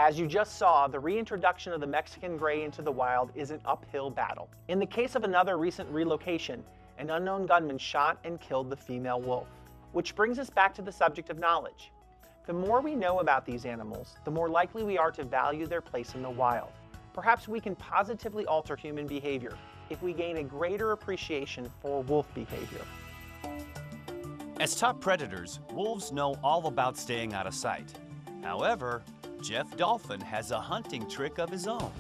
As you just saw, the reintroduction of the Mexican gray into the wild is an uphill battle. In the case of another recent relocation, an unknown gunman shot and killed the female wolf. Which brings us back to the subject of knowledge. The more we know about these animals, the more likely we are to value their place in the wild. Perhaps we can positively alter human behavior if we gain a greater appreciation for wolf behavior. As top predators, wolves know all about staying out of sight. However, Jeff Dolphin has a hunting trick of his own.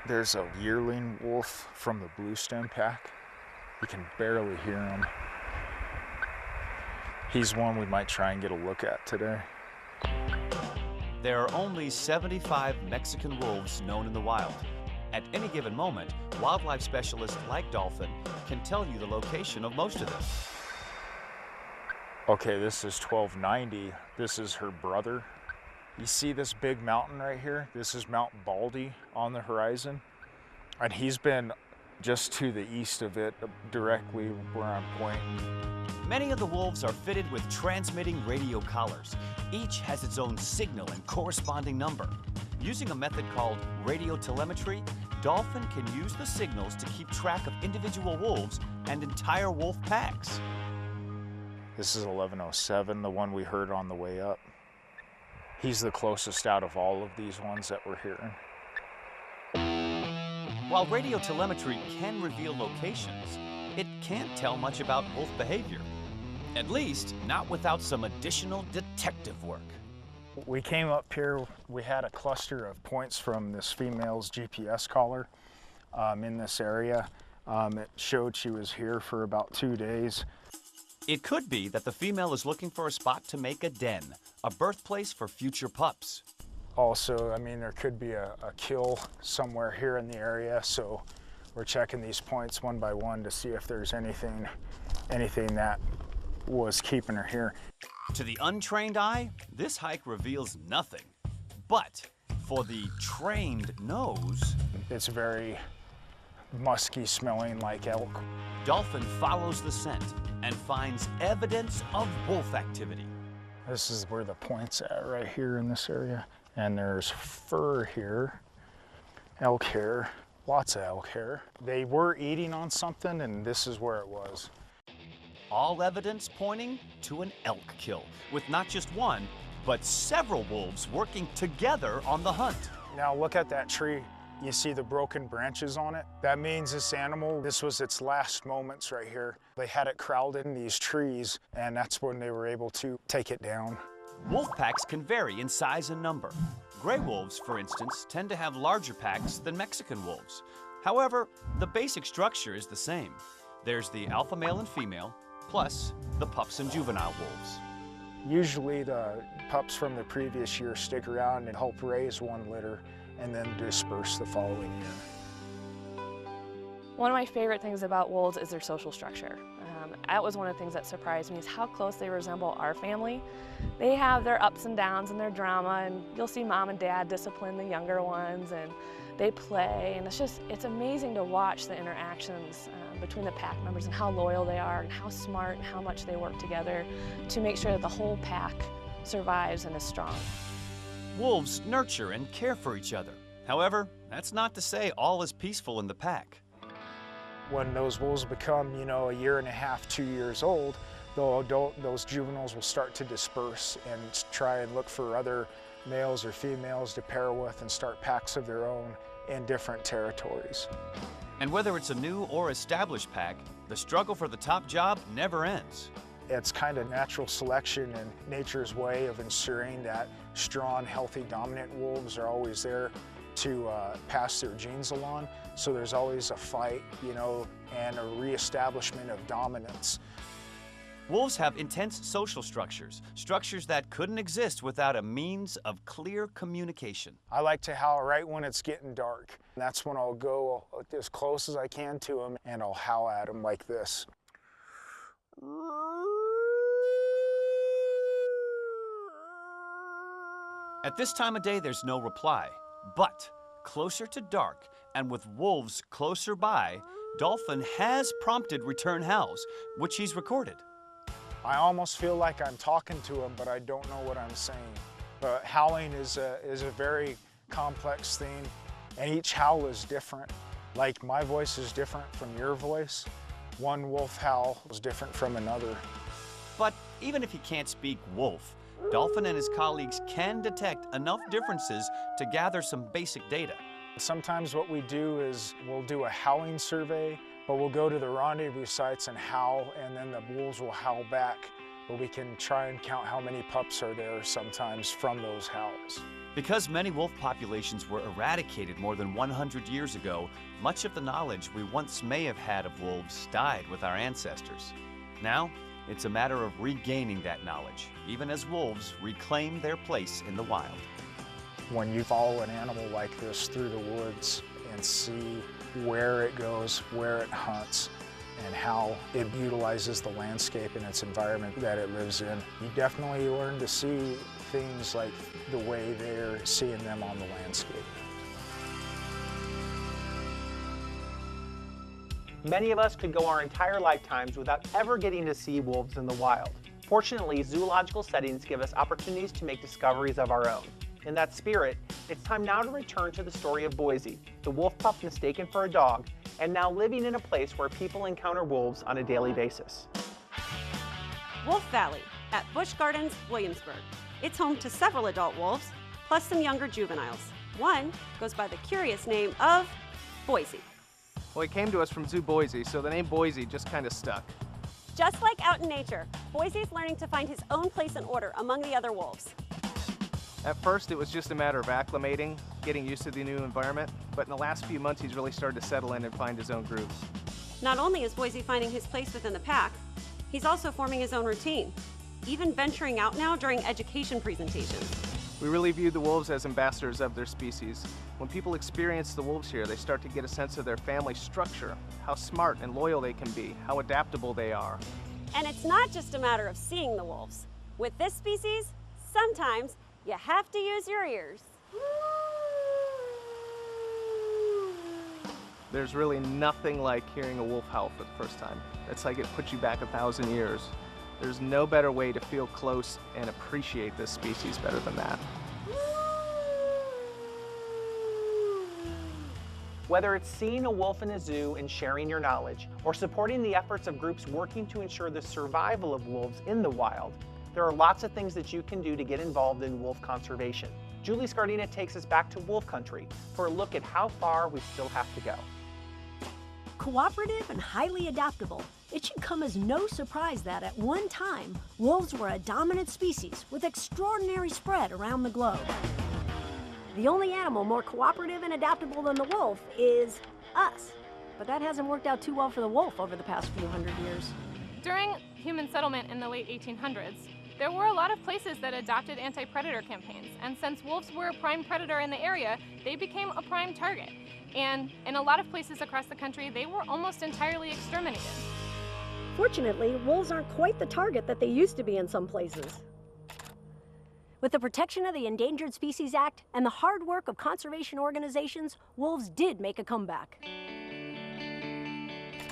There's a yearling wolf from the bluestem pack. You can barely hear him. He's one we might try and get a look at today. There are only 75 Mexican wolves known in the wild. At any given moment, wildlife specialists like Dolphin can tell you the location of most of them. Okay, this is 1290. This is her brother. You see this big mountain right here? This is Mount Baldy on the horizon. And he's been just to the east of it, directly where I'm pointing. Many of the wolves are fitted with transmitting radio collars. Each has its own signal and corresponding number. Using a method called radio telemetry, Dolphin can use the signals to keep track of individual wolves and entire wolf packs. This is 1107, the one we heard on the way up. He's the closest out of all of these ones that we're hearing. While radio telemetry can reveal locations, it can't tell much about wolf behavior. At least, not without some additional detective work. We came up here, we had a cluster of points from this female's GPS collar in this area. It showed she was here for about 2 days. It could be that the female is looking for a spot to make a den, a birthplace for future pups. Also, I mean, there could be a kill somewhere here in the area, so we're checking these points one by one to see if there's anything that was keeping her here. To the untrained eye, this hike reveals nothing. But for the trained nose, it's very musky smelling like elk. Dolphin follows the scent and finds evidence of wolf activity. This is where the point's at, right here in this area. And there's fur here, elk hair, lots of elk hair. They were eating on something, and this is where it was. All evidence pointing to an elk kill, with not just one, but several wolves working together on the hunt. Now look at that tree. You see the broken branches on it? That means this animal, this was its last moments right here. They had it crowded in these trees, and that's when they were able to take it down. Wolf packs can vary in size and number. Gray wolves, for instance, tend to have larger packs than Mexican wolves. However, the basic structure is the same. There's the alpha male and female, plus the pups and juvenile wolves. Usually the pups from the previous year stick around and help raise one litter and then disperse the following year. One of my favorite things about wolves is their social structure. That was one of the things that surprised me, is how close they resemble our family. They have their ups and downs and their drama, and you'll see mom and dad discipline the younger ones, and they play, and it's amazing to watch the interactions between the pack members and how loyal they are and how smart and how much they work together to make sure that the whole pack survives and is strong. Wolves nurture and care for each other. However, that's not to say all is peaceful in the pack. When those wolves become, you know, 1.5 years, 2 years old, those juveniles will start to disperse and try and look for other males or females to pair with and start packs of their own in different territories. And whether it's a new or established pack, the struggle for the top job never ends. It's kind of natural selection and nature's way of ensuring that strong, healthy, dominant wolves are always there to pass their genes along. So there's always a fight, you know, and a reestablishment of dominance. Wolves have intense social structures, structures that couldn't exist without a means of clear communication. I like to howl right when it's getting dark. That's when I'll go as close as I can to them and I'll howl at them like this. At this time of day, there's no reply, but closer to dark and with wolves closer by, Dolphin has prompted return howls, which he's recorded. I almost feel like I'm talking to him, but I don't know what I'm saying. But howling is a very complex thing, and each howl is different. Like my voice is different from your voice. One wolf howl is different from another. But even if he can't speak wolf, Dolphin and his colleagues can detect enough differences to gather some basic data. Sometimes what we do is we'll do a howling survey, but we'll go to the rendezvous sites and howl, and then the wolves will howl back. But we can try and count how many pups are there sometimes from those howls. Because many wolf populations were eradicated more than 100 years ago, much of the knowledge we once may have had of wolves died with our ancestors. Now, it's a matter of regaining that knowledge, even as wolves reclaim their place in the wild. When you follow an animal like this through the woods and see where it goes, where it hunts, and how it utilizes the landscape and its environment that it lives in, you definitely learn to see things like the way they're seeing them on the landscape. Many of us could go our entire lifetimes without ever getting to see wolves in the wild. Fortunately, zoological settings give us opportunities to make discoveries of our own. In that spirit, it's time now to return to the story of Boise, the wolf pup mistaken for a dog, and now living in a place where people encounter wolves on a daily basis. Wolf Valley at Busch Gardens, Williamsburg. It's home to several adult wolves, plus some younger juveniles. One goes by the curious name of Boise. Well, he came to us from Zoo Boise, so the name Boise just kind of stuck. Just like out in nature, Boise's learning to find his own place and order among the other wolves. At first, it was just a matter of acclimating, getting used to the new environment, but in the last few months, he's really started to settle in and find his own groove. Not only is Boise finding his place within the pack, he's also forming his own routine, even venturing out now during education presentations. We really view the wolves as ambassadors of their species. When people experience the wolves here, they start to get a sense of their family structure, how smart and loyal they can be, how adaptable they are. And it's not just a matter of seeing the wolves. With this species, sometimes you have to use your ears. There's really nothing like hearing a wolf howl for the first time. It's like it puts you back 1,000 years. There's no better way to feel close and appreciate this species better than that. Whether it's seeing a wolf in a zoo and sharing your knowledge, or supporting the efforts of groups working to ensure the survival of wolves in the wild, there are lots of things that you can do to get involved in wolf conservation. Julie Scardina takes us back to wolf country for a look at how far we still have to go. Cooperative and highly adaptable, it should come as no surprise that at one time, wolves were a dominant species with extraordinary spread around the globe. The only animal more cooperative and adaptable than the wolf is us. But that hasn't worked out too well for the wolf over the past few hundred years. During human settlement in the late 1800s, there were a lot of places that adopted anti-predator campaigns, and since wolves were a prime predator in the area, they became a prime target. And in a lot of places across the country, they were almost entirely exterminated. Fortunately, wolves aren't quite the target that they used to be in some places. With the protection of the Endangered Species Act and the hard work of conservation organizations, wolves did make a comeback.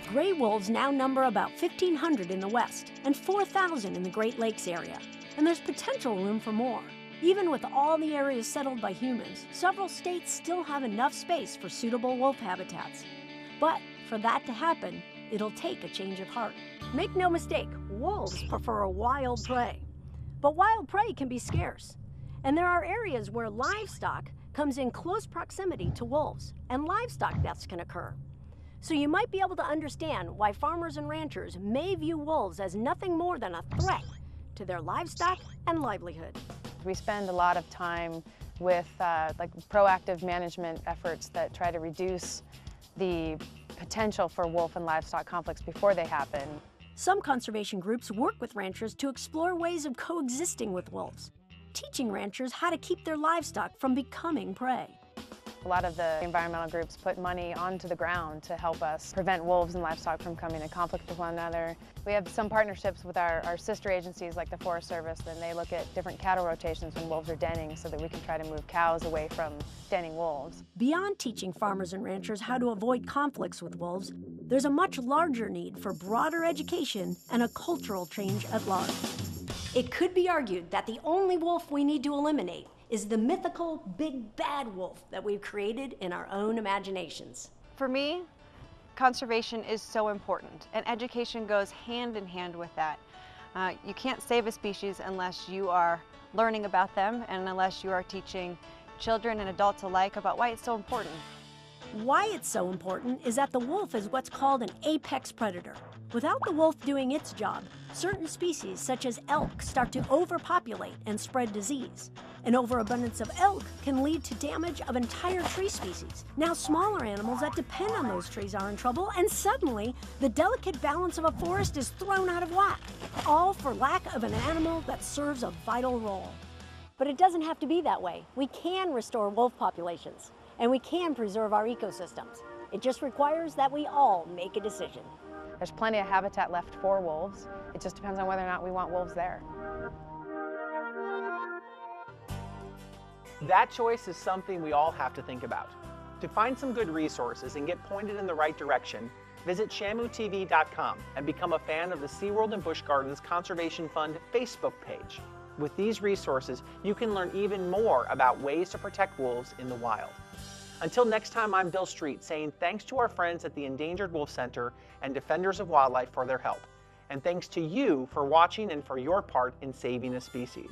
Gray wolves now number about 1,500 in the West and 4,000 in the Great Lakes area, and there's potential room for more. Even with all the areas settled by humans, several states still have enough space for suitable wolf habitats. But for that to happen, it'll take a change of heart. Make no mistake, wolves prefer wild prey. But wild prey can be scarce, and there are areas where livestock comes in close proximity to wolves, and livestock deaths can occur. So you might be able to understand why farmers and ranchers may view wolves as nothing more than a threat to their livestock and livelihood. We spend a lot of time with proactive management efforts that try to reduce the potential for wolf and livestock conflicts before they happen. Some conservation groups work with ranchers to explore ways of coexisting with wolves, teaching ranchers how to keep their livestock from becoming prey. A lot of the environmental groups put money onto the ground to help us prevent wolves and livestock from coming in conflict with one another. We have some partnerships with our sister agencies like the Forest Service, and they look at different cattle rotations when wolves are denning so that we can try to move cows away from denning wolves. Beyond teaching farmers and ranchers how to avoid conflicts with wolves, there's a much larger need for broader education and a cultural change at large. It could be argued that the only wolf we need to eliminate is the mythical big bad wolf that we've created in our own imaginations. For me, conservation is so important, and education goes hand in hand with that. You can't save a species unless you are learning about them and unless you are teaching children and adults alike about why it's so important. Why it's so important is that the wolf is what's called an apex predator. Without the wolf doing its job, certain species, such as elk, start to overpopulate and spread disease. An overabundance of elk can lead to damage of entire tree species. Now smaller animals that depend on those trees are in trouble, and suddenly the delicate balance of a forest is thrown out of whack, all for lack of an animal that serves a vital role. But it doesn't have to be that way. We can restore wolf populations, and we can preserve our ecosystems. It just requires that we all make a decision. There's plenty of habitat left for wolves. It just depends on whether or not we want wolves there. That choice is something we all have to think about. To find some good resources and get pointed in the right direction, visit shamutv.com and become a fan of the SeaWorld and Busch Gardens Conservation Fund Facebook page. With these resources, you can learn even more about ways to protect wolves in the wild. Until next time, I'm Bill Street saying thanks to our friends at the Endangered Wolf Center and Defenders of Wildlife for their help. And thanks to you for watching and for your part in saving a species.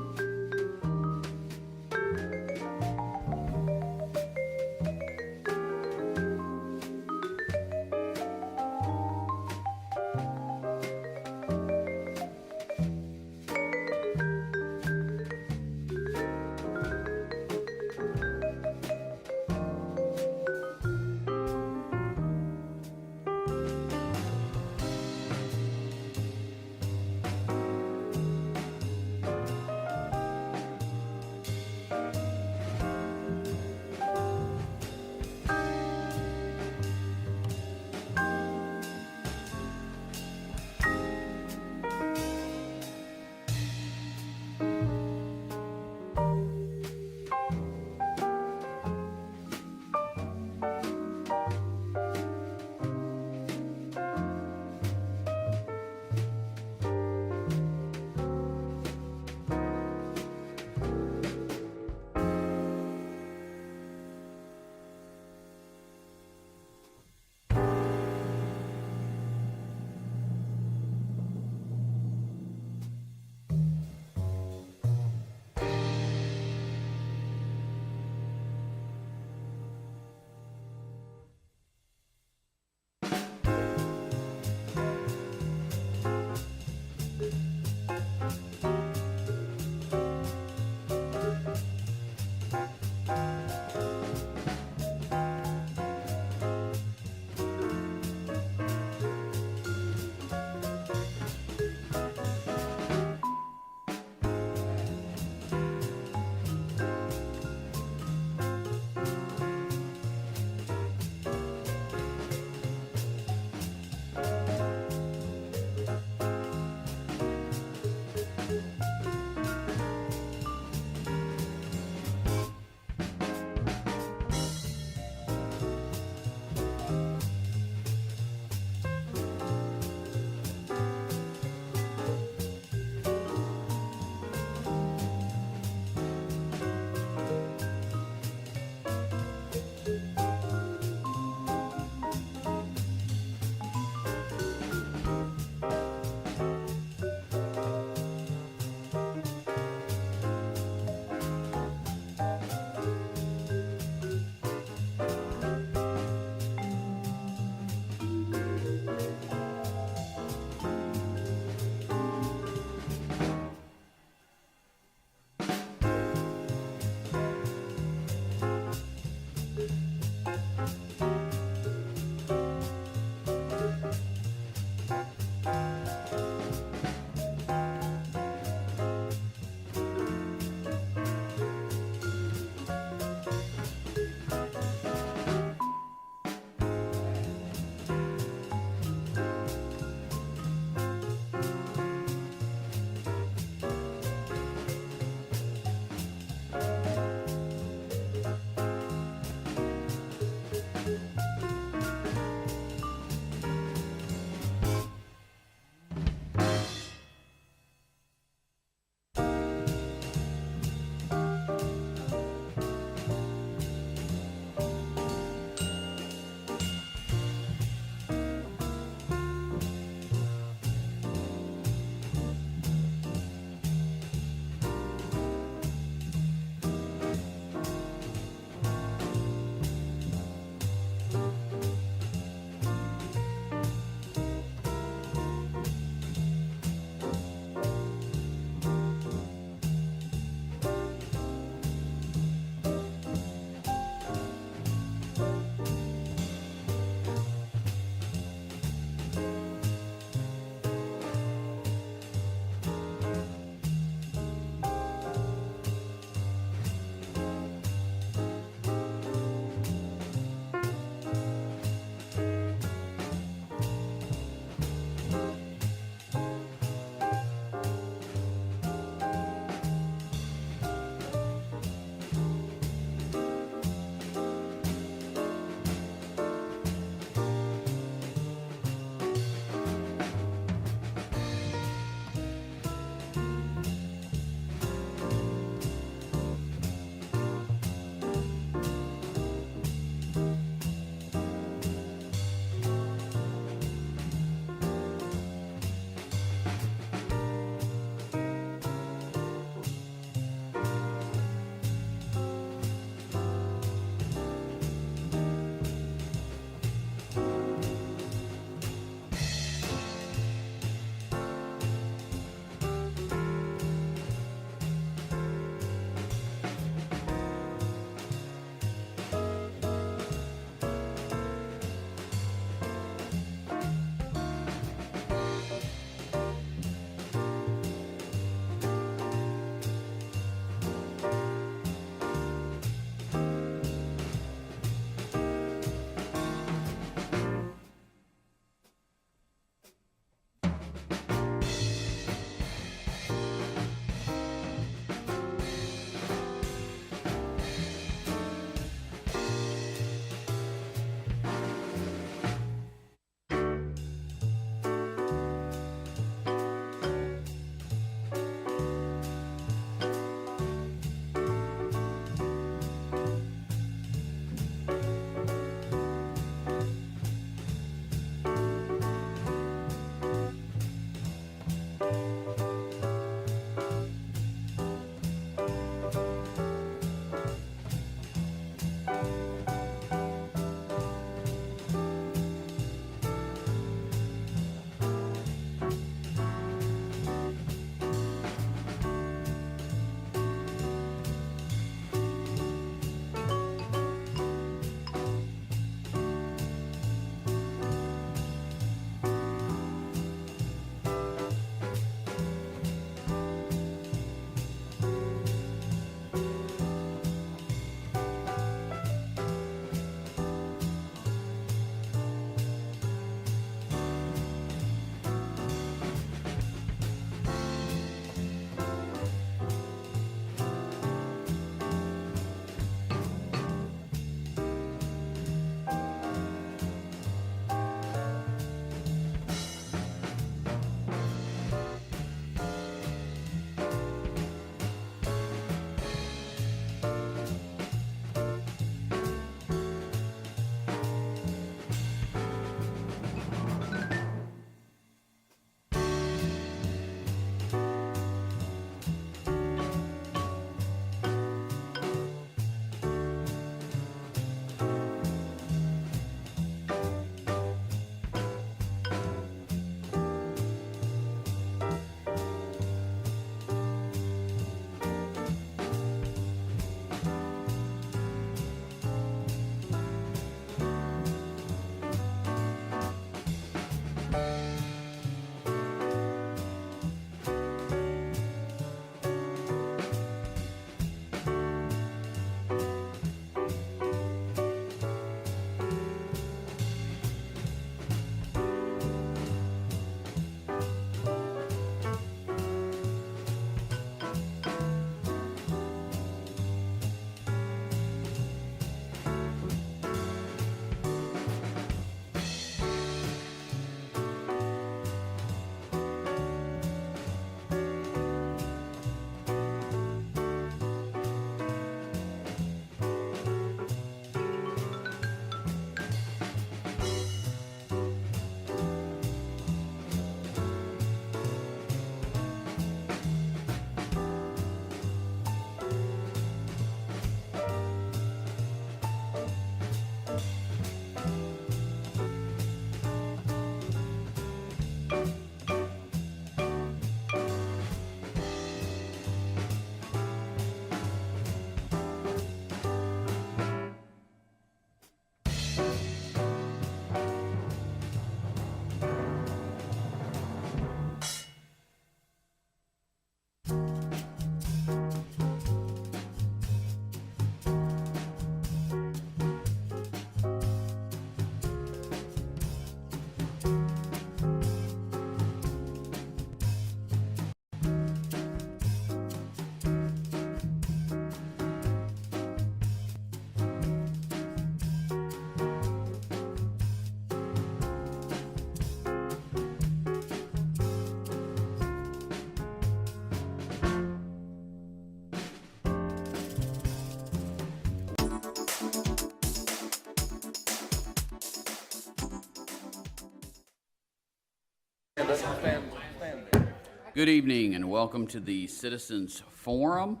Good evening and welcome to the Citizens Forum.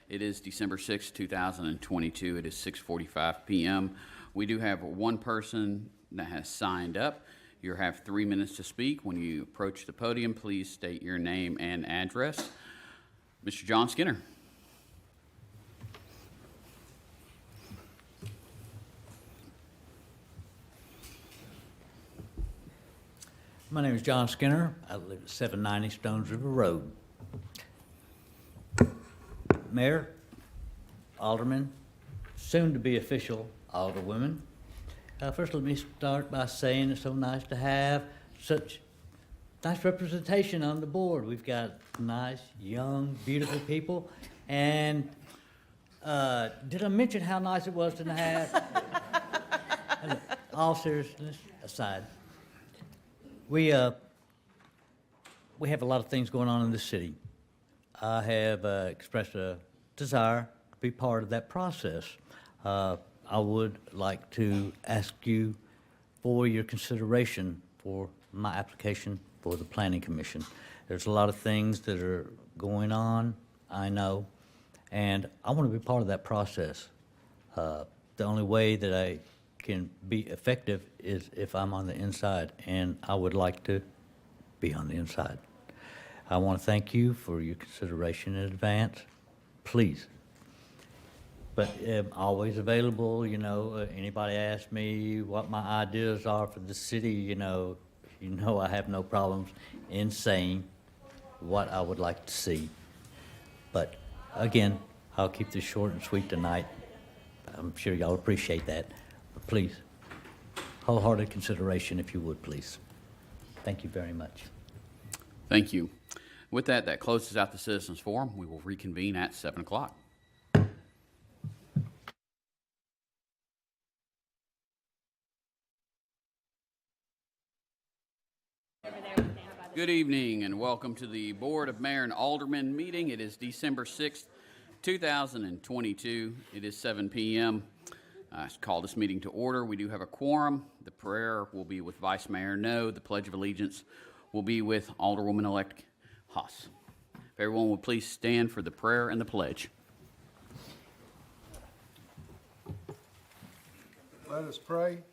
It is December 6, 2022. It is 6:45 p.m. We do have one person that has signed up. You have 3 minutes to speak. When you approach the podium, please state your name and address. Mr. John Skinner. My name is John Skinner. I live at 790 Stones River Road. Mayor, Alderman, soon-to-be official Alderwomen. First, let me start by saying it's so nice to have such nice representation on the board. We've got nice, young, beautiful people. And did I mention how nice it was to have? All seriousness aside, we have a lot of things going on in this city. I have expressed a desire to be part of that process. I would like to ask you for your consideration for my application for the Planning Commission. There's a lot of things that are going on, I know, and I want to be part of that process. The only way that I can be effective is if I'm on the inside, and I would like to be on the inside. I want to thank you for your consideration in advance. Please. But I'm always available, you know. Anybody ask me what my ideas are for the city, you know I have no problems in saying what I would like to see. But again, I'll keep this short and sweet tonight. I'm sure y'all appreciate that. But please, wholehearted consideration if you would, please. Thank you very much. Thank you. With that, that closes out the Citizens Forum. We will reconvene at 7 o'clock. Good evening and welcome to the Board of Mayor and Aldermen meeting. It is December 6th, 2022. It is 7 p.m. I call this meeting to order. We do have a quorum. The prayer will be with Vice Mayor No. The Pledge of Allegiance will be with Alderwoman-elect Haas. If everyone would please stand for the prayer and the pledge. Let us pray.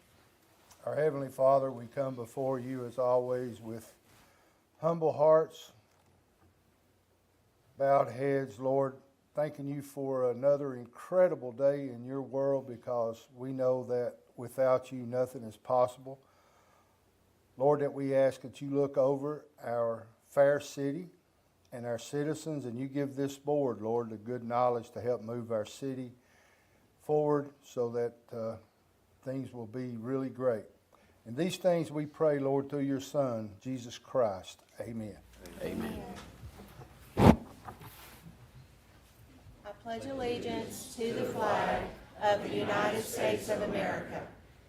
Our Heavenly Father, we come before you as always with humble hearts, bowed heads, Lord, thanking you for another incredible day in your world, because we know that without you nothing is possible. Lord, that we ask that you look over our fair city and our citizens, and you give this board, Lord, the good knowledge to help move our city forward so that things will be really great. And these things we pray, Lord, through your Son, Jesus Christ. Amen. Amen. I pledge allegiance to the flag of the United States of America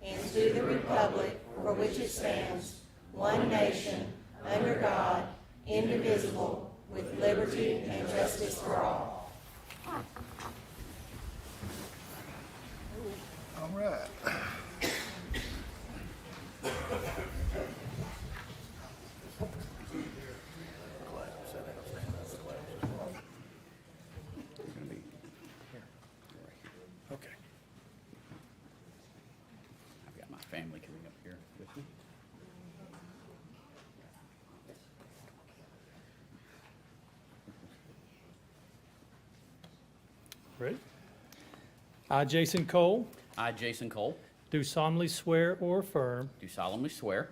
and to the republic for which it stands, one nation, under God, indivisible, with liberty and justice for all. All right. Okay. I've got my family coming up here with me. Ready? I, Jason Cole, I, Jason Cole, do solemnly swear or affirm do solemnly swear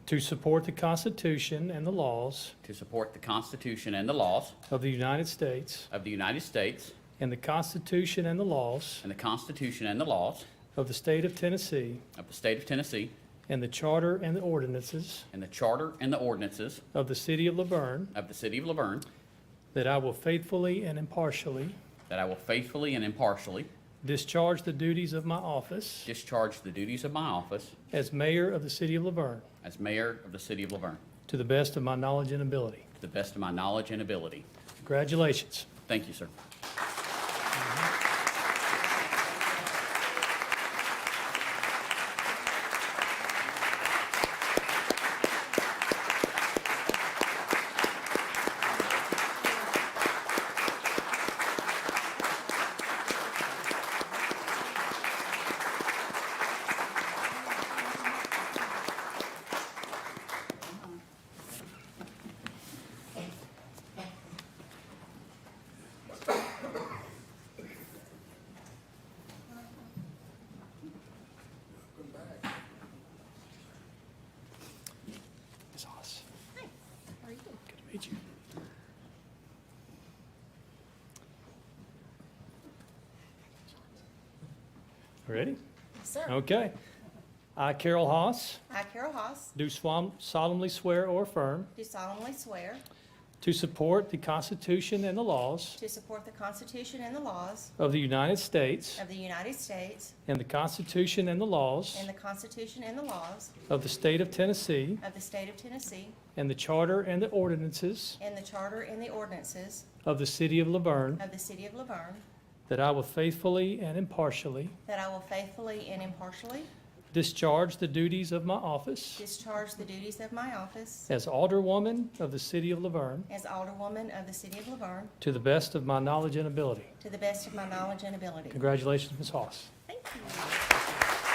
to support the Constitution and the laws to support the Constitution and the laws of the United States of the United States and the Constitution and the laws and the Constitution and the laws of the State of Tennessee of the State of Tennessee and the Charter and the ordinances and the Charter and the ordinances of the City of LaVergne, of the City of LaVergne, that I will faithfully and impartially discharge the duties of my office as Mayor of the City of LaVergne to the best of my knowledge and ability. Congratulations. Thank you, sir. at you. Ready? Yes, sir. Okay. I, Carol Haas, I, Carol Haas, do solemnly swear or affirm do solemnly swear to support the Constitution and the laws to support the Constitution and the laws of the United States of the United States and the Constitution and the laws and the Constitution and the laws of the State of Tennessee of the State of Tennessee and the Charter and the ordinances and the Charter and the ordinances of the City of LaVergne, of the City of LaVergne, that I will faithfully and impartially that I will faithfully and impartially discharge the duties of my office discharge the duties of my office as Alderwoman of the City of LaVergne as Alderwoman of the City of LaVergne to the best of my knowledge and ability. to the best of my knowledge and ability. Congratulations, Ms. Haas. Thank you.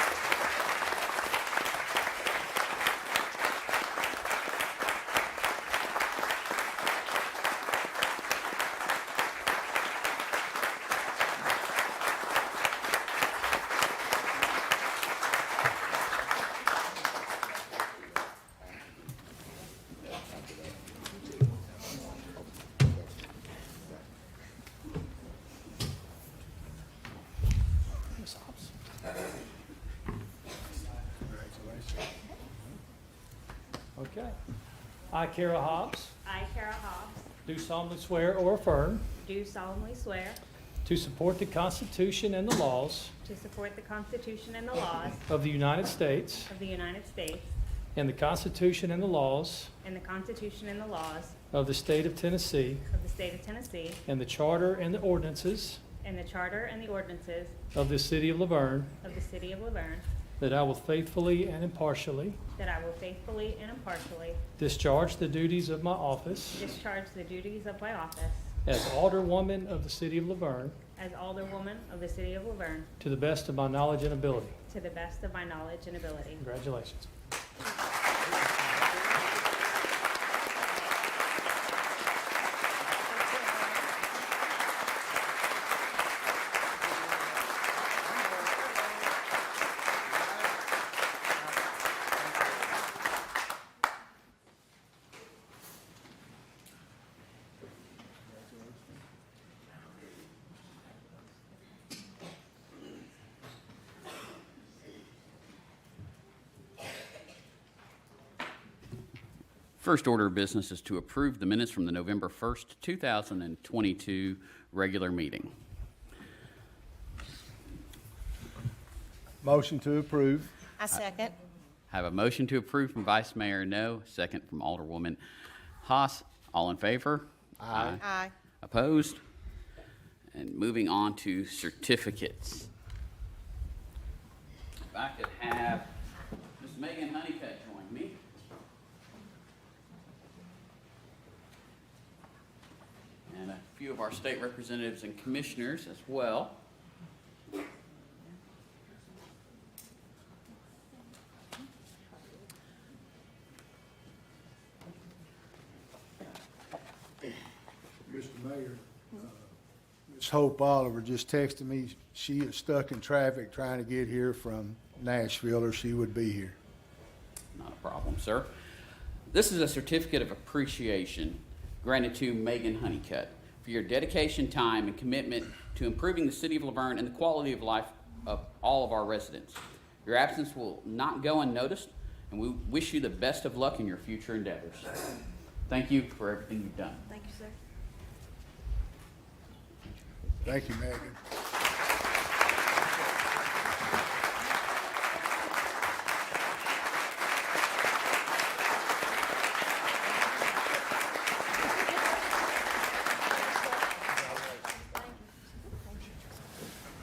Ms. Hobbs. Okay. I, Kara Hobbs, I, Kara Hobbs, do solemnly swear or affirm do solemnly swear to support the Constitution and the laws to support the Constitution and the laws of the United States of the United States and the Constitution and the laws and the Constitution and the laws of the State of Tennessee of the State of Tennessee and the Charter and the ordinances and the Charter and the ordinances of the City of LaVergne, of the City of LaVergne, that I will faithfully and impartially that I will faithfully and impartially discharge the duties of my office discharge the duties of my office as Alderwoman of the City of LaVergne as Alderwoman of the City of LaVergne to the best of my knowledge and ability. to the best of my knowledge and ability. Congratulations. First order of business is to approve the minutes from the November 1st, 2022 regular meeting. Motion to approve. I second. Have a motion to approve from Vice Mayor No, second from Alderwoman Haas. All in favor? Aye. Aye. Opposed? And moving on to certificates. If I could have Ms. Megan Honeycutt join me. And a few of our state representatives and commissioners as well. Mr. Mayor, Ms. Hope Oliver just texted me. She is stuck in traffic trying to get here from Nashville, or she would be here. Not a problem, sir. This is a certificate of appreciation granted to Megan Honeycutt for your dedication, time, and commitment to improving the City of LaVergne and the quality of life of all of our residents. Your absence will not go unnoticed, and we wish you the best of luck in your future endeavors. Thank you for everything you've done. Thank you, sir. Thank you, Megan.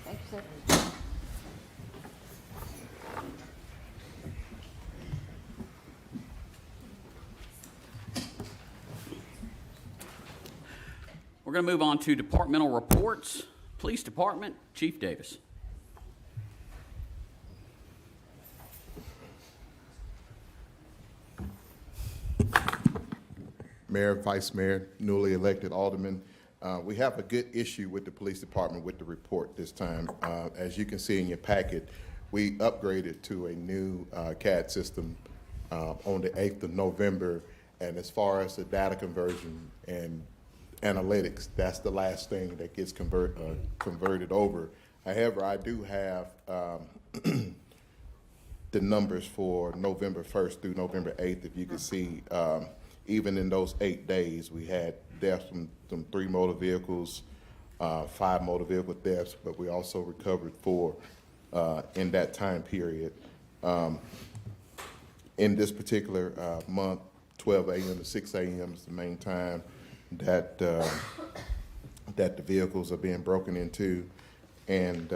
Thank you, sir. We're going to move on to departmental reports. Police Department, Chief Davis. Mayor, Vice Mayor, newly elected aldermen. We have a good issue with the police department with the report this time. As you can see in your packet, we upgraded to a new CAD system on the 8th of November, And as far as the data conversion and analytics, that's the last thing that gets converted over. However, I do have the numbers for November 1st through November 8th. If you can see, even in those 8 days, we had deaths from 3 motor vehicles, 5 motor vehicle deaths, but we also recovered 4 in that time period. In this particular month, 12 a.m. to 6 a.m. is the main time that that the vehicles are being broken into, and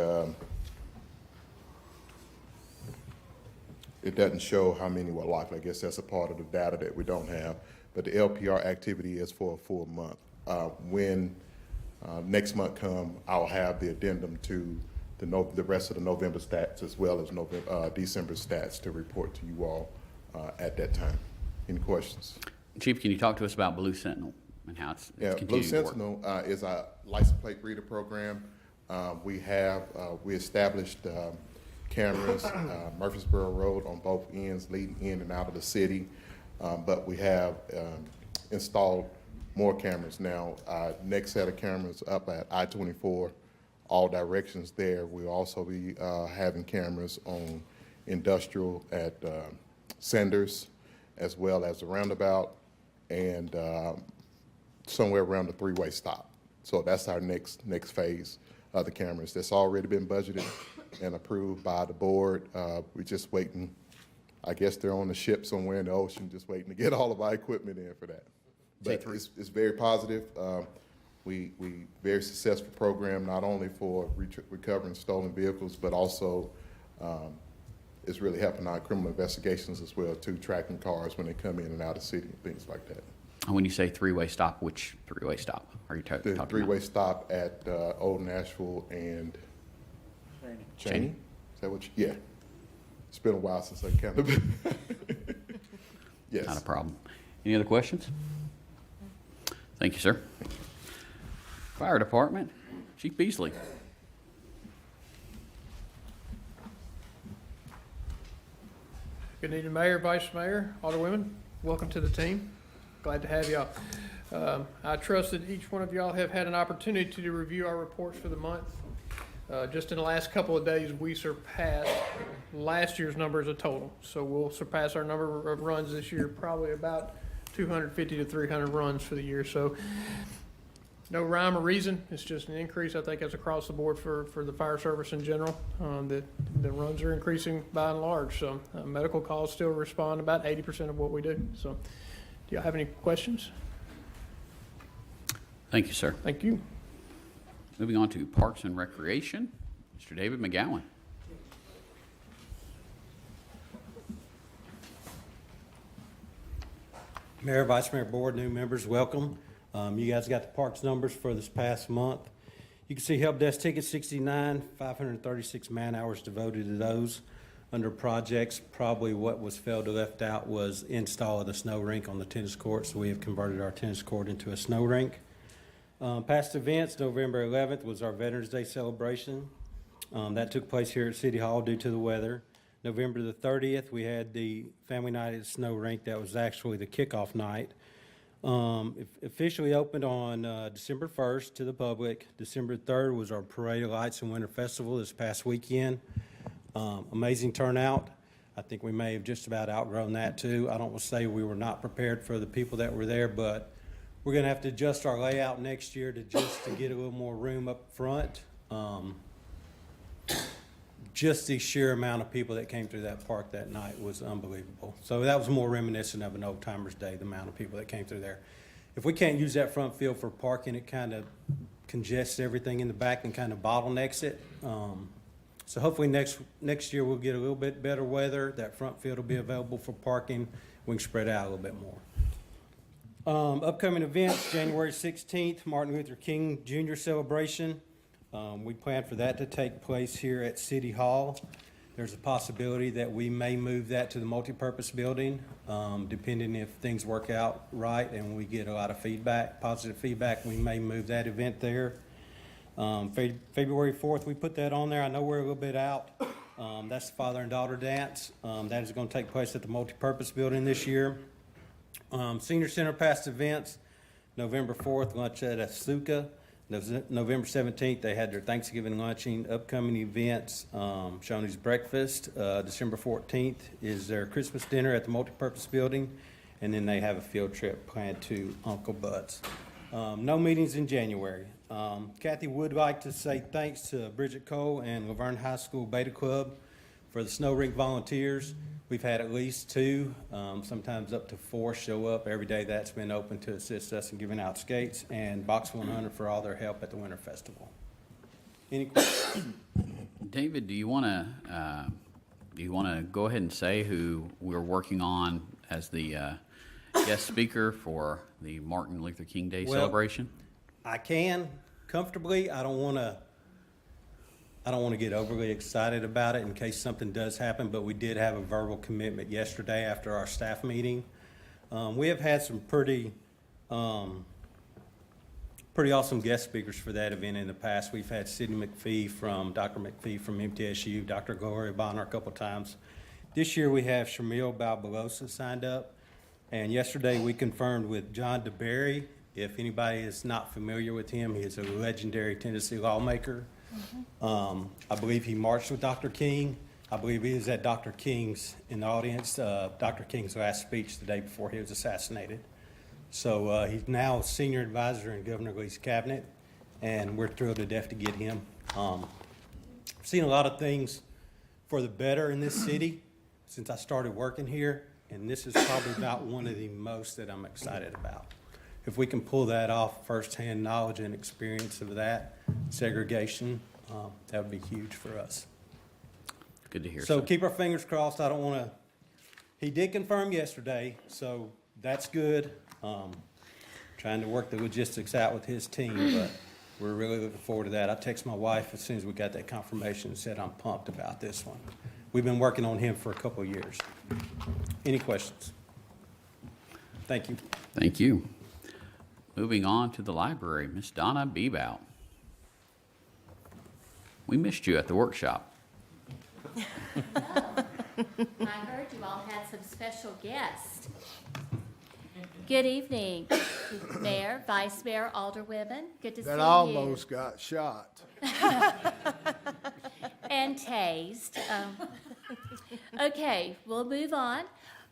it doesn't show how many were locked. I guess that's a part of the data that we don't have. But the LPR activity is for a full month. When next month come, I'll have the addendum to the rest of the November stats as well as December stats to report to you all at that time. Any questions? Chief, can you talk to us about Blue Sentinel and how it's Blue continuing to work? Sentinel is our license plate reader program. We established cameras, Murfreesboro Road on both ends leading in and out of the city, but we have installed more cameras now. Next set of cameras up at I-24, all directions there. We'll also be having cameras on Industrial at Sanders, as well as the roundabout, and somewhere around the 3-way stop. So that's our next phase of the cameras. That's already been budgeted and approved by the board. We're just waiting. I guess they're on the ship somewhere in the ocean, just waiting to get all of our equipment in for that. But it's very positive. We very successful program, not only for recovering stolen vehicles, but also it's really helping our criminal investigations as well too, tracking cars when they come in and out of the city and things like that. And when you say 3-way stop, which 3-way stop are you talking about? The 3-way stop at Old Nashville and Cheney. Is that what you, yeah. It's been a while since I counted. Yes. Not a problem. Any other questions? Thank you, sir. Fire Department, Chief Beasley. Good evening, Mayor, Vice Mayor, Alderwomen. Welcome to the team. Glad to have y'all. I trust that each one of y'all have had an opportunity to review our reports for the month. Just in the last couple of days, we surpassed last year's number as a total. So we'll surpass our number of runs this year, probably about 250 to 300 runs for the year. So no rhyme or reason. It's just an increase. I think that's across the board for the fire service in general. That the runs are increasing by and large. So medical calls still respond about 80% of what we do. So do y'all have any questions? Thank you, sir. Thank you. Moving on to Parks and Recreation, Mr. David McGowan. Mayor, Vice Mayor, Board, new members, welcome. You guys got the parks numbers for this past month. You can see help desk tickets 69, 536 man hours devoted to those. Under projects, probably what was failed or left out was install of the snow rink on the tennis court, so we have converted our tennis court into a snow rink. Past events, November 11th was our Veterans Day celebration. That took place here at City Hall due to the weather. November the 30th, we had the family night at the snow rink. That was actually the kickoff night. Officially opened on December 1st to the public. December 3rd was our Parade of Lights and Winter Festival this past weekend. Amazing turnout. I think we may have just about outgrown that too. I don't want to say we were not prepared for the people that were there, but we're going to have to adjust our layout next year to get a little more room up front. Just the sheer amount of people that came through that park that night was unbelievable. So that was more reminiscent of an old timers day, the amount of people that came through there. If we can't use that front field for parking, it kind of congests everything in the back and kind of bottlenecks it. So hopefully next year we'll get a little bit better weather. That front field will be available for parking. We can spread out a little bit more. Upcoming events, January 16th, Martin Luther King Jr. celebration. We plan for that to take place here at City Hall. There's a possibility that we may move that to the multipurpose building, depending if things work out right and we get a lot of feedback, positive feedback, we may move that event there. February 4th, we put that on there. I know we're a little bit out. That's the father and daughter dance. That is going to take place at the multipurpose building this year. Senior Center past events, November 4th, lunch at Asuka. November 17th, they had their Thanksgiving luncheon. Upcoming events, Shoney's Breakfast. December 14th is their Christmas dinner at the Multipurpose Building. And then they have a field trip planned to Uncle Bud's. No meetings in January. Kathy would like to say thanks to Bridget Cole and LaVergne High School Beta Club for the snow rink volunteers. We've had at least 2, sometimes up to 4 show up every day that's been open to assist us in giving out skates, and Box 100 for all their help at the Winter Festival. Any questions? David, do you want to go ahead and say who we're working on as the guest speaker for the Martin Luther King Day celebration? I can comfortably. I don't want to get overly excited about it in case something does happen, but we did have a verbal commitment yesterday after our staff meeting. We have had some pretty awesome guest speakers for that event in the past. We've had Dr. McPhee from MTSU, Dr. Gloria Bonner a couple times. This year we have Shamil Balbalosa signed up, and yesterday we confirmed with John DeBerry. If anybody is not familiar with him, he is a legendary Tennessee lawmaker. I believe he marched with Dr. King. I believe he was at Dr. King's in the audience, Dr. King's last speech the day before he was assassinated. So he's now senior advisor in Governor Lee's cabinet, and we're thrilled to death to get him. I've seen a lot of things for the better in this city since I started working here, and this is probably about one of the most that I'm excited about. If we can pull that off, firsthand knowledge and experience of that segregation, that would be huge for us. Good to hear. So keep our fingers crossed. I don't want to. He did confirm yesterday, so that's good. Trying to work the logistics out with his team, but we're really looking forward to that. I texted my wife as soon as we got that confirmation and said I'm pumped about this one. We've been working on him for a couple of years. Any questions? Thank you. Thank you. Moving on to the library, Miss Donna Bebout. We missed you at the workshop. I heard you all had some special guests. Good evening, Mayor, Vice Mayor, Alderwomen. Good to see you. That almost got shot. And tased. Okay, we'll move on.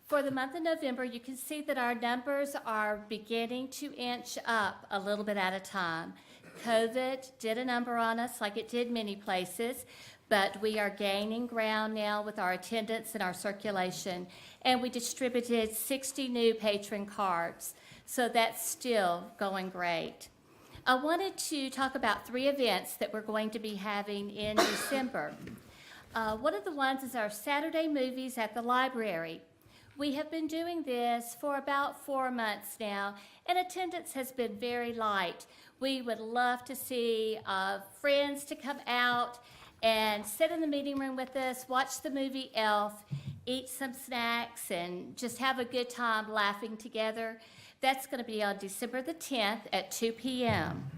For the month of November, you can see that our numbers are beginning to inch up a little bit at a time. COVID did a number on us like it did many places, but we are gaining ground now with our attendance and our circulation, and we distributed 60 new patron cards, so that's still going great. I wanted to talk about 3 events that we're going to be having in December. One of the ones is our Saturday movies at the library. We have been doing this for about 4 months now, and attendance has been very light. We would love to see friends to come out and sit in the meeting room with us, watch the movie Elf, eat some snacks, and just have a good time laughing together. That's going to be on December the 10th at 2 p.m.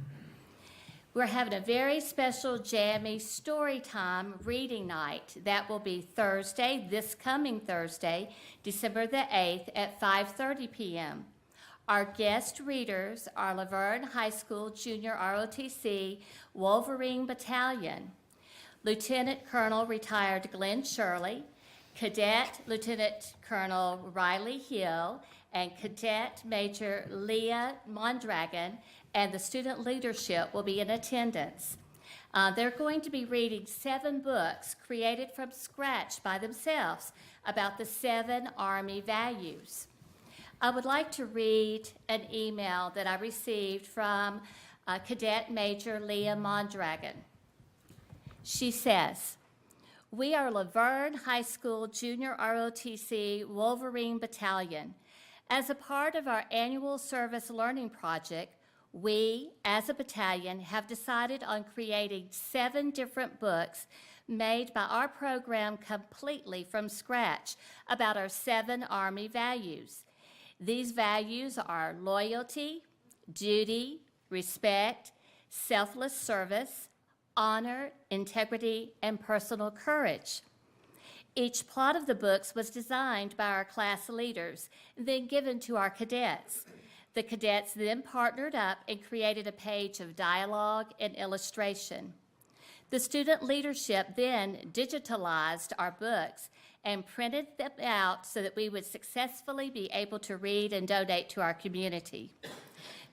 We're having a very special jammy story time reading night. That will be Thursday, this coming Thursday, December the 8th at 5:30 p.m. Our guest readers are LaVergne High School Junior ROTC Wolverine Battalion, Lieutenant Colonel retired Glenn Shirley, Cadet Lieutenant Colonel Riley Hill, and Cadet Major Leah Mondragon, and the student leadership will be in attendance. They're going to be reading 7 books created from scratch by themselves about the 7 Army values. I would like to read an email that I received from Cadet Major Leah Mondragon. She says, "We are LaVergne High School Junior ROTC Wolverine Battalion. As a part of our annual service learning project, we, as a battalion, have decided on creating 7 different books made by our program completely from scratch about our 7 Army values. These values are loyalty, duty, respect, selfless service, honor, integrity, and personal courage. Each plot of the books was designed by our class leaders, then given to our cadets. The cadets then partnered up and created a page of dialogue and illustration. The student leadership then digitalized our books and printed them out so that we would successfully be able to read and donate to our community.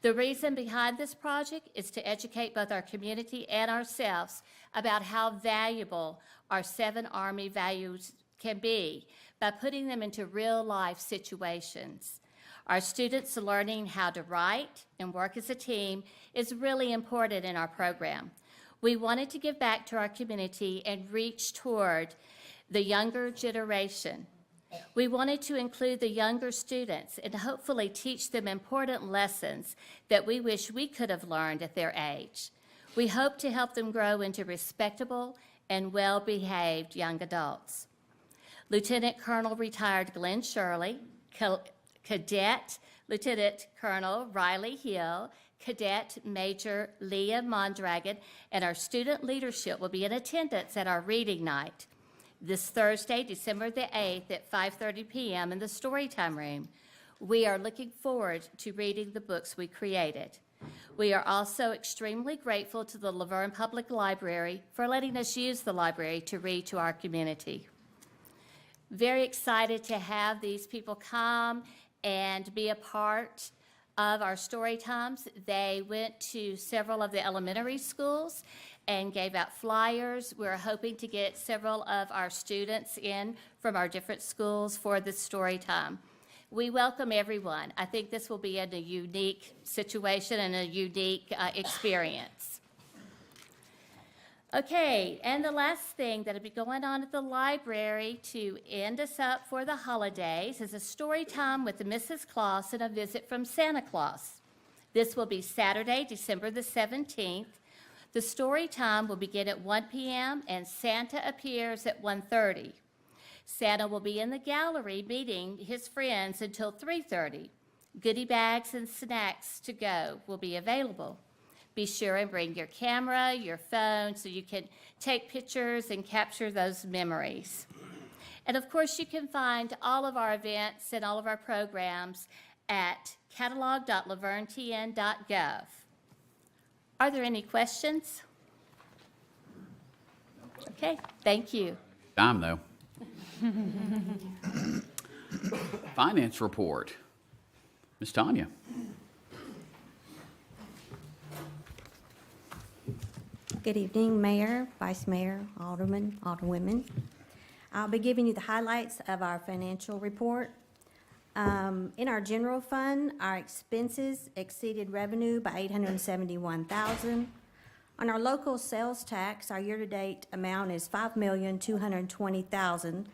The reason behind this project is to educate both our community and ourselves about how valuable our 7 Army values can be by putting them into real-life situations. Our students learning how to write and work as a team is really important in our program. We wanted to give back to our community and reach toward the younger generation. We wanted to include the younger students and hopefully teach them important lessons that we wish we could have learned at their age. We hope to help them grow into respectable and well-behaved young adults. Lieutenant Colonel retired Glenn Shirley, Cadet Lieutenant Colonel Riley Hill, Cadet Major Leah Mondragon, and our student leadership will be in attendance at our reading night this Thursday, December the 8th at 5:30 p.m. in the Storytime Room. We are looking forward to reading the books we created. We are also extremely grateful to the LaVergne Public Library for letting us use the library to read to our community. Very excited to have these people come and be a part of our story times. They went to several of the elementary schools and gave out flyers. We're hoping to get several of our students in from our different schools for this story time. We welcome everyone. I think this will be a unique situation and a unique experience. Okay, and the last thing that'll be going on at the library to end us up for the holidays is a story time with Mrs. Claus and a visit from Santa Claus. This will be Saturday, December the 17th. The story time will begin at 1 p.m. and Santa appears at 1:30. Santa will be in the gallery meeting his friends until 3:30. Goodie bags and snacks to go will be available. Be sure and bring your camera, your phone, so you can take pictures and capture those memories. And of course, you can find all of our events and all of our programs at catalog.lavergnetn.gov. Are there any questions? Okay, thank you. Time, though. Finance report. Ms. Tanya. Good evening, Mayor, Vice Mayor, Alderman, Alderwomen. I'll be giving you the highlights of our financial report. In our general fund, our expenses exceeded revenue by $871,000. On our local sales tax, our year-to-date amount is $5,220,000.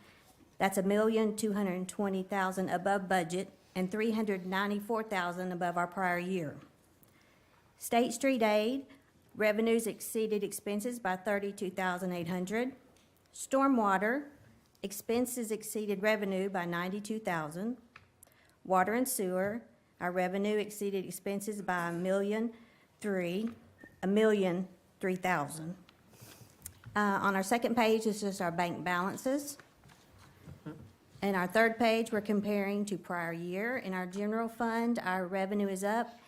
That's $1,220,000 above budget and $394,000 above our prior year. State Street Aid revenues exceeded expenses by $32,800. Stormwater expenses exceeded revenue by $92,000. Water and sewer, our revenue exceeded expenses by $1,003,000. On our second page is just our bank balances. And our third page, we're comparing to prior year. In our general fund, our revenue is up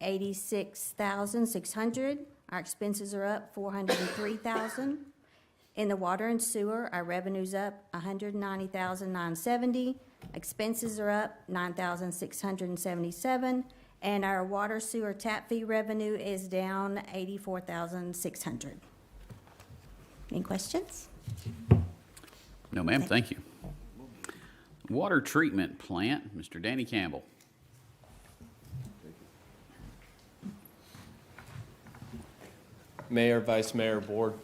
$86,600. Our expenses are up $403,000. In the water and sewer, our revenue's up $190,970. Expenses are up $9,677. And our water sewer tap fee revenue is down $84,600. Any questions? No, ma'am. Thank you. Water treatment plant, Mr. Danny Campbell. Mayor, Vice Mayor, Board,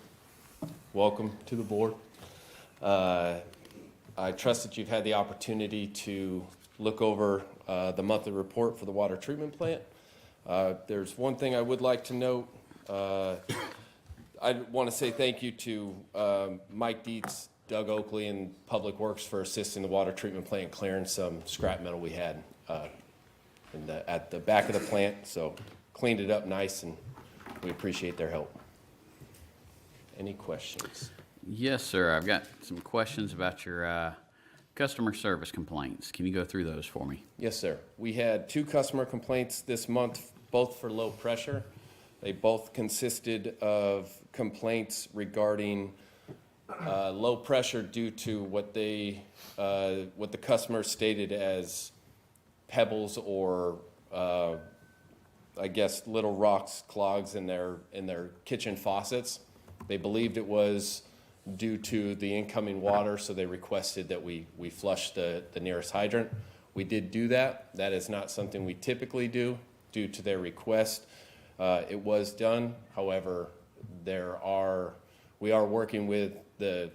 welcome to the board. I trust that you've had the opportunity to look over the monthly report for the water treatment plant. There's one thing I would like to note. I want to say thank you to Mike Dietz, Doug Oakley, and Public Works for assisting the water treatment plant clearing some scrap metal we had at the back of the plant. So cleaned it up nice, and we appreciate their help. Any questions? Yes, sir. I've got some questions about your customer service complaints. Can you go through those for me? Yes, sir. We had 2 customer complaints this month, both for low pressure. They both consisted of complaints regarding low pressure due to what the customer stated as pebbles or I guess little rocks, clogs in their kitchen faucets. They believed it was due to the incoming water, so they requested that we flush the nearest hydrant. We did do that. That is not something we typically do due to their request. It was done. However, we are working with the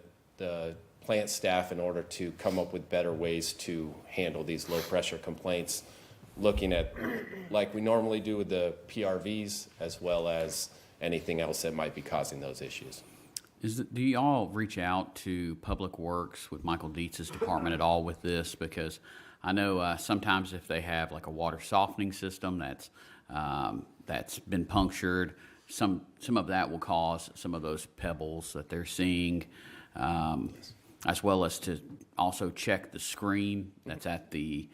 plant staff in order to come up with better ways to handle these low pressure complaints, looking at like we normally do with the PRVs, as well as anything else that might be causing those issues. Do you all reach out to Public Works with Michael Dietz's department at all with this? Because I know sometimes if they have like a water softening system that's been punctured, some of that will cause some of those pebbles that they're seeing, as well as to also check the screen that's at the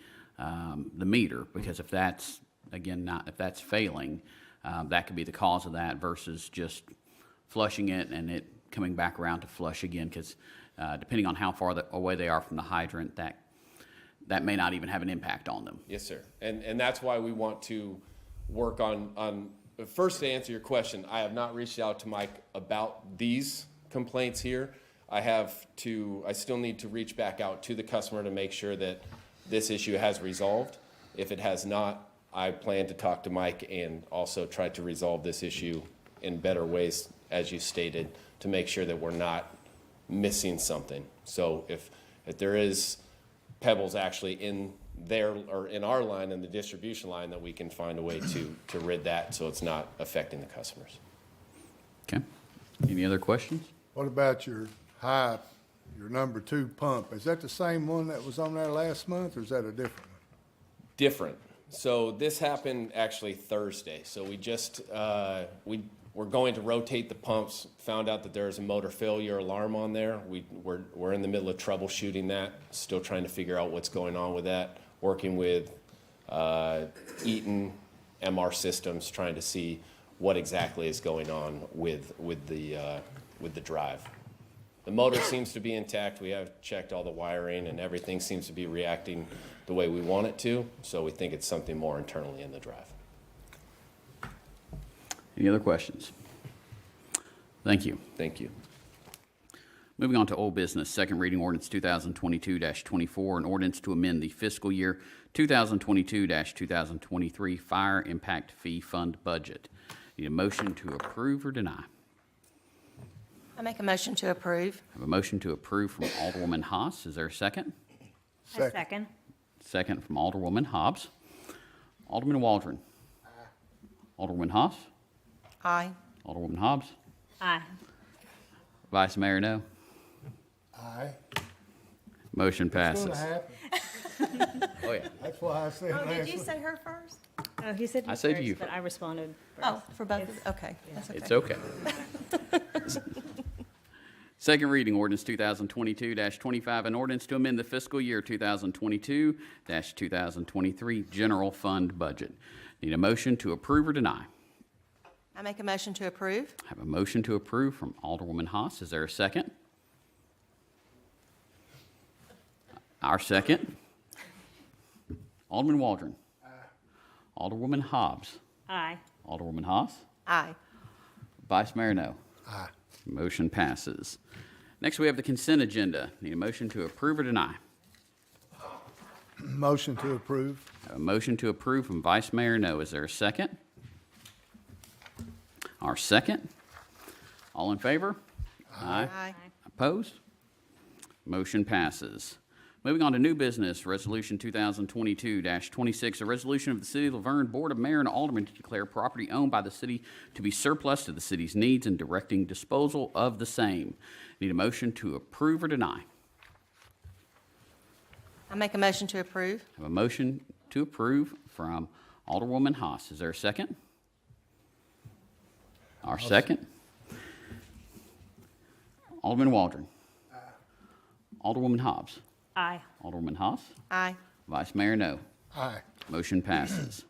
meter, because if that's failing, that could be the cause of that versus just flushing it and it coming back around to flush again, because depending on how far away they are from the hydrant, that may not even have an impact on them. Yes, sir. And that's why we want to work on first, to answer your question, I have not reached out to Mike about these complaints here. I still need to reach back out to the customer to make sure that this issue has resolved. If it has not, I plan to talk to Mike and also try to resolve this issue in better ways, as you stated, to make sure that we're not missing something. So if there is pebbles actually in there or in our line, in the distribution line, that we can find a way to rid that so it's not affecting the customers. Okay. Any other questions? What about your number 2 pump? Is that the same one that was on there last month, or is that a different one? Different. So this happened actually Thursday. So we just, we're going to rotate the pumps, found out that there's a motor failure alarm on there. We're in the middle of troubleshooting that, still trying to figure out what's going on with that, working with Eaton MR Systems, trying to see what exactly is going on with the drive. The motor seems to be intact. We have checked all the wiring and everything seems to be reacting the way we want it to, so we think it's something more internally in the drive. Any other questions? Thank you. Thank you. Moving on to old business, second reading ordinance 2022-24, an ordinance to amend the fiscal year 2022-2023 fire impact fee fund budget. Need a motion to approve or deny? I make a motion to approve. I have a motion to approve from Alderwoman Haas. Is there a second? A second. Second from Alderwoman Hobbs. Alderman Waldron. Aye. Alderwoman Haas. Aye. Alderwoman Hobbs. Aye. Vice Mayor No. Aye. Motion passes. It's gonna happen. Oh yeah. That's why I said last Did you week. say her first? Oh, he said I you said first, you but I responded first. Oh, for both of okay. That's okay. It's okay. Second reading ordinance 2022-25, an ordinance to amend the fiscal year 2022-2023 general fund budget. Need a motion to approve or deny? I make a motion to approve. I have a motion to approve from Alderwoman Haas. Is there a second? Our second. Alderman Waldron. Aye. Alderwoman Hobbs. Aye. Alderwoman Haas. Aye. Vice Mayor No. Aye. Motion passes. Next, we have the consent agenda. Need a motion to approve or deny? Motion to approve. I have a motion to approve from Vice Mayor No. Is there a second? Our second. All in favor? Aye. Aye. Opposed? Motion passes. Moving on to new business, Resolution 2022-26, a resolution of the City of LaVergne Board of Mayor and Aldermen to declare property owned by the city to be surplus to the city's needs and directing disposal of the same. Need a motion to approve or deny? I make a motion to approve. I have a motion to approve from Alderwoman Haas. Is there a second? Our second. Alderman Waldron. Alderwoman Hobbs. Aye. Alderwoman Haas. Aye. Vice Mayor No. Aye. Motion passes.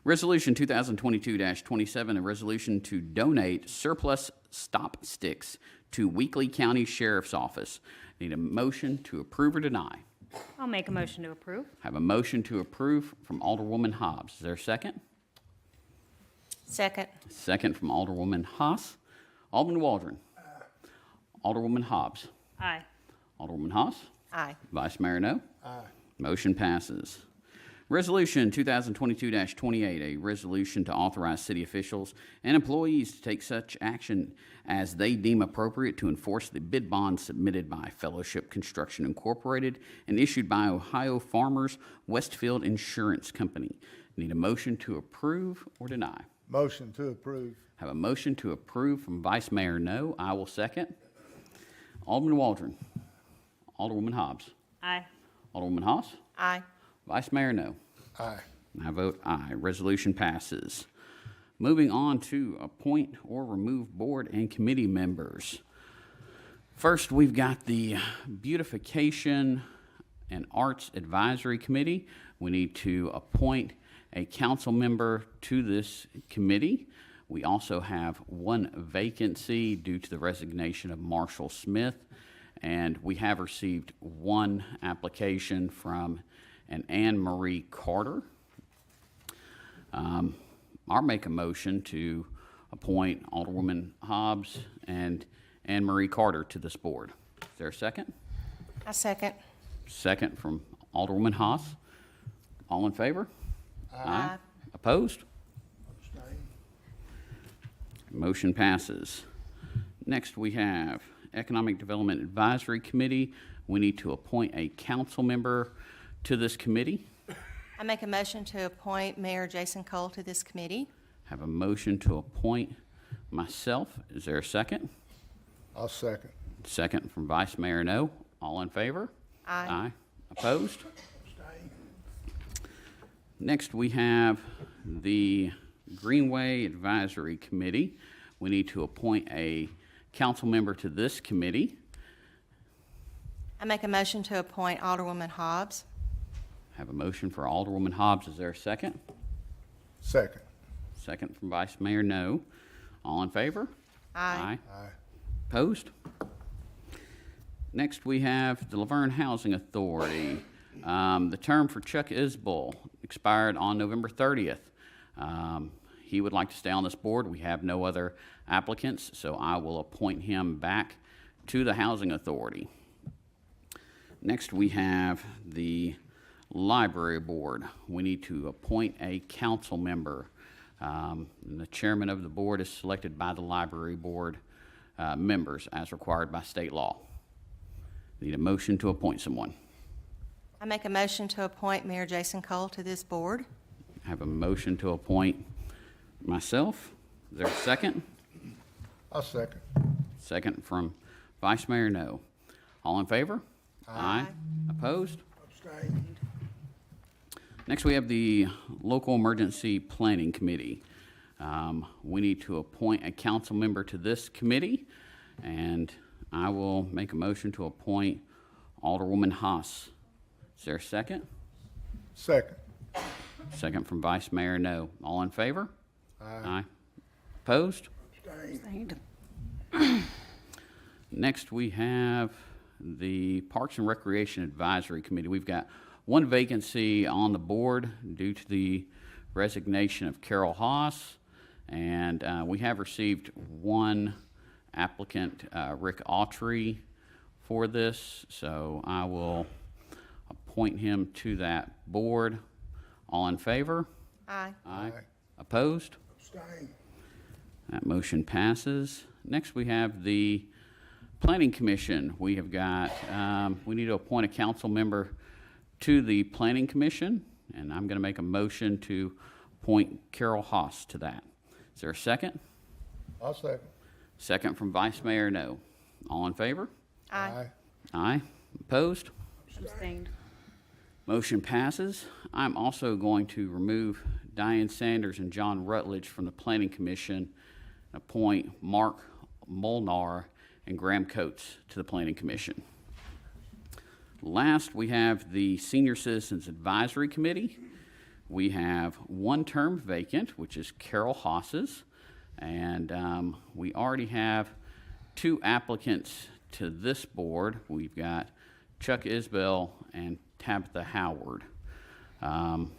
Resolution 2022-27, a resolution to donate surplus stop sticks to Weakley County Sheriff's Office. Need a motion to approve or deny. I'll make a motion to approve. Have a motion to approve from Alderwoman Hobbs. Is there a second? Second. Second from Alderwoman Haas. Alderman Waldron. Alderwoman Hobbs. Aye. Alderwoman Haas. Aye. Vice Mayor No. Aye. Motion passes. Resolution 2022-28, a resolution to authorize city officials and employees to take such action as they deem appropriate to enforce the bid bond submitted by Fellowship Construction Incorporated and issued by Ohio Farmers Westfield Insurance Company. Need a motion to approve or deny. Motion to approve. Have a motion to approve from Vice Mayor No. I will second. Alderman Waldron. Alderwoman Hobbs. Aye. Alderwoman Haas. Aye. Vice Mayor No. Aye. I vote aye. Resolution passes. Moving on to appoint or remove board and committee members. First, we've got the Beautification and Arts Advisory Committee. We need to appoint a council member to this committee. We also have one vacancy due to the resignation of Marshall Smith, and we have received one application from an Anne Marie Carter. I'll make a motion to appoint Alderwoman Hobbs and Anne Marie Carter to this board. Is there a second? I second. Second from Alderwoman Haas. All in favor? Aye. Opposed? Motion passes. Next, we have Economic Development Advisory Committee. We need to appoint a council member to this committee. I make a motion to appoint Mayor Jason Cole to this committee. Have a motion to appoint myself. Is there a second? I'll second. Second from Vice Mayor No. All in favor? Aye. Aye. Opposed? Next, we have the Greenway Advisory Committee. We need to appoint a council member to this committee. I make a motion to appoint Alderwoman Hobbs. Have a motion for Alderwoman Hobbs. Is there a second? Second. Second from Vice Mayor No. All in favor? Aye. Aye. Opposed? Next, we have the LaVergne Housing Authority. The term for Chuck Isbell expired on November 30th. He would like to stay on this board. We have no other applicants, so I will appoint him back to the Housing Authority. Next, we have the Library Board. We need to appoint a council member. And the chairman of the board is selected by the Library Board members as required by state law. Need a motion to appoint someone. I make a motion to appoint Mayor Jason Cole to this board. Have a motion to appoint myself. Is there a second? I'll second. Second from Vice Mayor No. All in favor? Aye. Opposed? Abstain. Next, we have the Local Emergency Planning Committee. We need to appoint a council member to this committee, and I will make a motion to appoint Alderwoman Haas. Is there a second? Second. Second from Vice Mayor No. All in favor? Aye. Opposed? Abstain. Next, we have the Parks and Recreation Advisory Committee. We've got one vacancy on the board due to the resignation of Carol Haas, and we have received one applicant, Rick Autry, for this, so I will appoint him to that board. All in favor? Aye. Aye. Opposed? Abstain. That motion passes. Next, we have the Planning Commission. We have got, we need to appoint a council member to the Planning Commission, and I'm going to make a motion to appoint Carol Haas to that. Is there a second? I'll second. Second from Vice Mayor No. All in favor? Aye. Aye. Opposed? Abstained. Motion passes. I'm also going to remove Diane Sanders and John Rutledge from the Planning Commission and appoint Mark Molnar and Graham Coates to the Planning Commission. Last, we have the Senior Citizens Advisory Committee. We have one term vacant, which is Carol Haas's, and we already have 2 applicants to this board. We've got Chuck Isbell and Tabitha Howard. I'll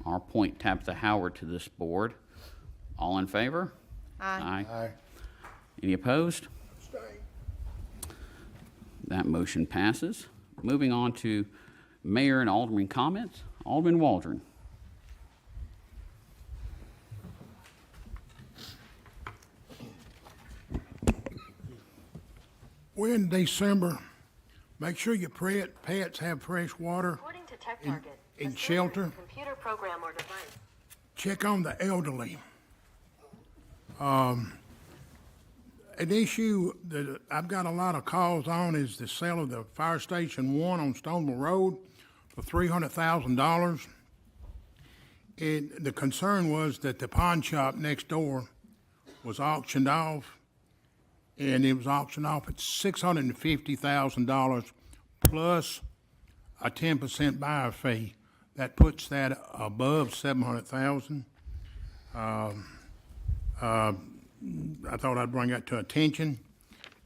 appoint Tabitha Howard to this board. All in favor? Aye. Aye. Any opposed? That motion passes. Moving on to Mayor and Alderman comments. Alderman Waldron. We're in December. Make sure your pets have fresh water and shelter. Computer program or device. Check on the elderly. An issue that I've got a lot of calls on is the sale of the Fire Station 1 on Stonewall Road for $300,000. The concern was that the pawn shop next door was auctioned off, and it was auctioned off at $650,000 plus a 10% buyer fee. That puts that above $700,000. I thought I'd bring that to attention.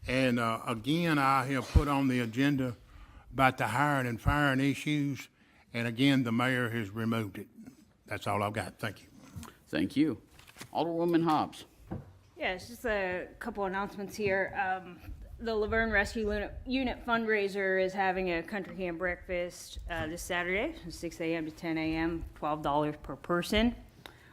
And again, I have put on the agenda about the hiring and firing issues, and again, the mayor has removed it. That's all I've got. Thank you. Thank you. Alderwoman Hobbs. Yes, just a couple announcements here. The LaVergne Rescue Unit fundraiser is having a country ham breakfast this Saturday, from 6 a.m. to 10 a.m., $12 per person.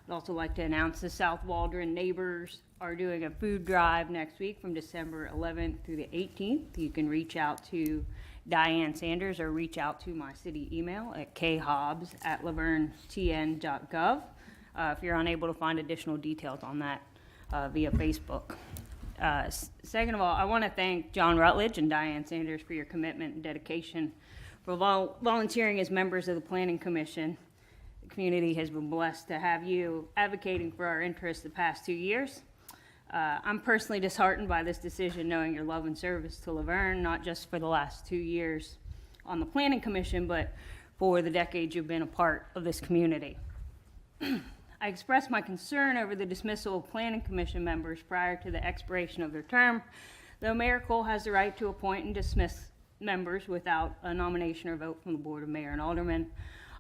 I'd also like to announce the South Waldron neighbors are doing a food drive next week from December 11th through the 18th. You can reach out to Diane Sanders or reach out to my city email at khobbs@lavergnetn.gov if you're unable to find additional details on that via Facebook. Second of all, I want to thank John Rutledge and Diane Sanders for your commitment and dedication for volunteering as members of the Planning Commission. The community has been blessed to have you advocating for our interests the past 2 years. I'm personally disheartened by this decision, knowing your love and service to LaVergne, not just for the last 2 years on the Planning Commission, but for the decades you've been a part of this community. I expressed my concern over the dismissal of Planning Commission members prior to the expiration of their term, though Mayor Cole has the right to appoint and dismiss members without a nomination or vote from the Board of Mayor and Aldermen.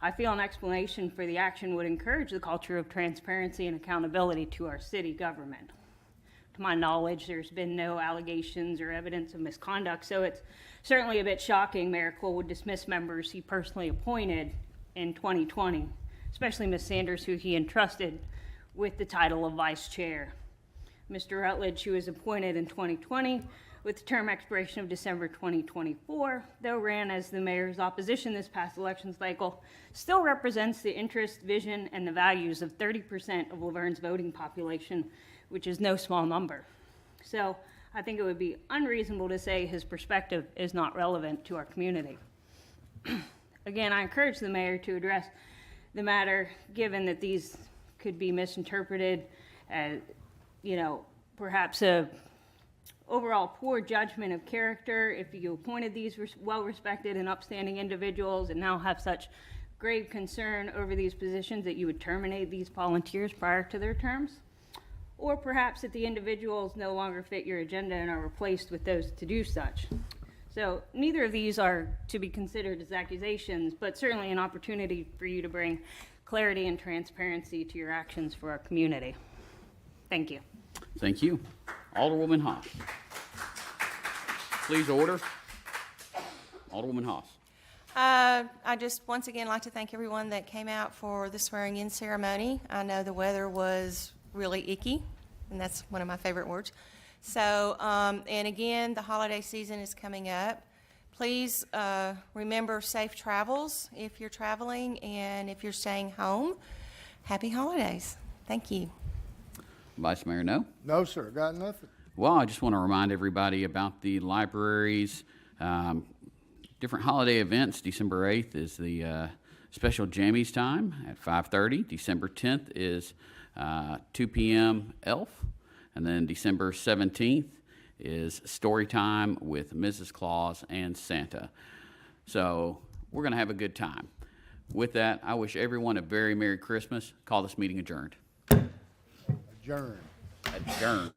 I feel an explanation for the action would encourage the culture of transparency and accountability to our city government. To my knowledge, there's been no allegations or evidence of misconduct, so it's certainly a bit shocking Mayor Cole would dismiss members he personally appointed in 2020, especially Ms. Sanders, who he entrusted with the title of Vice Chair. Mr. Rutledge, who was appointed in 2020 with the term expiration of December 2024, though ran as the mayor's opposition this past election cycle, still represents the interest, vision, and the values of 30% of LaVergne's voting population, which is no small number. So I think it would be unreasonable to say his perspective is not relevant to our community. Again, I encourage the mayor to address the matter, given that these could be misinterpreted as, perhaps a overall poor judgment of character if you appointed these well-respected and upstanding individuals and now have such grave concern over these positions that you would terminate these volunteers prior to their terms. Or perhaps that the individuals no longer fit your agenda and are replaced with those to do such. So neither of these are to be considered as accusations, but certainly an opportunity for you to bring clarity and transparency to your actions for our community. Thank you. Thank you. Alderwoman Haas. Please order. Alderwoman Haas. I just once again like to thank everyone that came out for the swearing-in ceremony. I know the weather was really icky, and that's one of my favorite words. So, and again, the holiday season is coming up. Please remember safe travels if you're traveling, and if you're staying home, happy holidays. Thank you. Vice Mayor, no? No, sir, got nothing. Well, I just want to remind everybody about the library's different holiday events. December 8th is the special Jammies time at 5:30. December 10th is 2 p.m. ELF. And then December 17th is story time with Mrs. Claus and Santa. So we're going to have a good time. With that, I wish everyone a very Merry Christmas. Call this meeting adjourned. Adjourn. Adjourned.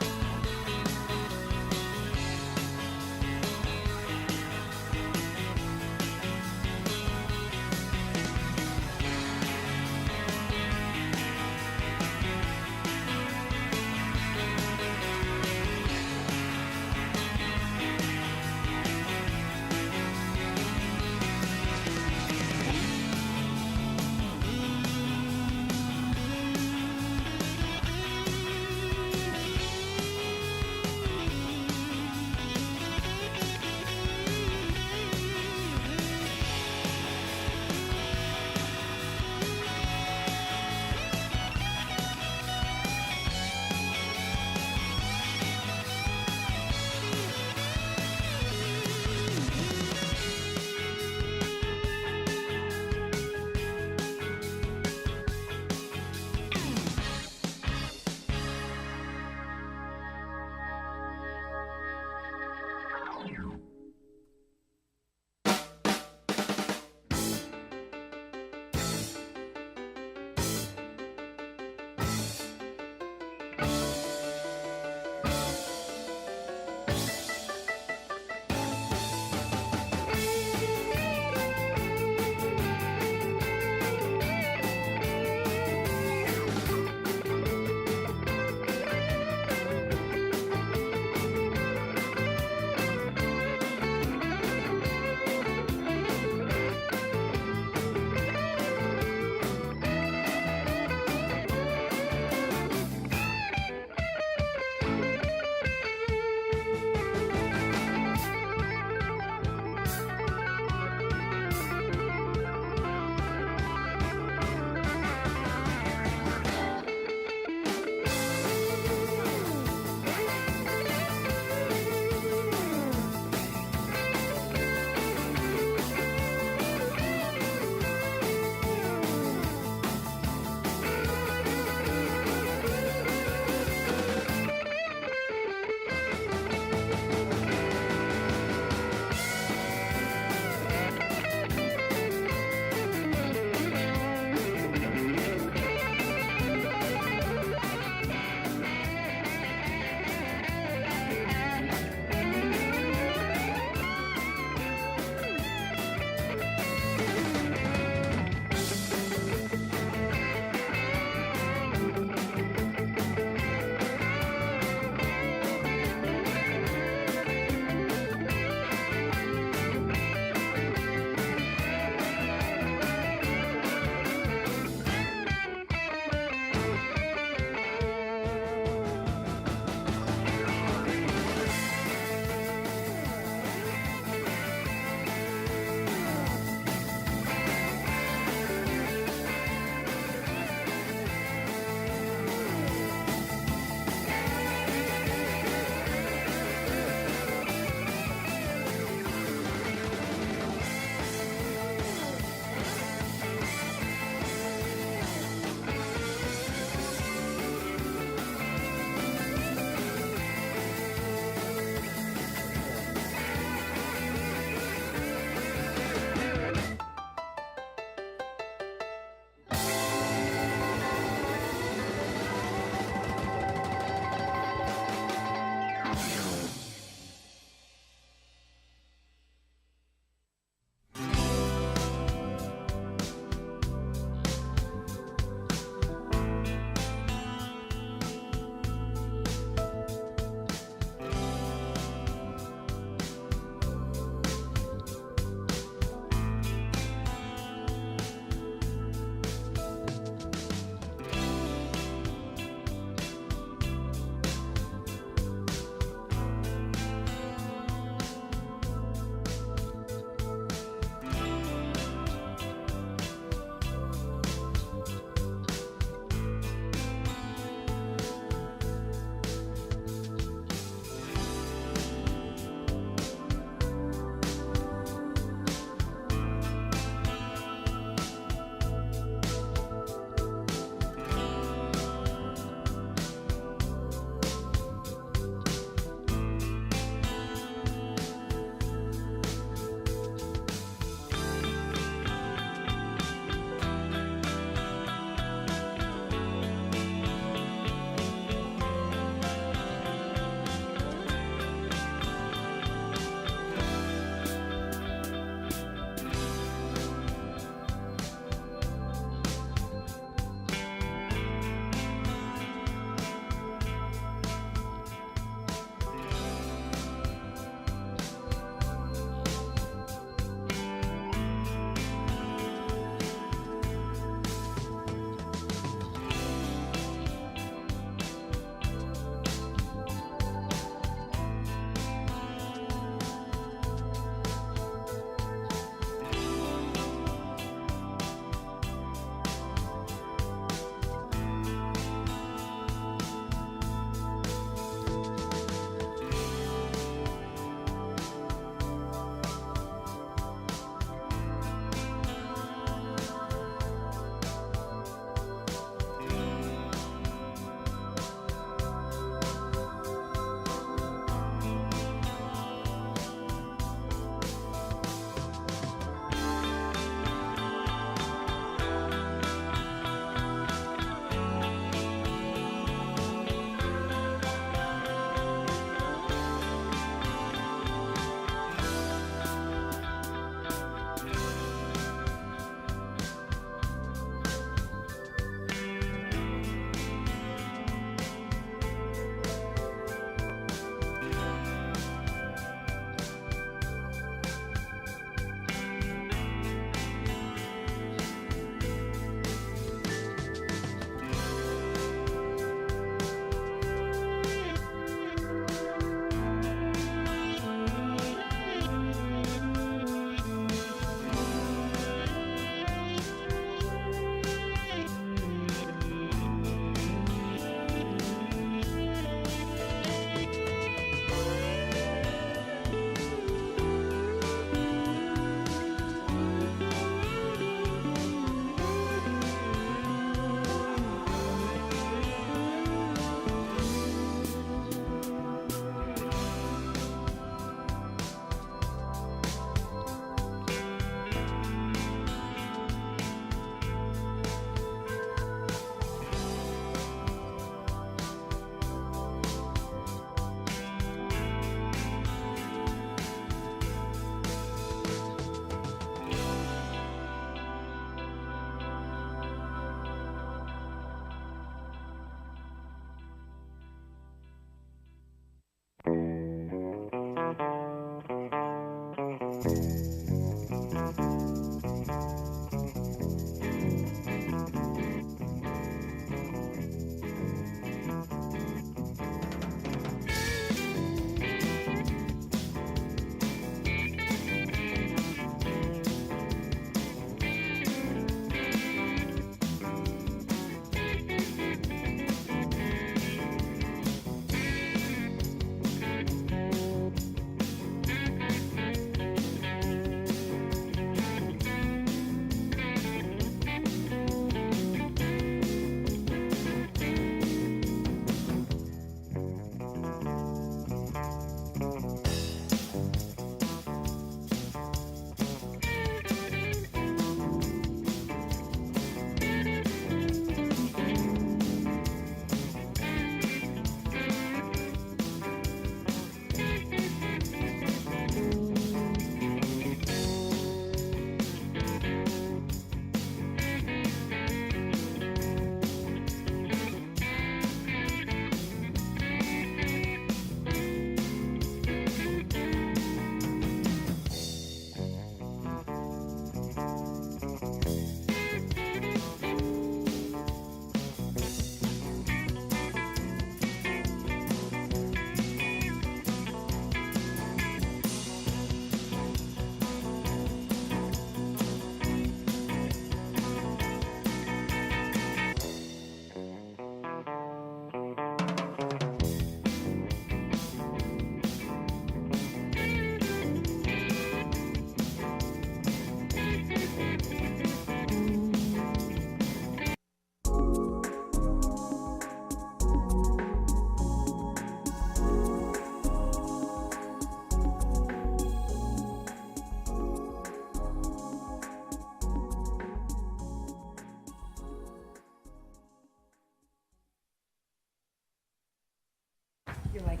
You're like,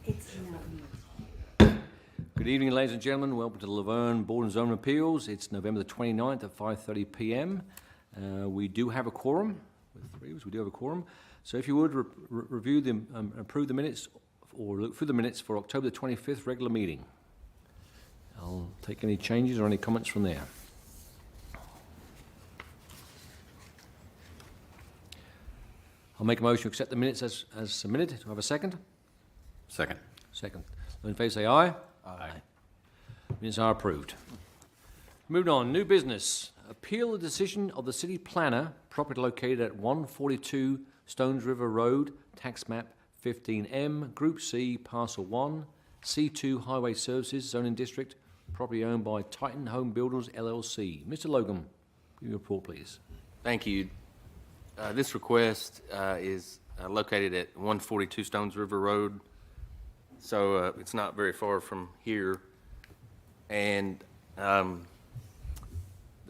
it's not me. Good evening, ladies and gentlemen. Welcome to the LaVergne Board and Zone Appeals. It's November the 29th at 5:30 p.m. We do have a quorum. With three of us, we do have a quorum. So if you would review them, approve the minutes, or look through the minutes for October the 25th regular meeting. I'll take any changes or any comments from there. I'll make a motion to accept the minutes as submitted. Do I have a second? Second. Second. Those in favor say aye. Aye. Minutes are approved. Moving on, new business. Appeal the decision of the city planner, property located at 142 Stones River Road, tax map 15M, Group C, Parcel 1, C2 Highway Services, zoning district, property owned by Titan Home Builders, LLC. Mr. Logan, give your report, please. Thank you. This request is located at 142 Stones River Road, so it's not very far from here. And the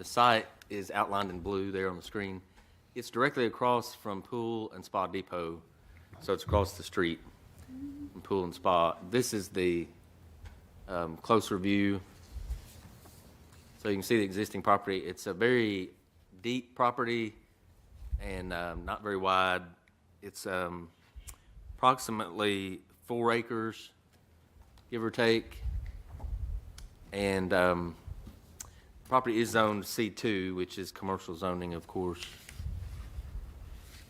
site is outlined in blue there on the screen. It's directly across from Pool and Spa Depot, so it's across the street from Pool and Spa. This is the closer view. So you can see the existing property. It's a very deep property and not very wide. It's approximately 4 acres, give or take. And property is zoned C2, which is commercial zoning, of course.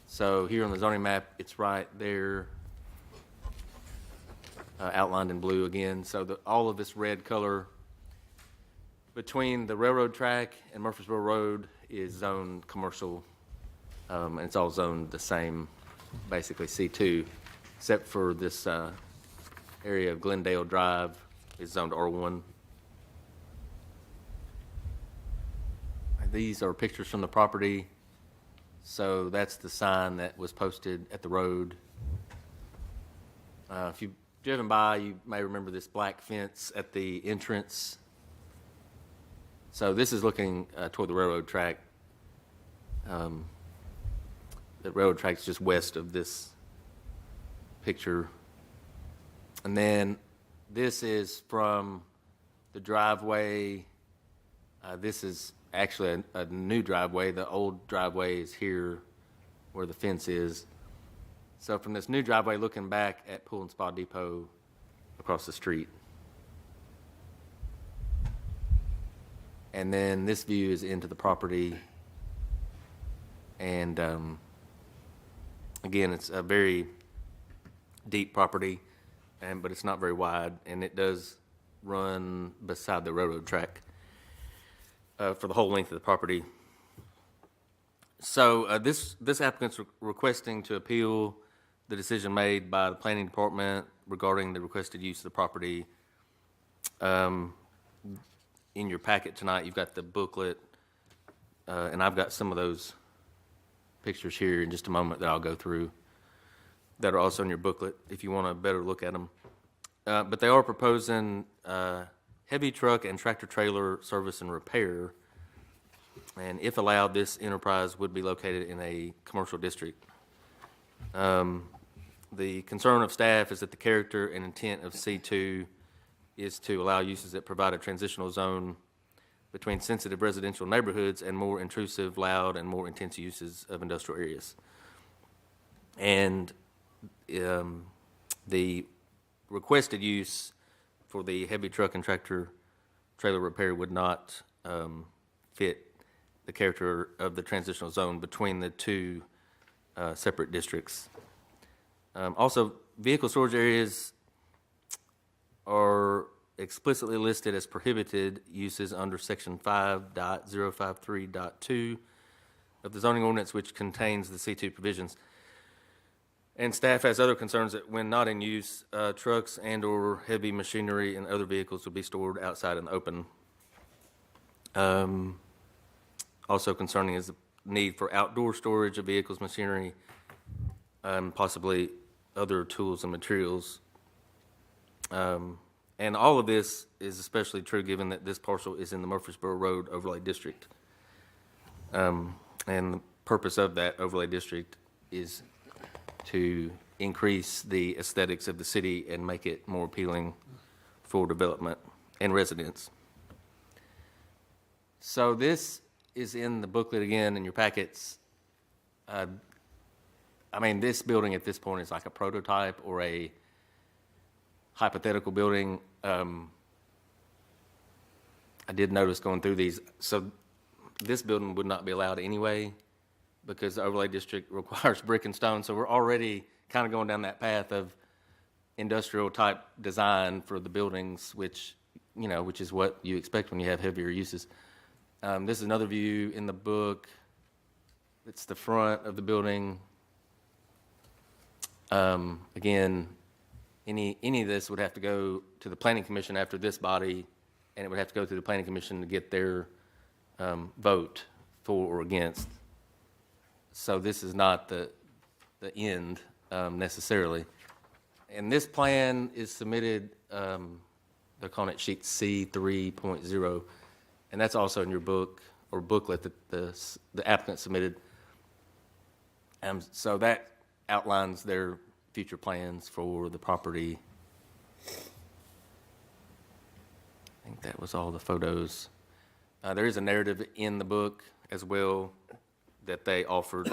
So here on the zoning map, it's right there, outlined in blue again. So all of this red color between the railroad track and Murfreesboro Road is zoned commercial, and it's all zoned the same, basically C2, except for this area of Glendale Drive is zoned R1. These are pictures from the property. So that's the sign that was posted at the road. If you've driven by, you may remember this black fence at the entrance. So this is looking toward the railroad track. The railroad track is just west of this picture. And then this is from the driveway. This is actually a new driveway. The old driveway is here where the fence is. So from this new driveway, looking back at Pool and Spa Depot across the street. And then this view is into the property. And again, it's a very deep property, but it's not very wide, and it does run beside the railroad track for the whole length of the property. So this applicant's requesting to appeal the decision made by the planning department regarding the requested use of the property. In your packet tonight, you've got the booklet, and I've got some of those pictures here in just a moment that I'll go through that are also in your booklet if you want a better look at them. But they are proposing heavy truck and tractor trailer service and repair, and if allowed, this enterprise would be located in a commercial district. The concern of staff is that the character and intent of C2 is to allow uses that provide a transitional zone between sensitive residential neighborhoods and more intrusive, loud, and more intense uses of industrial areas. And the requested use for the heavy truck and tractor trailer repair would not fit the character of the transitional zone between the two separate districts. Also, vehicle storage areas are explicitly listed as prohibited uses under section 5.053.2 of the zoning ordinance, which contains the C2 provisions. And staff has other concerns that when not in use, trucks and or heavy machinery and other vehicles will be stored outside in the open. Also concerning is the need for outdoor storage of vehicles, machinery, possibly other tools and materials. And all of this is especially true given that this parcel is in the Murfreesboro Road Overlay District. And the purpose of that overlay district is to increase the aesthetics of the city and make it more appealing for development and residents. So this is in the booklet again in your packets. I mean, this building at this point is like a prototype or a hypothetical building. I did notice going through these, so this building would not be allowed anyway because the overlay district requires brick and stone. So we're already kind of going down that path of industrial type design for the buildings, which is what you expect when you have heavier uses. This is another view in the book. It's the front of the building. Again, any of this would have to go to the Planning Commission after this body, and it would have to go to the Planning Commission to get their vote for or against. So this is not the end necessarily. And this plan is submitted, they're calling it sheet C 3.0, and that's also in your book or booklet that the applicant submitted. So that outlines their future plans for the property. I think that was all the photos. There is a narrative in the book as well that they offered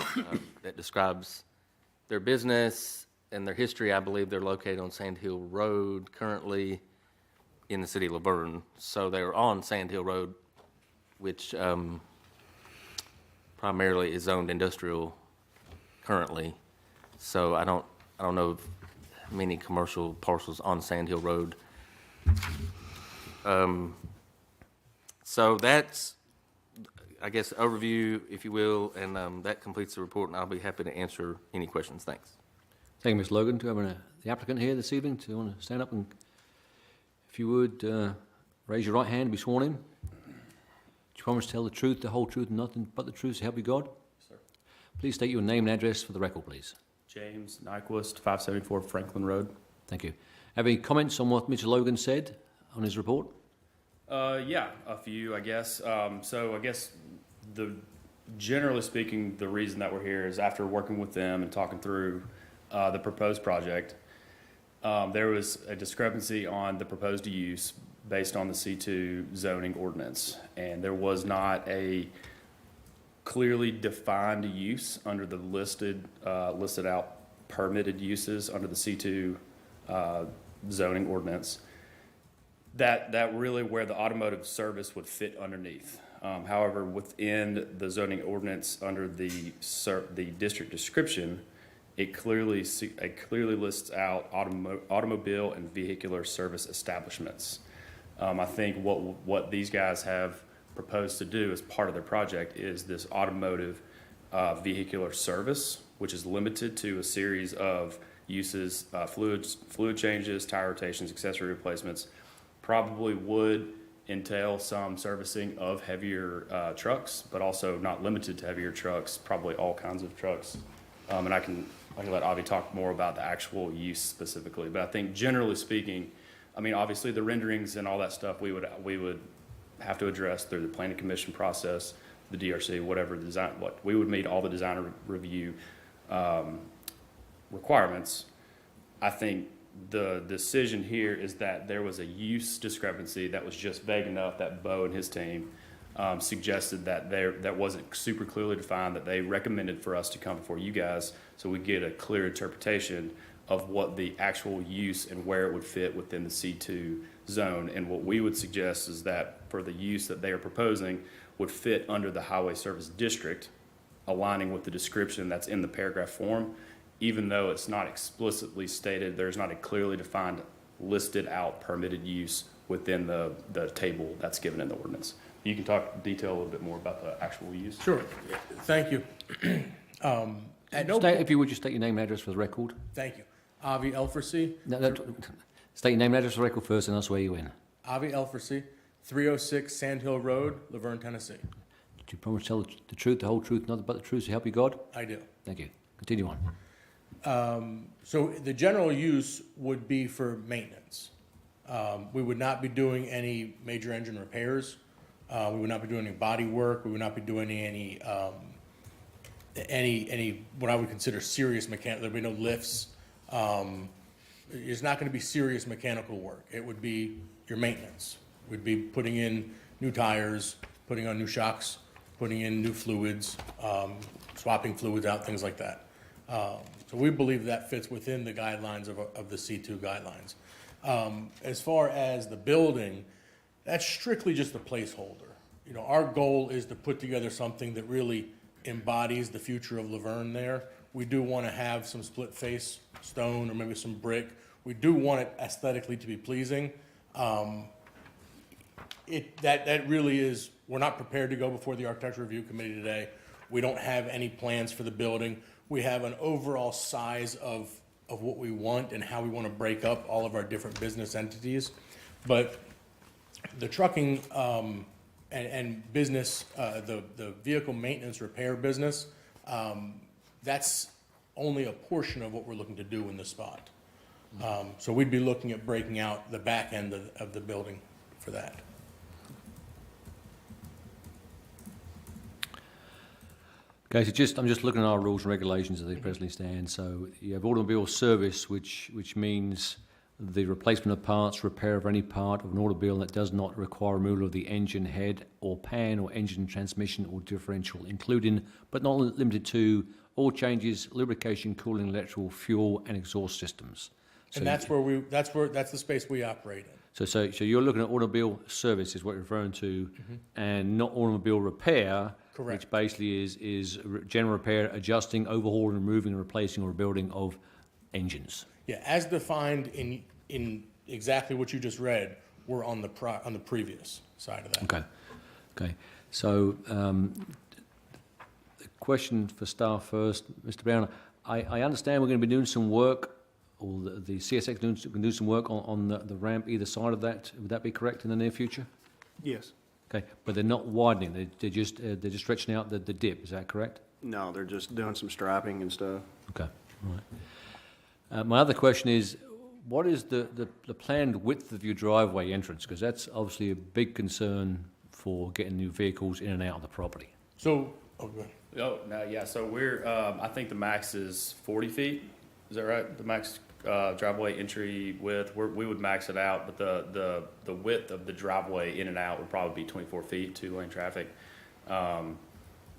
that describes their business and their history. I believe they're located on Sand Hill Road, currently in the city of LaVergne. So they're on Sand Hill Road, which primarily is zoned industrial currently. So I don't know of many commercial parcels on Sand Hill Road. So that's, I guess, overview, if you will, and that completes the report, and I'll be happy to answer any questions. Thanks. Thank you, Ms. Logan. Do we have the applicant here this evening to want to stand up and, if you would, raise your right hand and be sworn in? Do you promise to tell the truth, the whole truth, and nothing but the truth, so help you God? Yes, sir. Please state your name and address for the record, please. James Nyquist, 574 Franklin Road. Thank you. Have any comments on what Mr. Logan said on his report? Yeah, a few, I guess. So I guess generally speaking, the reason that we're here is after working with them and talking through the proposed project, there was a discrepancy on the proposed use based on the C2 zoning ordinance, and there was not a clearly defined use under the listed out permitted uses under the C2 zoning ordinance. That really where the automotive service would fit underneath. However, within the zoning ordinance under the district description, it clearly lists out automobile and vehicular service establishments. I think what these guys have proposed to do as part of their project is this automotive vehicular service, which is limited to a series of uses, fluid changes, tire rotations, accessory replacements. Probably would entail some servicing of heavier trucks, but also not limited to heavier trucks, probably all kinds of trucks. And I can let Avi talk more about the actual use specifically. But I think generally speaking, I mean, obviously the renderings and all that stuff we would have to address through the planning commission process, the DRC, whatever design, we would meet all the design review requirements. I think the decision here is that there was a use discrepancy that was just vague enough that Bo and his team suggested that that wasn't super clearly defined, that they recommended for us to come before you guys so we get a clear interpretation of what the actual use and where it would fit within the C2 zone. And what we would suggest is that for the use that they are proposing would fit under the highway service district, aligning with the description that's in the paragraph form. Even though it's not explicitly stated, there's not a clearly defined listed out permitted use within the table that's given in the ordinance. You can talk detail a little bit more about the actual use. Sure. Thank you. If you would just state your name and address for the record. Thank you. Avi Elfersey. State your name and address for the record first, and I'll swear you in. Avi Elfersey, 306 Sand Hill Road, LaVergne, Tennessee. Do you promise to tell the truth, the whole truth, nothing but the truth, so help you God? I do. Thank you. Continue on. So the general use would be for maintenance. We would not be doing any major engine repairs. We would not be doing any body work. We would not be doing any what I would consider serious mechanical. There'd be no lifts, It's not going to be serious mechanical work. It would be your maintenance. We'd be putting in new tires, putting on new shocks, putting in new fluids, swapping fluids out, things like that. So we believe that fits within the guidelines of the C2 guidelines. As far as the building, that's strictly just a placeholder. You know, our goal is to put together something that really embodies the future of LaVergne there. We do want to have some split face stone or maybe some brick. We do want it aesthetically to be pleasing. That really is, we're not prepared to go before the Architecture Review Committee today. We don't have any plans for the building. We have an overall size of what we want and how we want to break up all of our different business entities. But the trucking and business, the vehicle maintenance repair business, that's only a portion of what we're looking to do in this spot. So we'd be looking at breaking out the back end of the building for that. Okay, so I'm just looking at our rules and regulations as they presently stand. So you have automobile service, which means the replacement of parts, repair of any part of an automobile that does not require removal of the engine head or pan or engine transmission or differential, including but not limited to oil changes, lubrication, cooling, electrical, fuel, and exhaust systems. So And that's the space we operate in. So you're looking at automobile service is what you're referring to, and not automobile repair. Correct. Which basically is general repair, adjusting, overhauling, removing, replacing, or rebuilding of engines. Yeah, as defined in exactly what you just read, we're on the previous side of that. Okay. So the question for staff first, Mr. Brown. I understand we're going to be doing some work, or the CSX going to do some work on the ramp either side of that. Would that be correct in the near future? Yes. Okay, but they're not widening. They're just stretching out the dip. Is that correct? No, they're just doing some striping and stuff. Okay, all right. My other question is, what is the planned width of your driveway entrance? Because that's obviously a big concern for getting new vehicles in and out of the property. So, go ahead. Oh, no, yeah, so we're, I think the max is 40 feet. Is that right? The max driveway entry width, we would max it out, but the width of the driveway in and out would probably be 24 feet, two-lane traffic.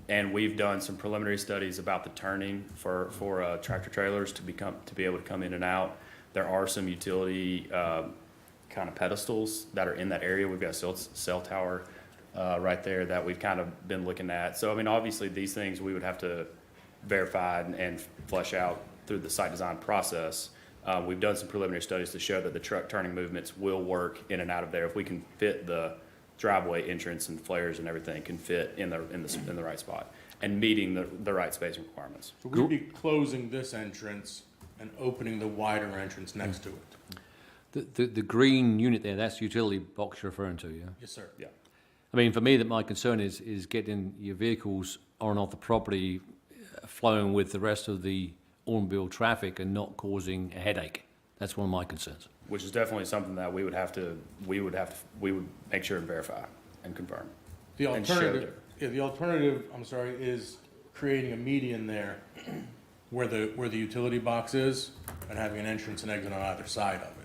And we've done some preliminary studies about the turning for tractor trailers to be able to come in and out. There are some utility kind of pedestals that are in that area. We've got a cell tower right there that we've kind of been looking at. So, I mean, obviously these things we would have to verify and flesh out through the site design process. We've done some preliminary studies to show that the truck turning movements will work in and out of there. If we can fit the driveway entrance and flares and everything can fit in the right spot and meeting the right spacing requirements. So we'd be closing this entrance and opening the wider entrance next to it. The green unit there, that's the utility box you're referring to, yeah? Yes, sir. Yeah. I mean, for me, that my concern is getting your vehicles on and off the property, flowing with the rest of the automobile traffic and not causing a headache. That's one of my concerns. Which is definitely something that we would make sure and verify and confirm. The alternative, I'm sorry, is creating a median there where the utility box is and having an entrance and exit on either side of it.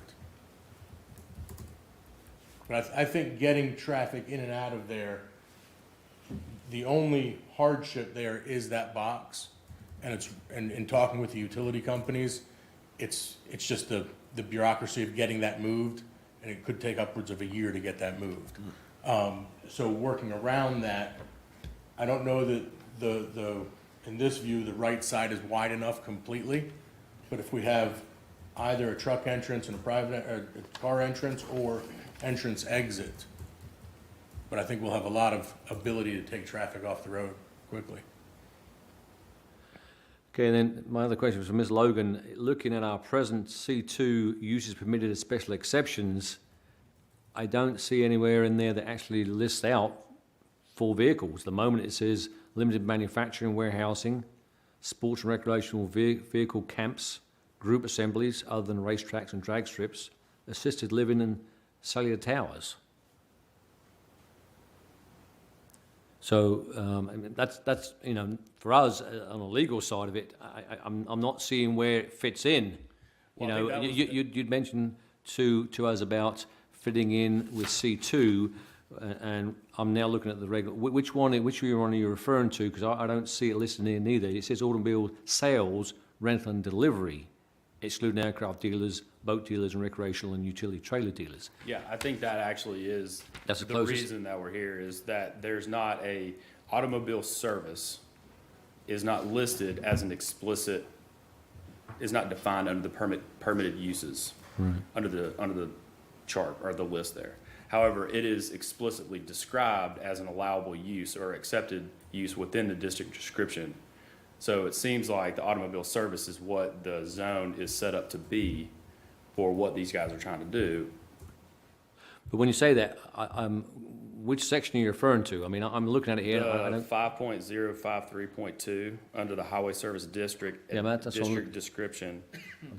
But I think getting traffic in and out of there, the only hardship there is that box. And in talking with the utility companies, it's just the bureaucracy of getting that moved, and it could take upwards of a year to get that moved. So working around that, I don't know that in this view, the right side is wide enough completely, but if we have either a truck entrance and a car entrance or entrance exit, but I think we'll have a lot of ability to take traffic off the road quickly. Okay, and then my other question was for Ms. Logan. Looking at our present C2 uses permitted as special exceptions, I don't see anywhere in there that actually lists out for vehicles. The moment it says limited manufacturing, warehousing, sports and recreational vehicle camps, group assemblies other than racetracks and drag strips, assisted living and cellular towers. So I mean, that's for us on the legal side of it. I'm not seeing where it fits in You Well, I know, think that was you'd mentioned to us about fitting in with C2, and I'm now looking at the regular, which one are you referring to? Because I don't see it listed here neither. It says automobile sales, rental and delivery, excluding aircraft dealers, boat dealers, and recreational and utility trailer dealers. Yeah, I think that actually is That's the the closest. reason that we're here, is that there's not a automobile service is not listed as an explicit, is not defined under the permitted uses, under the chart or the list there. However, it is explicitly described as an allowable use or accepted use within the district description. So it seems like the automobile service is what the zone is set up to be for what these guys are trying to do. But when you say that, which section are you referring to? I mean, I'm looking at it here. I The don't, 5.053.2 under the highway service district, Yeah, that's what I'm district look- description.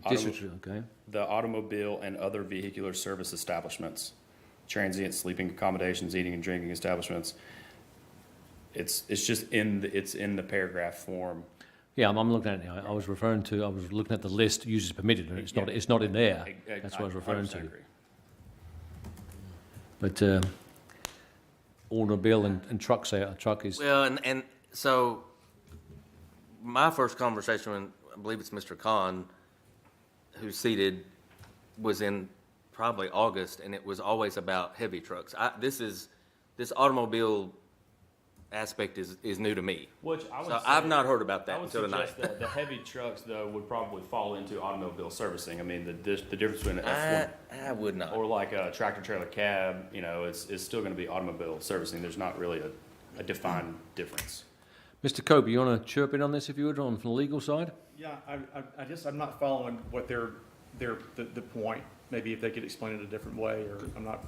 district, okay. The automobile and other vehicular service establishments, transient sleeping accommodations, eating and drinking establishments. It's just in the paragraph form. Yeah, I'm looking at it now. I was looking at the list, uses permitted, and it's not in there. That's what I was referring to. agree. But automobile and truck is. Well, and so my first conversation, when I believe it's Mr. Khan, who's seated, was in probably August, and it was always about heavy trucks. This automobile aspect is new to me. Which I would So say, I've not heard about that I would until tonight. suggest that the heavy trucks, though, would probably fall into automobile servicing. I mean, the difference between an F1 I would not. or like a tractor trailer cab, you know, it's still going to be automobile servicing. There's not really a defined difference. Mr. Kobe, you want to chirp in on this if you would, from the legal side? Yeah, I'm not following what the point. Maybe if they could explain it a different way, or I'm not.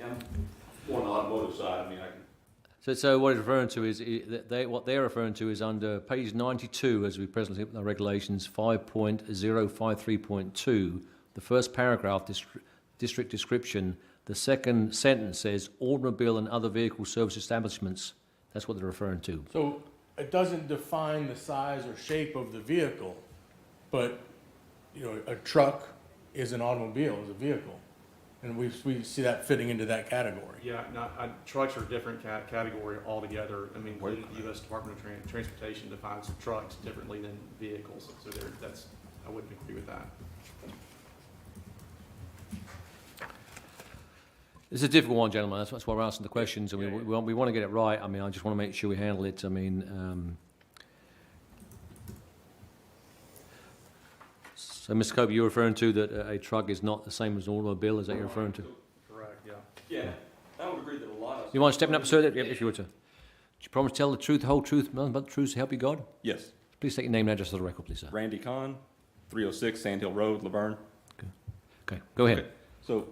I'm more on the automotive side. I mean, I can. So what it's referring to is, what they're referring to is under page 92, as we presently have the regulations, 5.053.2, the first paragraph, district description, the second sentence says automobile and other vehicle service establishments. That's what they're referring to. So it doesn't define the size or shape of the vehicle, but, you know, a truck is an automobile, is a vehicle. And we see that fitting into that category. Yeah, trucks are a different category altogether. I mean, the U.S. Department of Transportation defines trucks differently than vehicles. So I wouldn't agree with that. It's a difficult one, gentlemen. That's why we're asking the questions, and we want to get it right. I mean, I just want to make sure we handle it. I mean, so, Mr. Kobe, you're referring to that a truck is not the same as an automobile. Is that you're referring to? Correct. Yeah. Yeah, I would agree that a lot of. You mind stepping up, sir? If you were to. Do you promise to tell the truth, the whole truth, nothing but the truth, to help you God? Yes. Please take your name and address for the record, please, sir. Randy Kahn, 306 Sand Hill Road, LaVergne. Okay, go ahead. Okay. So,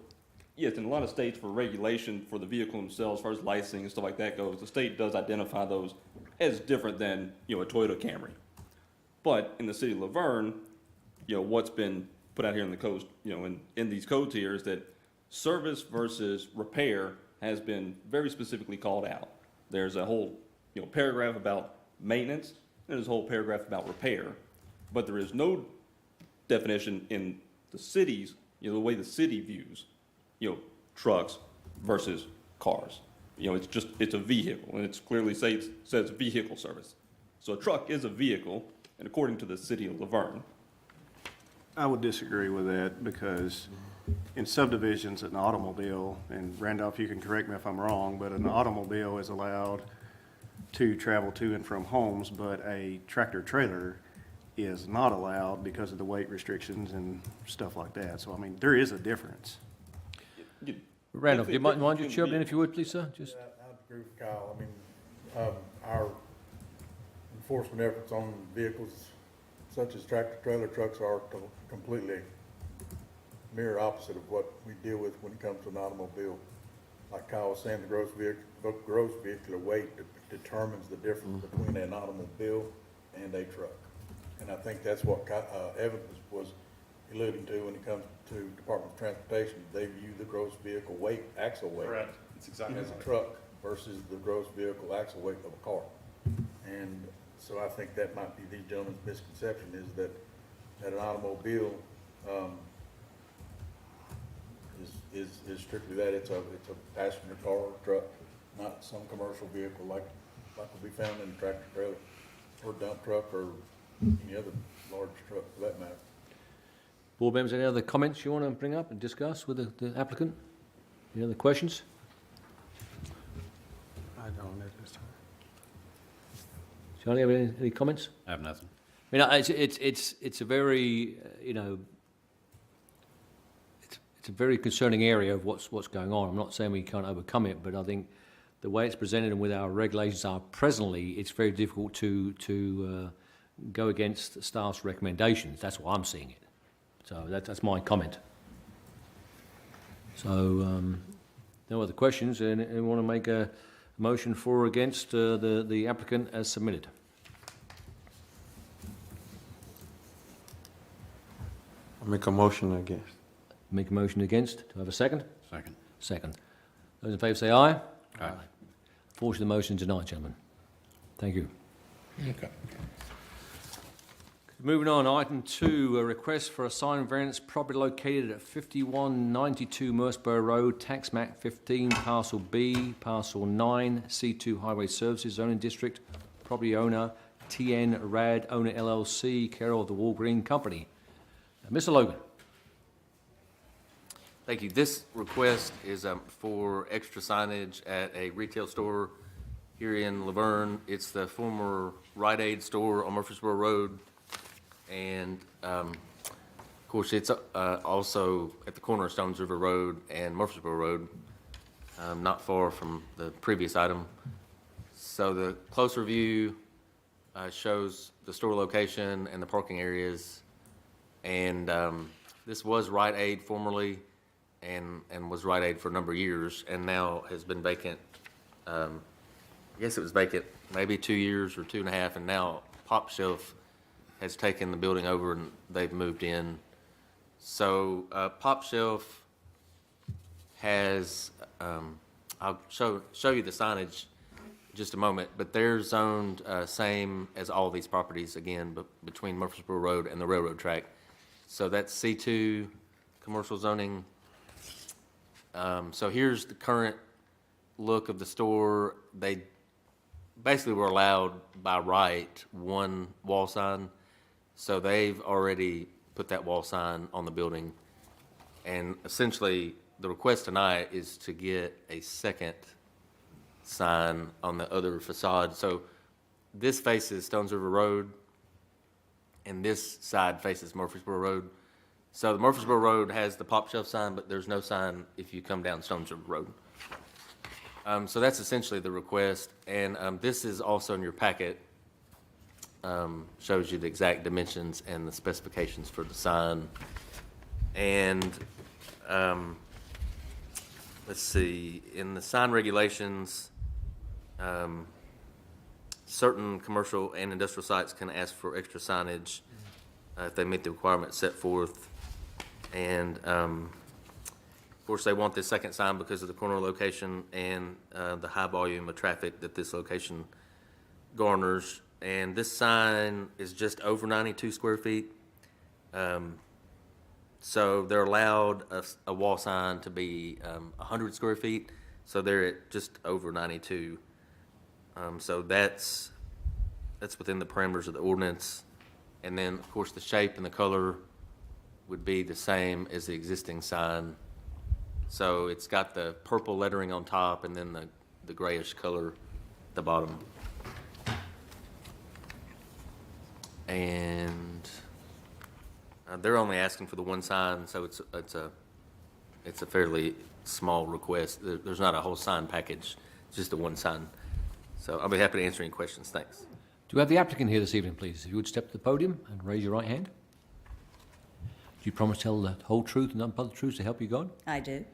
yes, in a lot of states for regulation for the vehicle themselves, as far as licensing and stuff like that goes, the state does identify those as different than, you know, a Toyota Camry. But in the city of LaVergne, you know, what's been put out here in the codes, you know, in these codes here is that service versus repair has been very specifically called out. There's a whole, you know, paragraph about maintenance, and there's a whole paragraph about repair. But there is no definition in the cities, you know, the way the city views, you know, trucks versus cars. You know, it's a vehicle, and it's clearly says vehicle service. So a truck is a vehicle, and according to the city of LaVergne. I would disagree with that because in subdivisions, an automobile, and Randolph, you can correct me if I'm wrong, but an automobile is allowed to travel to and from homes, but a tractor trailer is not allowed because of the weight restrictions and stuff like that. So, I mean, there is a difference. Randolph, do you mind you chirp in if you would, please, sir? Just. I'd agree with Kyle. I mean, our enforcement efforts on vehicles such as tractor trailer trucks are completely mirror opposite of what we deal with when it comes to an automobile. Like Kyle was saying, the gross vehicular weight determines the difference between an automobile and a truck. And I think that's what Evan was alluding to when it comes to Department of Transportation. They view the gross vehicle weight, axle weight, Correct. That's exactly as a right. truck versus the gross vehicle axle weight of a car. And so I think that might be these gentlemen's misconception, is that an automobile is strictly that, it's a passenger car or truck, not some commercial vehicle like will be found in a tractor trailer or dump truck or any other large truck for that matter. Board members, any other comments you want to bring up and discuss with the applicant? Any other questions? I don't at this time. Charlie, have any comments? I have nothing. I mean, it's a very, it's a very concerning area of what's going on. I'm not saying we can't overcome it, but I think the way it's presented and with our regulations are presently, it's very difficult to go against staff's recommendations. That's why I'm seeing it. So that's my comment. So no other questions, and want to make a motion for or against the applicant as submitted. I'll make a motion against. Make a motion against. Do I have a second? Second. Second. Those in favour say aye. Aye. Fortunately, the motion denied, gentlemen. Thank you. Okay. Moving on, item 2, a request for a sign variance property located at 5192 Merceborough Road, tax map 15, parcel B, parcel 9, C2 Highway Services Zoning District, property owner TN Rad Owner LLC, care of the Walgreen Company. Mr. Logan. Thank you. This request is for extra signage at a retail store here in LaVergne. It's the former Rite Aid store on Murfreesboro Road. And, of course, it's also at the corner of Stones River Road and Murfreesboro Road, not far from the previous item. So the closer view shows the store location and the parking areas. And this was Rite Aid formerly and was Rite Aid for a number of years and now has been vacant. I guess it was vacant maybe 2 years or 2.5, and now Pop Shelf has taken the building over and they've moved in. So Pop Shelf has, I'll show you the signage in just a moment, but they're zoned same as all these properties, again, between Murfreesboro Road and the railroad track. So that's C2 commercial zoning. So here's the current look of the store. They basically were allowed by right one wall sign. So they've already put that wall sign on the building. And essentially, the request tonight is to get a second sign on the other facade. So this faces Stones River Road, and this side faces Murfreesboro Road. So the Murfreesboro Road has the Pop Shelf sign, but there's no sign if you come down Stones River Road. So that's essentially the request. And this is also in your packet. Shows you the exact dimensions and the specifications for the sign. And let's see, in the sign regulations, certain commercial and industrial sites can ask for extra signage if they meet the requirements set forth. And of course, they want this second sign because of the corner location and the high volume of traffic that this location garners. And this sign is just over 92 square feet. So they're allowed a wall sign to be 100 square feet. So they're at just over 92. So that's within the parameters of the ordinance. And then, of course, the shape and the color would be the same as the existing sign. So it's got the purple lettering on top and then the grayish color at the bottom. And they're only asking for the one sign, so it's a fairly small request. There's not a whole sign package, it's just the one sign. So I'll be happy to answer any questions. Thanks. Do you have the applicant here this evening, please? If you would step to the podium and raise your right hand. Do you promise to tell the whole truth and none but the truth to help you God? I do.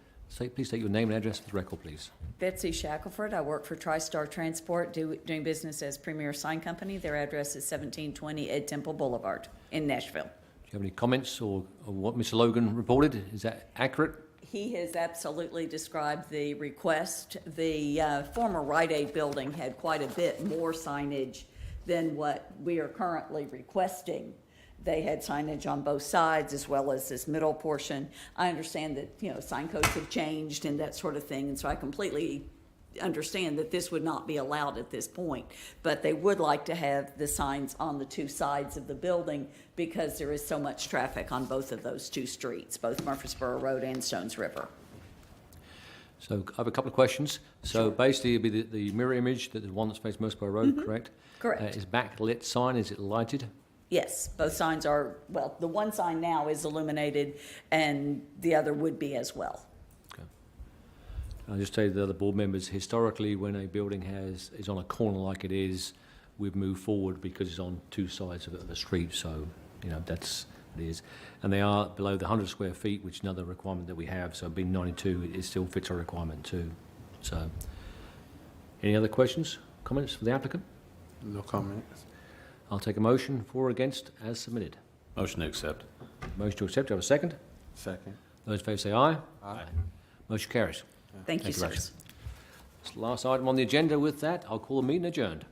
Please state your name and address for the record, please. Betsy Shackelford. I work for TriStar Transport, doing business as Premier Sign Company. Their address is 1720 Ed Temple Boulevard in Nashville. Do you have any comments or what Mr. Logan reported? Is that accurate? He has absolutely described the request. The former Rite Aid building had quite a bit more signage than what we are currently requesting. they had signage on both sides as well as this middle portion. I understand that, sign codes have changed and that sort of thing, and so I completely understand that this would not be allowed at this point, but they would like to have the signs on the two sides of the building because there is so much traffic on both of those two streets, both Murfreesboro Road and Stones River. So I have a couple of questions. So basically, it'll be the mirror image, that the one that's facing Murfreesboro Road, correct? Correct. Is backlit sign, is it lighted? Yes, both signs are, well, the one sign now is illuminated and the other would be as well. I'll just tell you the other board members, historically, when a building is on a corner like it is, we've moved forward because it's on two sides of a street, so, that's what it is. And they are below the 100 square feet, which is another requirement that we have, so being 92, it still fits our requirement too. So, any other questions, comments for the applicant? No comments. I'll take a motion for or against as submitted. Motion to accept. Motion to accept, do I have a second? Second. Those in favour say aye. Aye. Thank Motion carries. you, Thank you, sirs. Rose. That's the last item on the agenda. With that, I'll call the meeting adjourned.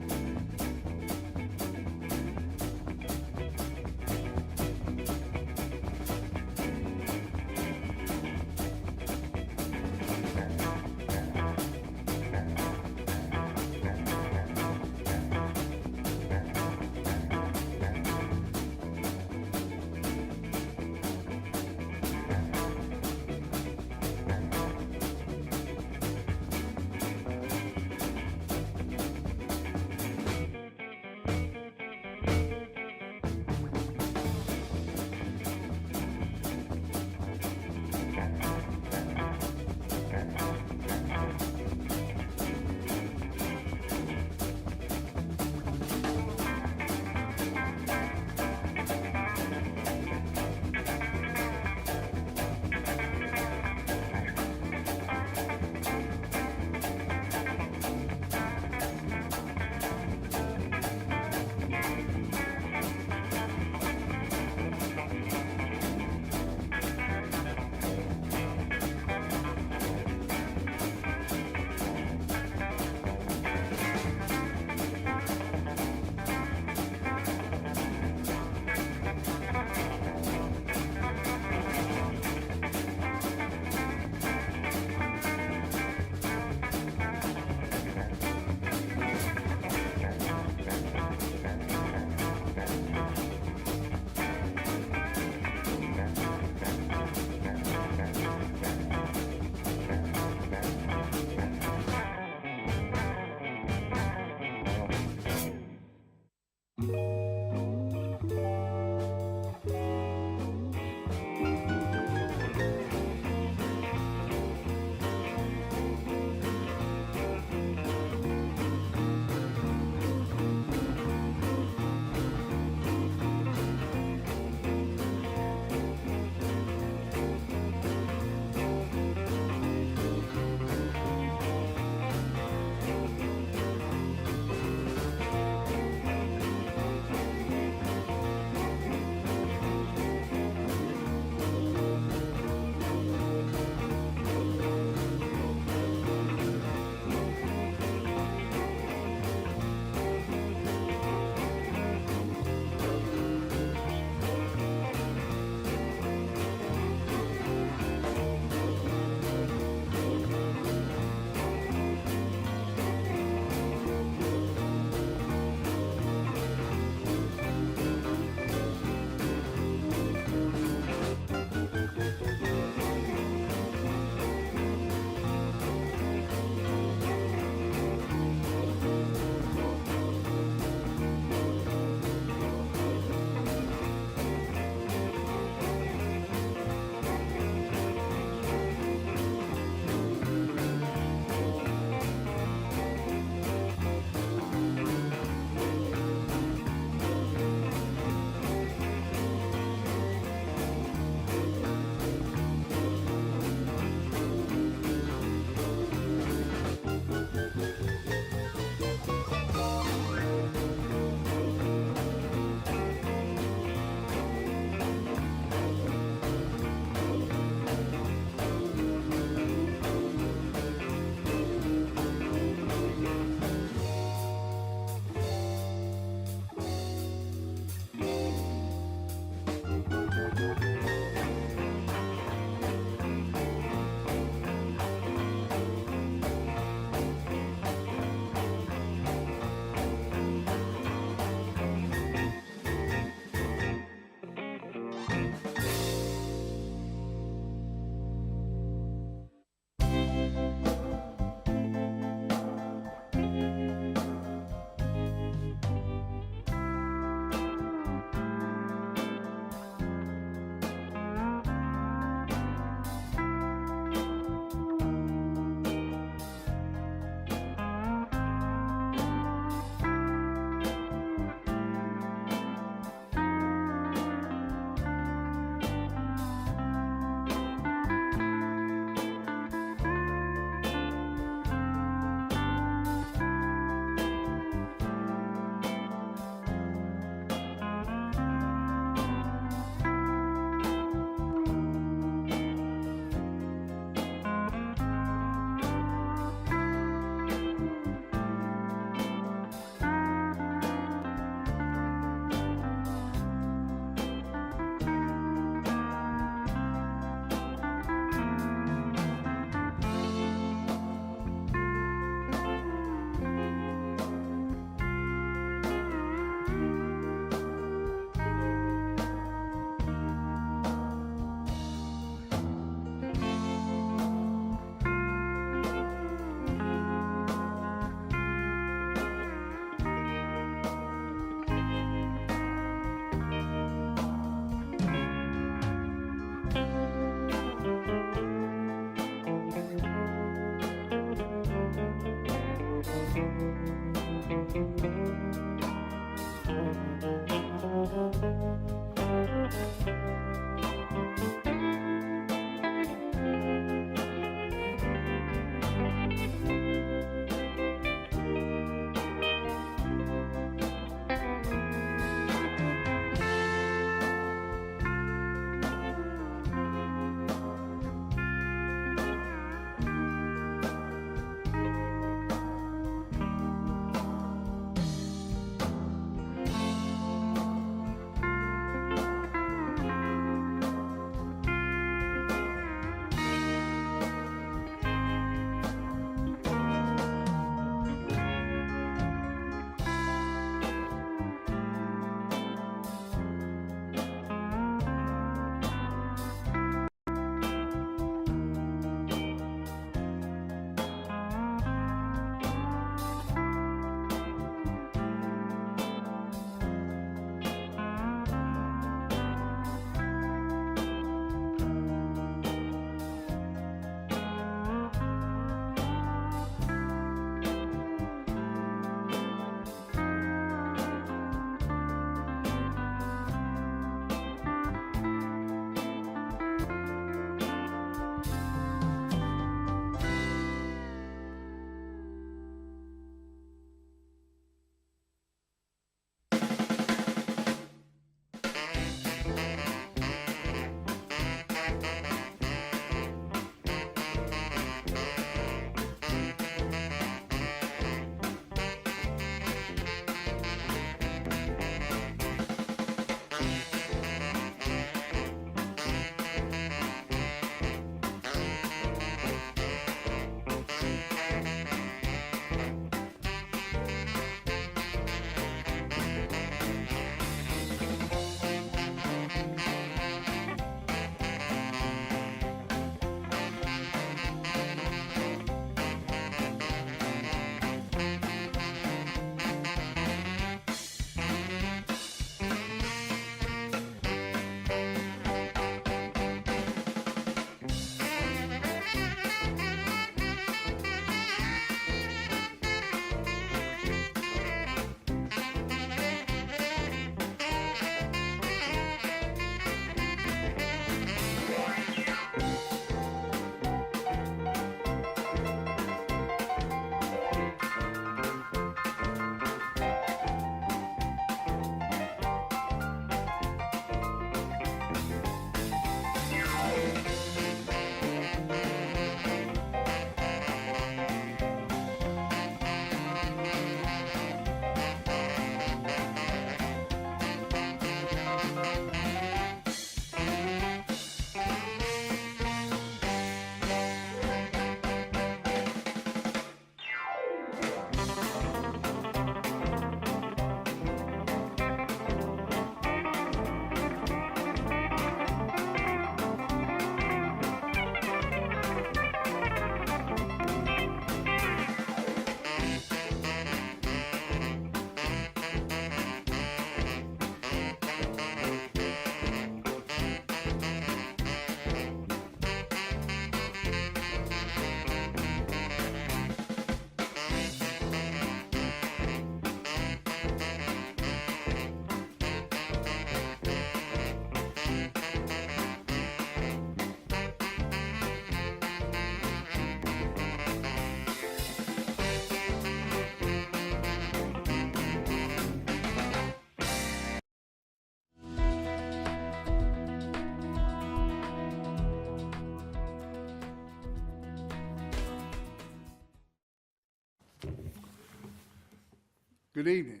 Good evening.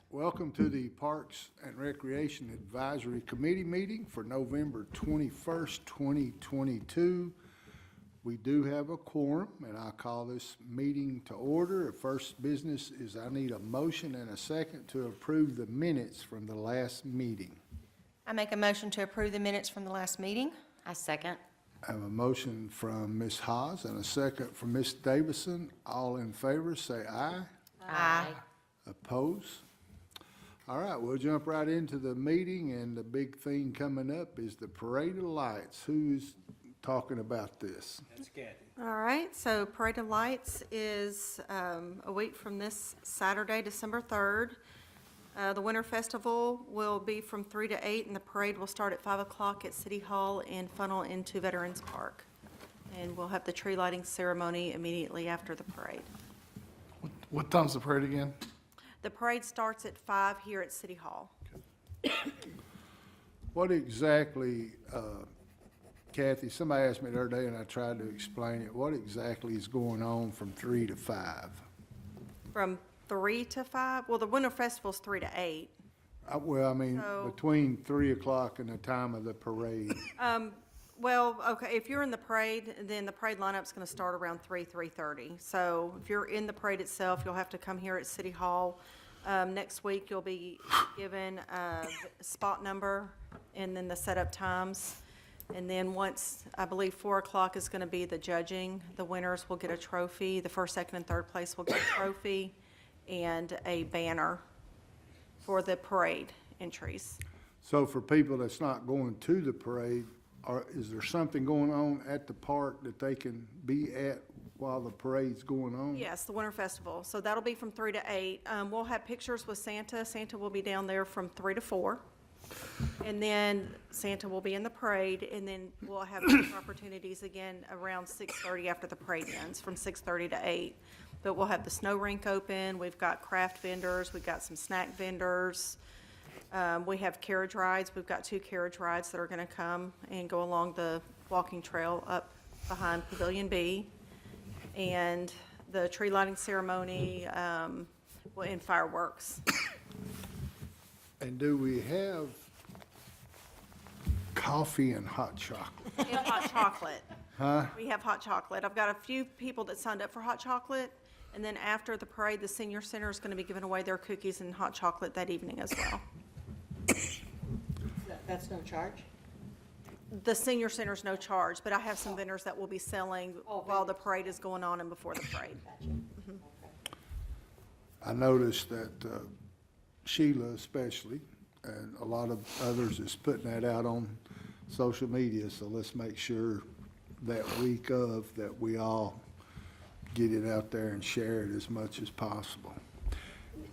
Welcome to the Parks and Recreation Advisory Committee meeting for November 21st, 2022. We do have a quorum, and I call this meeting to order. The first business is I need a motion and a second to approve the minutes from the last meeting. I make a motion to approve the minutes from the last meeting. I second. I have a motion from Ms. Haas and a second from Ms. Davison. All in favor, say aye. Aye. Oppose? All right, we'll jump right into the meeting, and the big thing coming up is the Parade of Lights. Who's talking about this? That's Kathy. All right, so Parade of Lights is a week from this Saturday, December 3rd. The Winter Festival will be from 3 to 8, and the parade will start at 5 o'clock at City Hall and funnel into Veterans Park. And we'll have the tree lighting ceremony immediately after the parade. What time's the parade again? The parade starts at 5 here at City Hall. What exactly, Kathy, somebody asked me the other day and I tried to explain it. What exactly is going on from 3 to 5? From 3 to 5? Well, the Winter Festival's 3 to 8. Well, I mean, So- between 3 o'clock and the time of the parade. Well, okay, if you're in the parade, then the parade lineup's gonna start around 3:30. So if you're in the parade itself, you'll have to come here at City Hall. Next week, you'll be given a spot number and then the setup times. And then once, I believe 4 o'clock is gonna be the judging. The winners will get a trophy. The first, second, and third place will get a trophy and a banner for the parade entries. So for people that's not going to the parade, is there something going on at the park that they can be at while the parade's going on? Yes, the Winter Festival. So that'll be from 3 to 8. We'll have pictures with Santa. Santa will be down there from 3 to 4. And then Santa will be in the parade, and then we'll have opportunities again around 6:30 after the parade ends, from 6:30 to 8. But we'll have the snow rink open. We've got craft vendors. We've got some snack vendors. We have carriage rides. We've got 2 carriage rides that are going to come and go along the walking trail up behind Pavilion B. And the tree lighting ceremony, and fireworks. And do we have coffee and hot chocolate? And hot chocolate. Huh? We have hot chocolate. I've got a few people that signed up for hot chocolate. And then after the parade, the senior center is going to be giving away their cookies and hot chocolate that evening as well. That's no charge? The senior center's no charge, but I have some vendors that will be selling while the parade is going on and before the parade. I noticed that Sheila especially, and a lot of others is putting that out on social media, so let's make sure that week of that we all get it out there and share it as much as possible.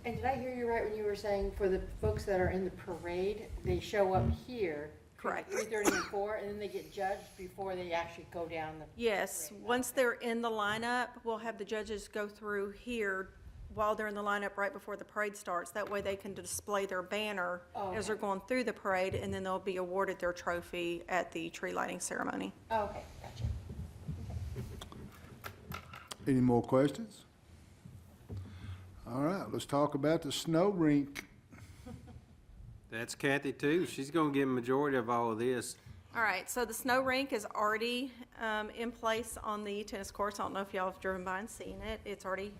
And did I hear you right when you were saying for the folks that are in the parade, they show up here? Correct. 3:30 and 4, and then they get judged before they actually go down the... Yes, once they're in the lineup, we'll have the judges go through here while they're in the lineup right before the parade starts. That way they can display their banner as they're going through the parade, and then they'll be awarded their trophy at the tree lighting ceremony. Oh, okay, gotcha. Any more questions? All right, let's talk about the snow rink. That's Kathy too. She's gonna get a majority of all of this. All right, so the snow rink is already in place on the tennis courts. I don't know if y'all have driven by and seen it. It's already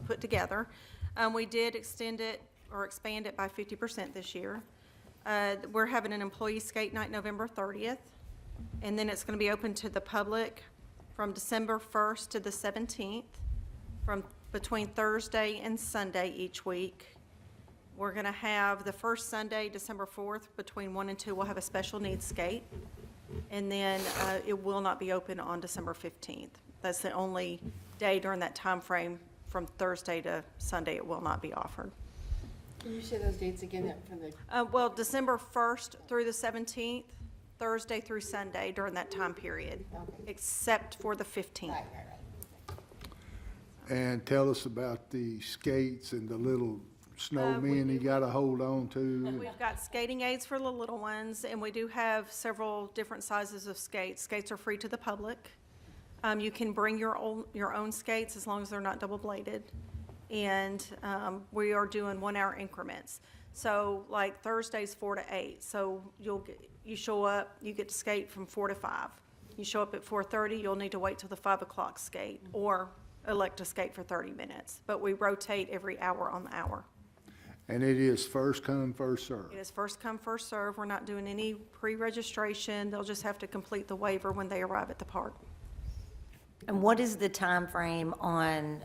put together. We did extend it or expand it by 50% this year. We're having an employee skate night November 30th, and then it's going to be open to the public from December 1st to the 17th, from between Thursday and Sunday each week. We're going to have the first Sunday, December 4th, between 1 and 2, we'll have a special needs skate. And then it will not be open on December 15th. That's the only day during that time frame from Thursday to Sunday it will not be offered. Can you say those dates again from the... Well, December 1st through the 17th, Thursday through Sunday during that time period, except for the 15th. Right. And tell us about the skates and the little snowmen you gotta hold on to. We've got skating aids for the little ones, and we do have several different sizes of skates. Skates are free to the public. You can bring your own skates as long as they're not double-bladed. And we are doing 1 hour increments. So like Thursday's 4 to 8. So you show up, you get to skate from 4 to 5. You show up at 4:30, you'll need to wait till the 5 o'clock skate or elect to skate for 30 minutes. But we rotate every hour on the hour. And it is first come, first served. It is first come, first serve. We're not doing any pre-registration. They'll just have to complete the waiver when they arrive at the park. And what is the time frame on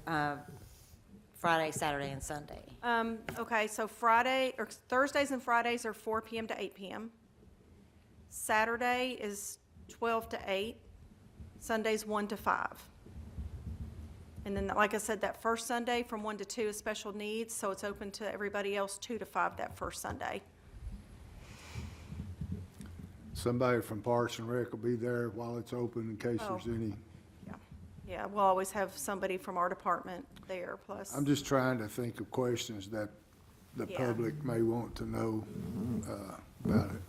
Friday, Saturday, and Sunday? Okay, so Thursdays and Fridays are 4 p.m. to 8 p.m. Saturday is 12 to 8. Sunday's 1 to 5. And then, like I said, that first Sunday from 1 to 2 is special needs, so it's open to everybody else 2 to 5 that first Sunday. Somebody from Parks and Rec will be there while it's open in case there's any. Yeah, we'll always have somebody from our department there, plus. I'm just trying to think of questions that the Yeah. public may want to know about it.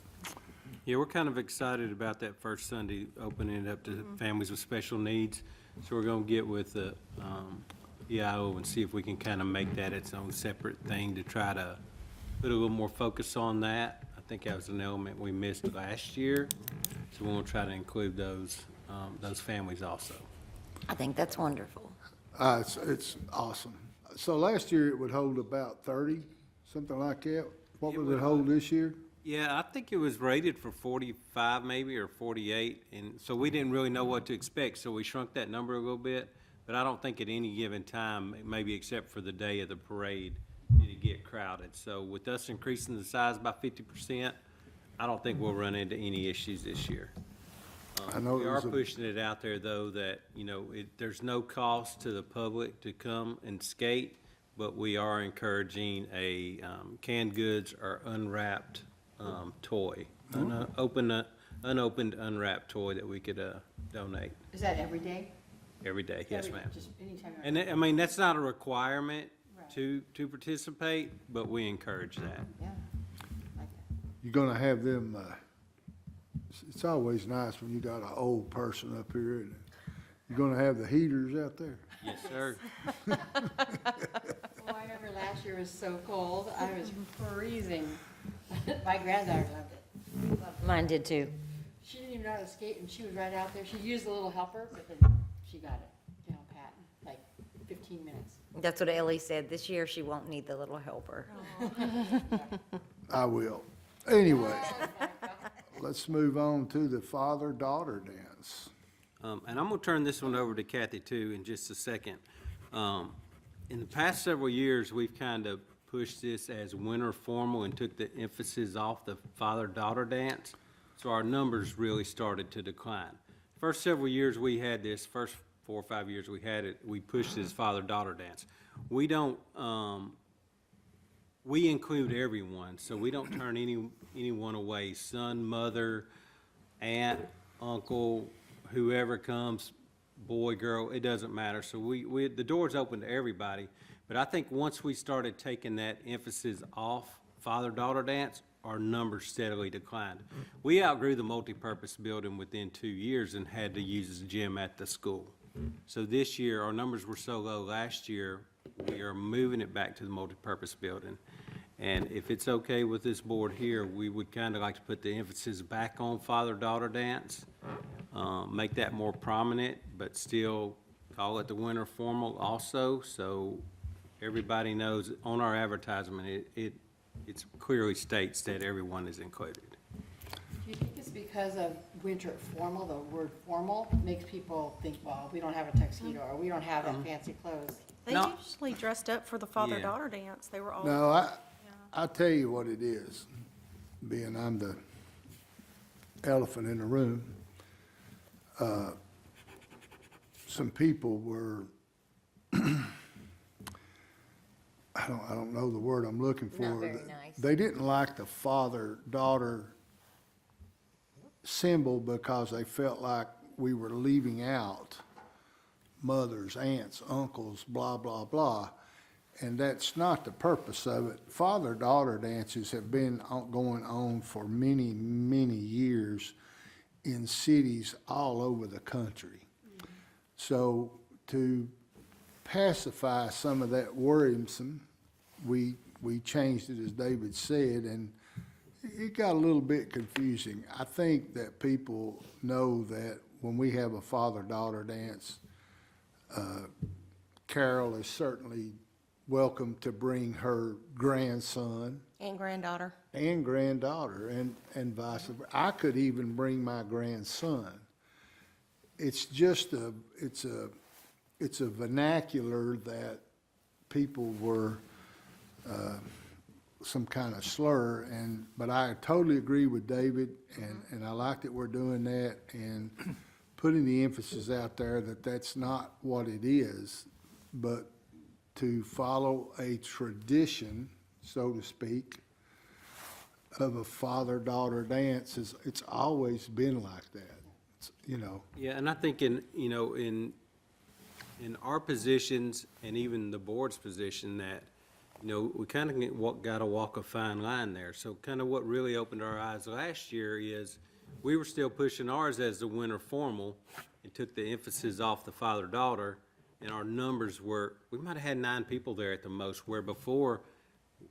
Yeah, we're kind of excited about that first Sunday, opening it up to families with special needs. So we're gonna get with the EIO and see if we can kind of make that its own separate thing to try to put a little more focus on that. I think that was an element we missed last year, so we'll try to include those families also. I think that's wonderful. It's awesome. So last year it would hold about 30, something like that. What would it hold this year? Yeah, I think it was rated for 45 maybe, or 48, and so we didn't really know what to expect, so we shrunk that number a little bit. But I don't think at any given time, maybe except for the day of the parade, did it get crowded. So with us increasing the size by 50%, I don't think we'll run into any issues this year. I know We are pushing it out there, though, that, there's no cost to the public to come and skate, but we are encouraging a canned goods or unwrapped toy, unopened, unwrapped toy that we could donate Is that every day? every day. Yes, ma'am. Just anytime. And I mean, that's not a requirement to participate, but we encourage that. Yeah. You're gonna have them, it's always nice when you got an old person up here, and you're gonna have the heaters out there. Yes, sir. Well, I remember last year was so cold. I was freezing. My granddaughter loved it. Mine did too. She didn't even know how to skate, and she was right out there. She used a little helper, but then she got it down pat in like 15 minutes. That's what Ellie said. This year she won't need the little helper. I will. Anyway, let's move on to the father-daughter dance. And I'm gonna turn this one over to Kathy too in just a second. In the past several years, we've kind of pushed this as winter formal and took the emphasis off the father-daughter dance. So our numbers really started to decline. First several years we had this, first 4 or 5 years we had it, we pushed this father-daughter dance. We don't, we include everyone, so we don't turn anyone away, son, mother, aunt, uncle, whoever comes, boy, girl, it doesn't matter. So the door's open to everybody. But I think once we started taking that emphasis off father-daughter dance, our numbers steadily declined. We outgrew the multipurpose building within 2 years and had to use the gym at the school. So this year, our numbers were so low last year, we are moving it back to the multipurpose building. And if it's okay with this board here, we would kind of like to put the emphasis back on father-daughter dance, make that more prominent, but still call it the winter formal also, so everybody knows on our advertisement, it clearly states that everyone is included. Do you think it's because of winter formal, the word formal makes people think, well, we don't have a tuxedo, or we don't have that fancy clothes? They usually dressed up for the father-daughter dance. They were all. No, I'll tell you what it is, being I'm the elephant in the room. Some people were, I don't know the word I'm looking for. Not very nice. They didn't like the father-daughter symbol because they felt like we were leaving out mothers, aunts, uncles, blah, blah, blah. And that's not the purpose of it. Father-daughter dances have been going on for many, many years in cities all over the country. So to pacify some of that worrisome, we changed it, as David said, and it got a little bit confusing. I think that people know that when we have a father-daughter dance, Carol is certainly welcome to bring her grandson And granddaughter. and vice versa. I could even bring my grandson. It's just it's a vernacular that people were some kind of slur, but I totally agree with David, and I like that we're doing that and putting the emphasis out there that that's not what it is, but to follow a tradition, so to speak, of a father-daughter dance. It's always been like that, you know. Yeah, and I think in our positions and even the board's position that, we kind of got to walk a fine line there. So kind of what really opened our eyes last year is we were still pushing ours as the winter formal and took the emphasis off the father-daughter, and our numbers we might have had 9 people there at the most, where before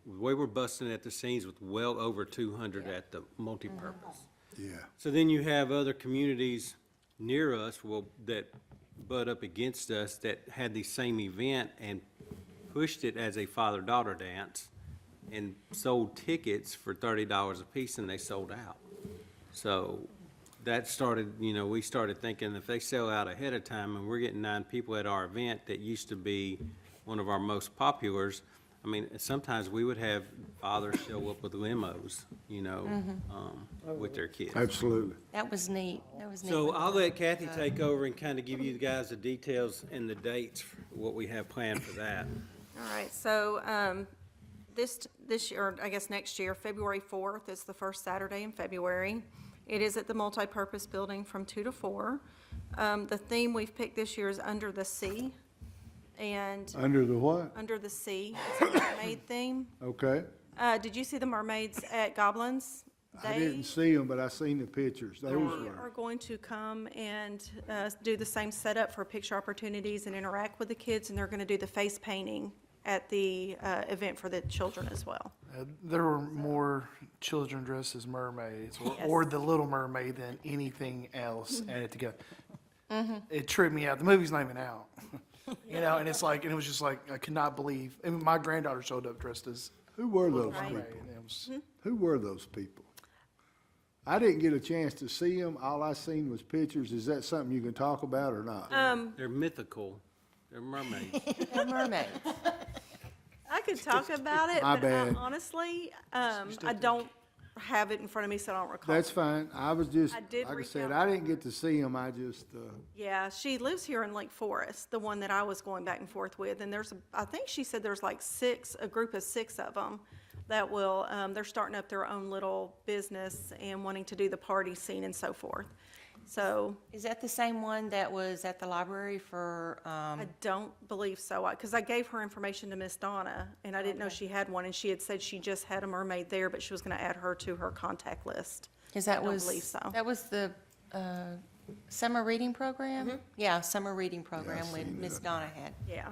we were busting at the seams with well over 200 at the multipurpose. Yeah. So then you have other communities near us, that butt up against us that had the same event and pushed it as a father-daughter dance and sold tickets for $30 a piece, and they sold out. So that started, we started thinking if they sell out ahead of time and we're getting 9 people at our event that used to be one of our most populars, I mean, sometimes we would have fathers show up with limos, with their kids. Absolutely. That was neat. That was neat. So I'll let Kathy take over and kind of give you guys the details and the dates, for what we have planned for that. All right, so this year, or I guess next year, February 4th is the first Saturday in February. It is at the multipurpose building from 2 to 4. The theme we've picked this year is Under the Sea. And Under the what? Under the Sea, it's a mermaid theme. Okay. Did you see the mermaids at Goblins? I didn't see them, but I seen the pictures. Those They were. are going to come and do the same setup for picture opportunities and interact with the kids, and they're going to do the face painting at the event for the children as well. There were more children dressed as mermaids Yes. or the Little Mermaid than anything else added together. It tripped me out. The movie's not even out. And it's like, and it was just like, I could not believe. I mean, my granddaughter showed up dressed as Who were Little those Mermaid, people? and it was- Who were those people? I didn't get a chance to see them. All I seen was pictures. Is that something you can talk about or not? They're mythical. They're mermaids. They're mermaids. I could talk about it, My but bad. honestly, I don't have it in front of me, so I don't recall. That's fine. I was just, I did like I reach said, out. I didn't get to see them. I just, Yeah, she lives here in Lake Forest, the one that I was going back and forth with, and I think she said there's like a group of 6 of them that will, they're starting up their own little business and wanting to do the party scene and so forth. So, Is that the same one that was at the library for, I don't believe so, because I gave her information to Miss Donna, and I didn't know she had one, and she had said she just had a mermaid there, but she was gonna add her to her contact list. Is that I don't was, believe so. that was the summer reading program? Yeah, summer reading program when Miss Donna had. Yeah.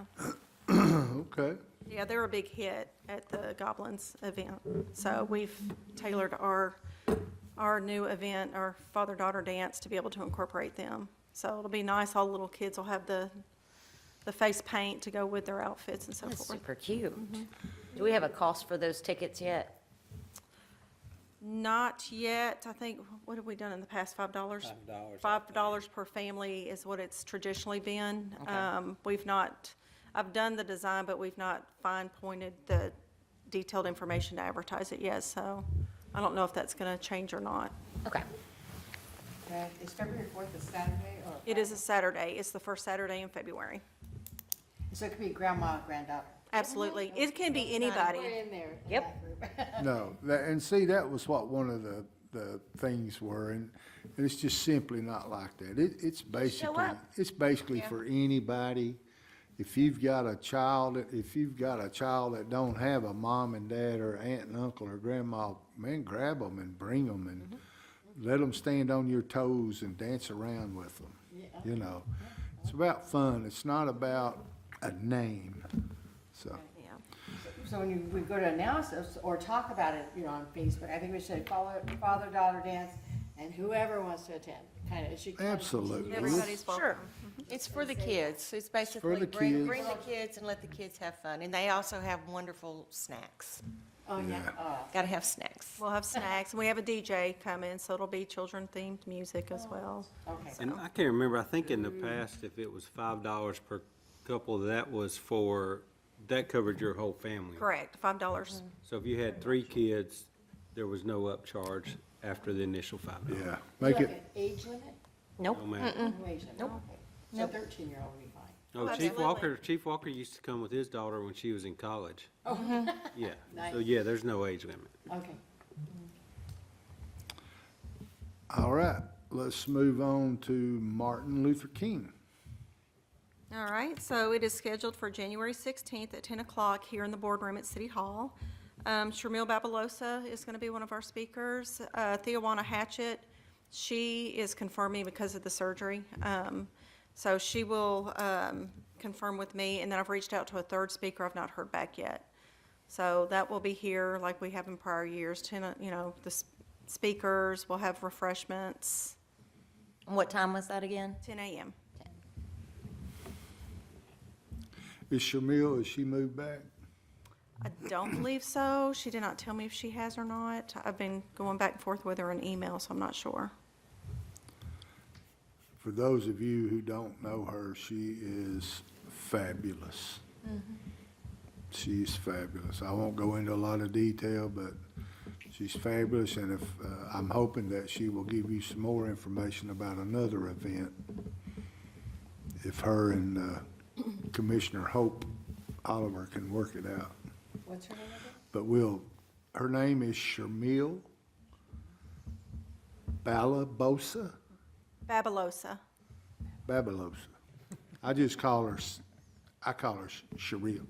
okay. Yeah, they're a big hit at the Goblins event. So we've tailored our new event, our father-daughter dance, to be able to incorporate them. So it'll be nice. All the little kids will have the face paint to go with their outfits and so That's forth. super cute. Do we have a cost for those tickets yet? Not yet. I think, what have we done in the past? $5? $5 per family is what it's traditionally been. I've done the design, but we've not fine-pointed the detailed information to advertise it yet, so I don't know if that's gonna change or not. Okay. Is February 4th a Saturday or? It is a Saturday. It's the first Saturday in February. So it could be grandma, granddaughter. Absolutely. It can be anybody. We're in there. Yep. No, and see, that was what one of the things were, and it's just simply not like that. It's basically for anybody. If you've got a child that don't have a mom and dad or aunt and uncle or grandma, man, grab them and bring them and let them stand on your toes and dance around with them. It's about fun. It's not about a name, so. Yeah. So when we go to announce this or talk about it, on Facebook, I think we should father-daughter dance, and whoever wants to attend, kind of, it should. Absolutely. Everybody's welcome. It's for the kids. It's basically the bring kids. the kids and let the kids have fun. And they also have wonderful snacks. Oh, yeah. Gotta have snacks. We'll have snacks, and we have a DJ come in, so it'll be children-themed music as well. Okay. And I can't remember, I think in the past, if it was $5 per couple, that covered your whole family. Correct, $5. So if you had 3 kids, there was no upcharge after the initial $5. Yeah, Make make like it, an age limit? Nope. No matter. No age limit, okay. So 13-year-old would be fine. No, Chief Walker used to come with his daughter when she was in college. Oh. Yeah, Nice. so yeah, there's no age limit. Okay. all right, let's move on to Martin Luther King. All right, so it is scheduled for January 16th at 10 o'clock here in the boardroom at City Hall. Sharmil Babalosa is going to be one of our speakers. Theowana Hatchett, she is confirming because of the surgery. So she will confirm with me, and then I've reached out to a third speaker. I've not heard back yet. So that will be here like we have in prior years. The speakers, we'll have refreshments, What time was that again? 10 a.m. Is Shamil, has she moved back? I don't believe so. She did not tell me if she has or not. I've been going back and forth with her in email, so I'm not sure. For those of you who don't know her, she is fabulous. She's fabulous. I won't go into a lot of detail, but she's fabulous, and if, I'm hoping that she will give you some more information about another event. If her and Commissioner Hope Oliver can work it out. What's her name again? But her name is Shamil Babalosa. Babalosa. I just call her, Sharil.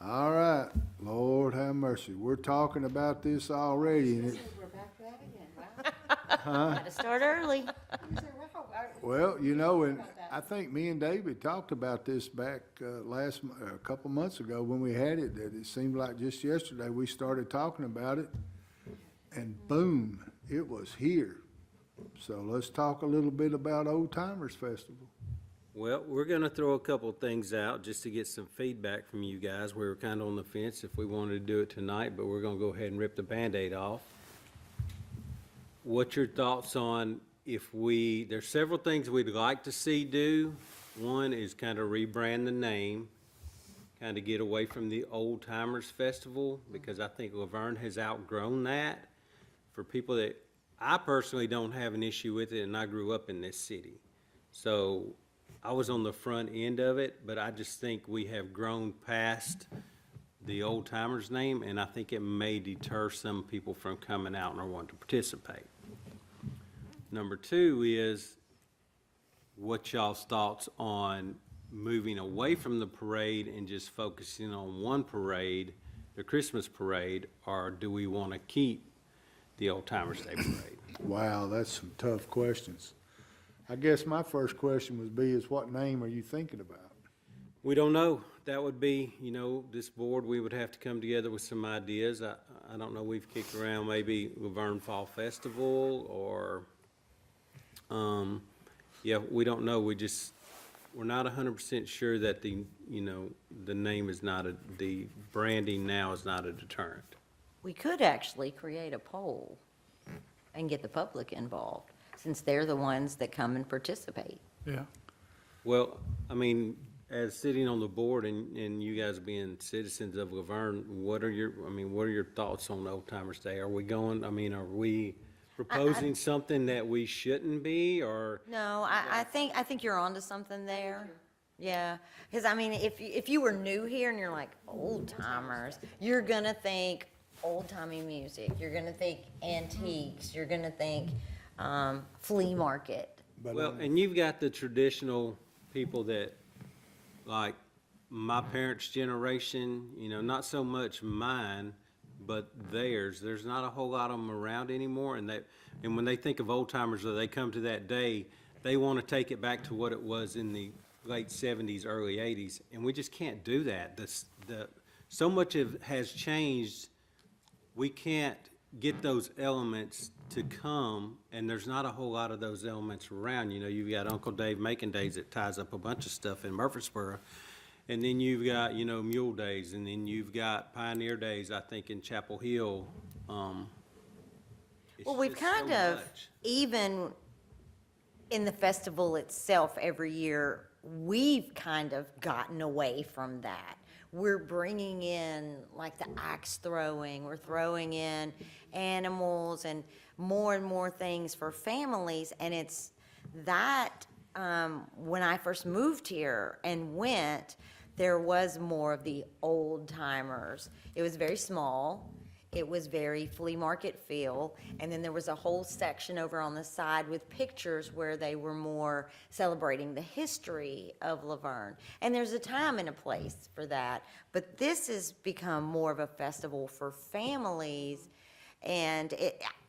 All right, Lord have mercy. We're talking about this already, and We're back to that again, wow. Got to start early. You say, wow, well, and I think me and David talked about this back a couple months ago when we had it, that it seemed like just yesterday we started talking about it, and boom, it was here. So let's talk a little bit about Old Timers Festival. Well, we're gonna throw a couple things out just to get some feedback from you guys. We were kind of on the fence if we wanted to do it tonight, but we're gonna go ahead and rip the Band-Aid off. What's your thoughts on there's several things we'd like to see do. One is kind of rebrand the name, kind of get away from the Old Timers Festival, because I think LaVergne has outgrown that. For people that, I personally don't have an issue with it, and I grew up in this city. So I was on the front end of it, but I just think we have grown past the Old Timers name, and I think it may deter some people from coming out and wanting to participate. Number 2 is, what y'all's thoughts on moving away from the parade and just focusing on one parade, the Christmas parade, or do we want to keep the Old Timers Day parade? Wow, that's some tough questions. I guess my first question would be is what name are you thinking about? We don't know. That would be, this board, we would have to come together with some ideas. I don't know, we've kicked around maybe LaVergne Fall Festival or, we don't know. We're not 100% sure that the name is not the branding now is not a deterrent. We could actually create a poll and get the public involved, since they're the ones that come and participate. Yeah. Well, as sitting on the board and you guys being citizens of LaVergne, what are your thoughts on Old Timers Day? Are we proposing something that we shouldn't be, or? No, I think you're onto something there. Yeah, because if you were new here and you're like, old timers, you're gonna think old-timey music, you're gonna think antiques, you're gonna think flea market. Well, and you've got the traditional people that, like my parents' generation, not so much mine, but theirs. There's not a whole lot of them around anymore, and when they think of old timers or they come to that day, they want to take it back to what it was in the late 70s, early 80s, and we just can't do that. So much has changed, we can't get those elements to come, and there's not a whole lot of those elements around. You know, you've got Uncle Dave Making Days that ties up a bunch of stuff in Murfreesboro, and then you've got, you know, Mule Days, and then you've got Pioneer Days, I think, in Chapel Hill. Well, we've kind of, even in the festival itself every year, we've kind of gotten away from that. We're bringing in like the axe throwing, we're throwing in animals and more things for families. And it's that, when I first moved here and went, there was more of the old timers. It was very small. It was very flea market feel. And then there was a whole section over on the side with pictures where they were more celebrating the history of LaVergne. And there's a time and a place for that. But this has become more of a festival for families. And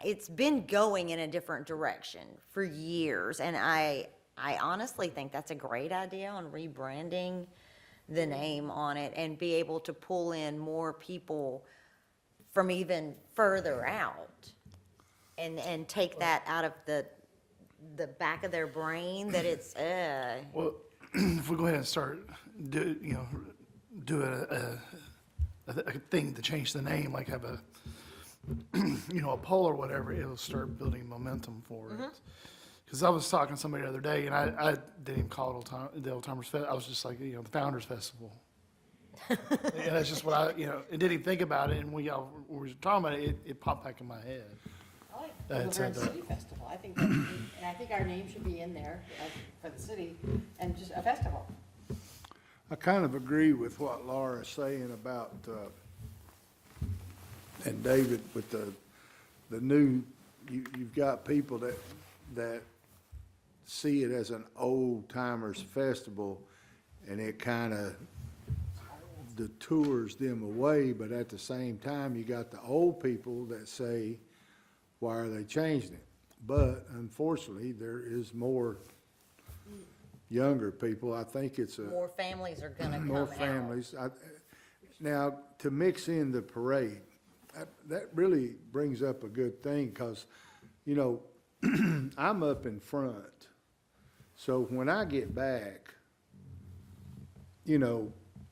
it's been going in a different direction for years. And I honestly think that's a great idea on rebranding the name on it and be able to pull in more people from even further out and take that out of the back of their brain that it's, Well, if we go ahead and start, do a thing to change the name, like have a, a poll or whatever, it'll start building momentum for it. Because I was talking to somebody the other day, and I didn't even call it the Old Timers Fest. I was just like, the Founders Festival. And that's just what and didn't even think about it. And we were talking about it, it popped back in my head. I like the LaVergne City Festival. I think our name should be in there for the city and just a festival. I kind of agree with what Laura's saying about, and David, with the new, you've got people that see it as an old timers festival, and it kind of detours them away, but at the same time, you got the old people that say, why are they changing it? But unfortunately, there is more younger people. I think it's more families are gonna come more out. families. Now, to mix in the parade, that really brings up a good thing, because, I'm up in front. So when I get back,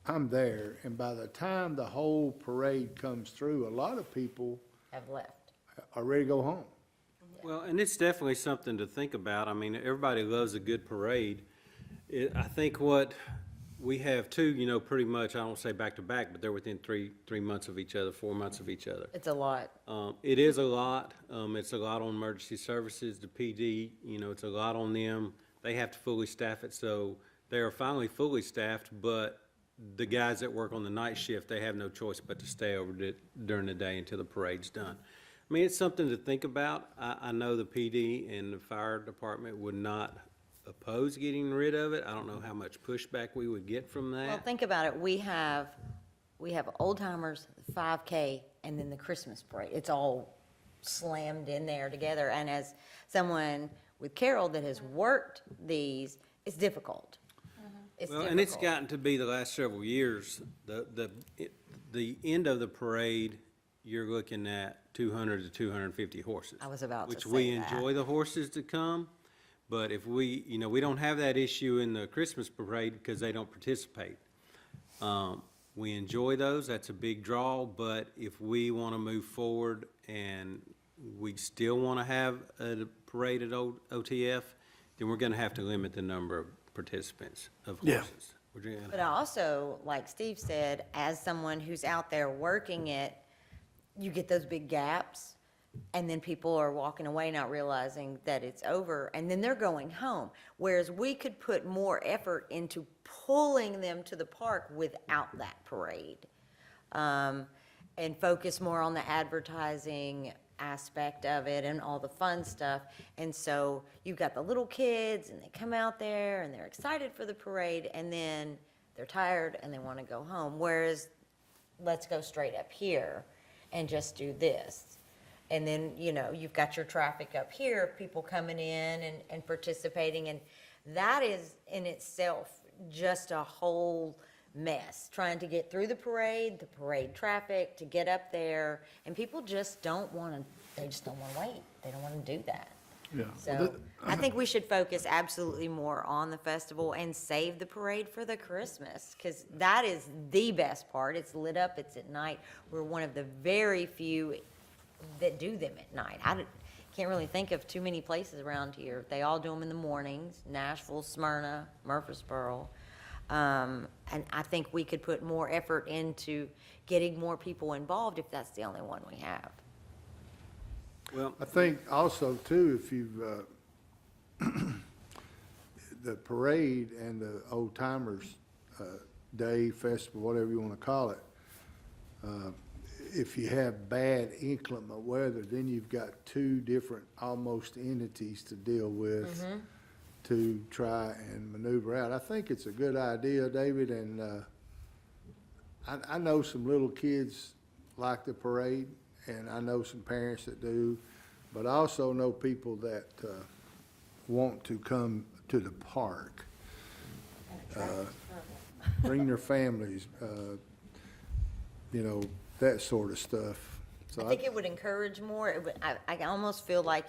I'm there, and by the time the whole parade comes through, a lot of people Have left. are ready to go home. Well, and it's definitely something to think about. I mean, everybody loves a good parade. I think what we have too, pretty much, I don't say back to back, but they're within 3 months of each other, 4 months of each other. It's a lot. It is a lot. It's a lot on emergency services, the PD, it's a lot on them. They have to fully staff it, so they are finally fully staffed, but the guys that work on the night shift, they have no choice but to stay over during the day until the parade's done. I mean, it's something to think about. I know the PD and the fire department would not oppose getting rid of it. I don't know how much pushback we would get from that. Well, think about it. We have Old Timers, the 5K, and then the Christmas parade. It's all slammed in there together. And as someone with Carol that has worked these, it's difficult. Well, and it's gotten to be the last several years, the end of the parade, you're looking at 200 to 250 horses. I was about to Which say we that. enjoy the horses to come, but if we don't have that issue in the Christmas parade because they don't participate. We enjoy those, that's a big draw, but if we want to move forward and we still want to have a parade at OTF, then we're going to have to limit the number of participants of horses. Yeah. But I also, like Steve said, as someone who's out there working it, you get those big gaps, and then people are walking away not realizing that it's over, and then they're going home. Whereas we could put more effort into pulling them to the park without that parade, and focus more on the advertising aspect of it and all the fun stuff. And so you've got the little kids, and they come out there and they're excited for the parade, and then they're tired and they want to go home. Whereas let's go straight up here and just do this. And then, you know, you've got your traffic up here, people coming in and participating, and that is in itself just a whole mess, trying to get through the parade traffic, to get up there, and people just don't want to, they just don't want to wait. They don't want to do that. Yeah. So I think we should focus absolutely more on the festival and save the parade for the Christmas, because that is the best part. It's lit up, it's at night. We're one of the very few that do them at night. Can't really think of too many places around here. They all do them in the mornings, Nashville, Smyrna, Murfreesboro. And I think we could put more effort into getting more people involved if that's the only one we have. Well, I think also too, if you've, the parade and the Old Timers Day, Festival, whatever you want to call it, if you have bad inclement weather, then you've got two different almost entities to deal with to try and maneuver out. I think it's a good idea, David, and I know some little kids like the parade, and I know some parents that do, but I also know people that want to come to the park, bring their families, you know, that sort of stuff. So I think it would encourage more. It would, I almost feel like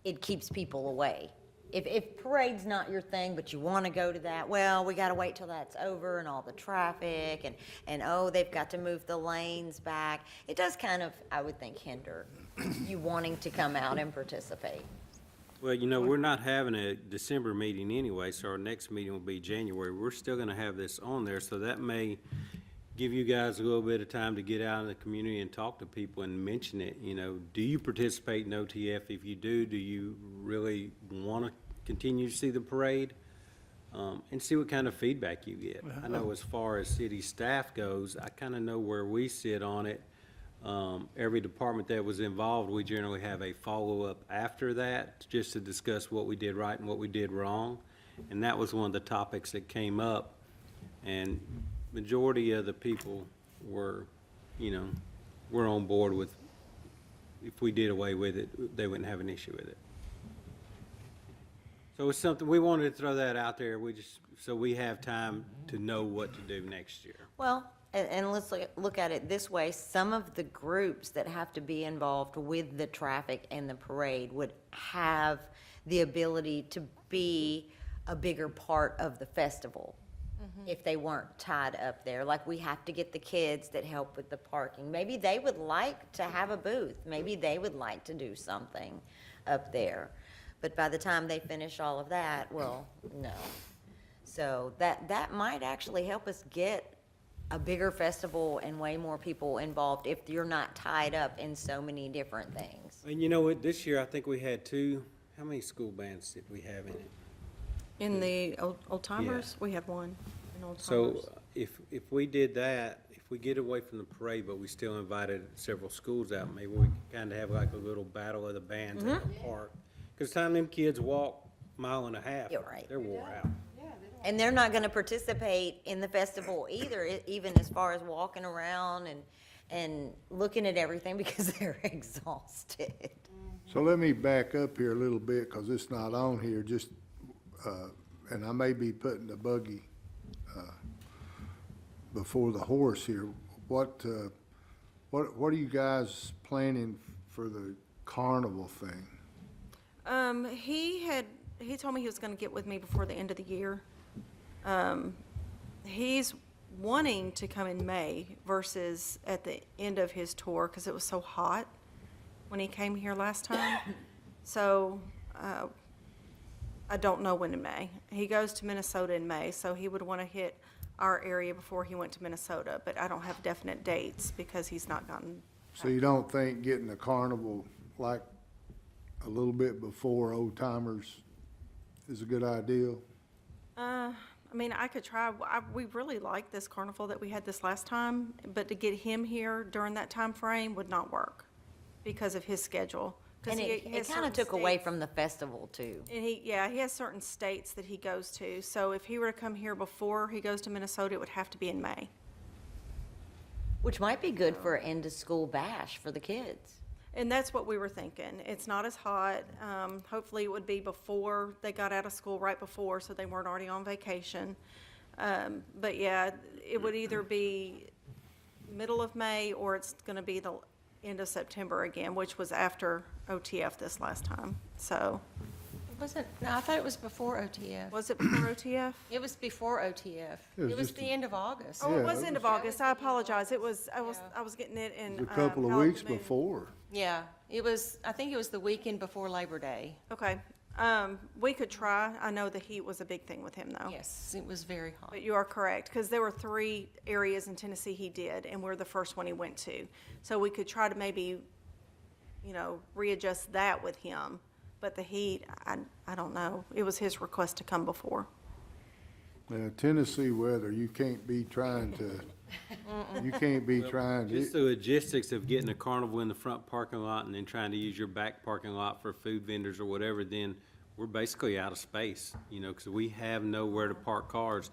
it keeps people away. If parade's not your thing, but you want to go to that, well, we got to wait till that's over and all the traffic and oh, they've got to move the lanes back. It does kind of, I would think, hinder you wanting to come out and participate. well, you know, we're not having a December meeting anyway, so our next meeting will be January. We're still going to have this on there, so that may give you guys a little bit of time to get out in the community and talk to people and mention it. You know, do you participate in OTF? If you do you really want to continue to see the parade? And see what kind of feedback you get. I know as far as city staff goes, I kind of know where we sit on it. Every department that was involved, we generally have a follow-up after that, just to discuss what we did right and what we did wrong. And that was one of the topics that came up. And majority of the people were, you know, were on board with, if we did away with it, they wouldn't have an issue with it. So it's something, we wanted to throw that out there, so we have time to know what to do next year. Well, and let's look at it this way. Some of the groups that have to be involved with the traffic and the parade would have the ability to be a bigger part of the festival if they weren't tied up there. Like, we have to get the kids that help with the parking. Maybe they would like to have a booth. Maybe they would like to do something up there. But by the time they finish all of that, well, no. So that might actually help us get a bigger festival and way more people involved if you're not tied up in so many different things. And you know what, this year I think we had how many school bands did we have in it? In the old timers, we had one in old timers. So if we did that, if we get away from the parade, but we still invited several schools out, maybe we kind of have like a little battle of the bands at the park. Because time them kids walk a mile and a half, You're right. they're wore out. And they're not gonna participate in the festival either, even as far as walking around and looking at everything, because they're exhausted. So let me back up here a little bit, because it's not on here, just, and I may be putting the buggy before the horse here. What are you guys planning for the carnival thing? He told me he was gonna get with me before the end of the year. He's wanting to come in May versus at the end of his tour, because it was so hot when he came here last time. So, I don't know when in May. He goes to Minnesota in May, so he would want to hit our area before he went to Minnesota, but I don't have definite dates because he's not gotten. So you don't think getting the carnival like a little bit before Old Timers is a good idea? I mean, I could try. We really liked this carnival that we had this last time, but to get him here during that time frame would not work because of his schedule. And it kind of took away from the festival too. And he has certain states that he goes to. So if he were to come here before he goes to Minnesota, it would have to be in May. Which might be good for an end-of-school bash for the kids. And that's what we were thinking. It's not as hot. Hopefully it would be before they got out of school, right before, so they weren't already on vacation. But yeah, it would either be middle of May or it's gonna be the end of September again, which was after OTF this last time. So, No, I thought it was before OTF. was it before OTF? It was before OTF. It was It was just the end of August. Oh, Yeah, it was it end of August. I apologize. I was getting it in. It was a couple of weeks Halloween. before. Yeah, I think it was the weekend before Labor Day. Okay. We could try. I know the heat was a big thing with him though. Yes, it was very hot. But you are correct, because there were 3 areas in Tennessee he did, and we're the first one he went to. So we could try to maybe, readjust that with him. But the heat, I don't know. It was his request to come before. Tennessee weather, you can't be trying to, Just the logistics of getting a carnival in the front parking lot and then trying to use your back parking lot for food vendors or whatever, then we're basically out of space, because we have nowhere to park cars.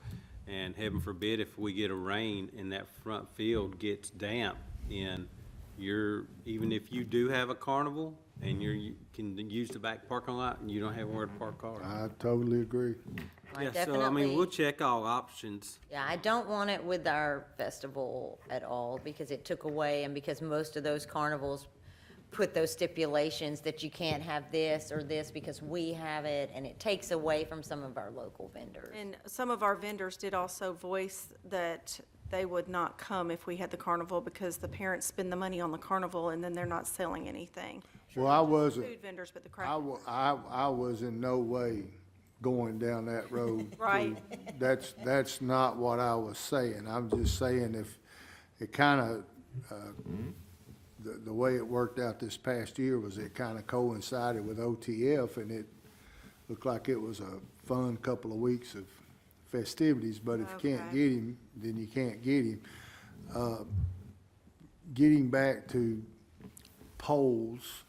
And heaven forbid, if we get a rain and that front field gets damp, then even if you do have a carnival and you can use the back parking lot and you don't have where to park cars. I totally agree. Yeah, so, definitely- we'll check all options. Yeah, I don't want it with our festival at all because it took away and because most of those carnivals put those stipulations that you can't have this or this because we have it, and it takes away from some of our local vendors. And some of our vendors did also voice that they would not come if we had the carnival because the parents spend the money on the carnival and then they're not selling anything. Well, I wasn't, Food vendors, but the craft. I was in no way going down that road. Right. That's not what I was saying. I'm just saying if it kind of, the way it worked out this past year was it kind of coincided with OTF, and it looked like it was a fun couple of weeks of festivities, but if you can't Okay. get him, then you can't get him. Getting back to polls,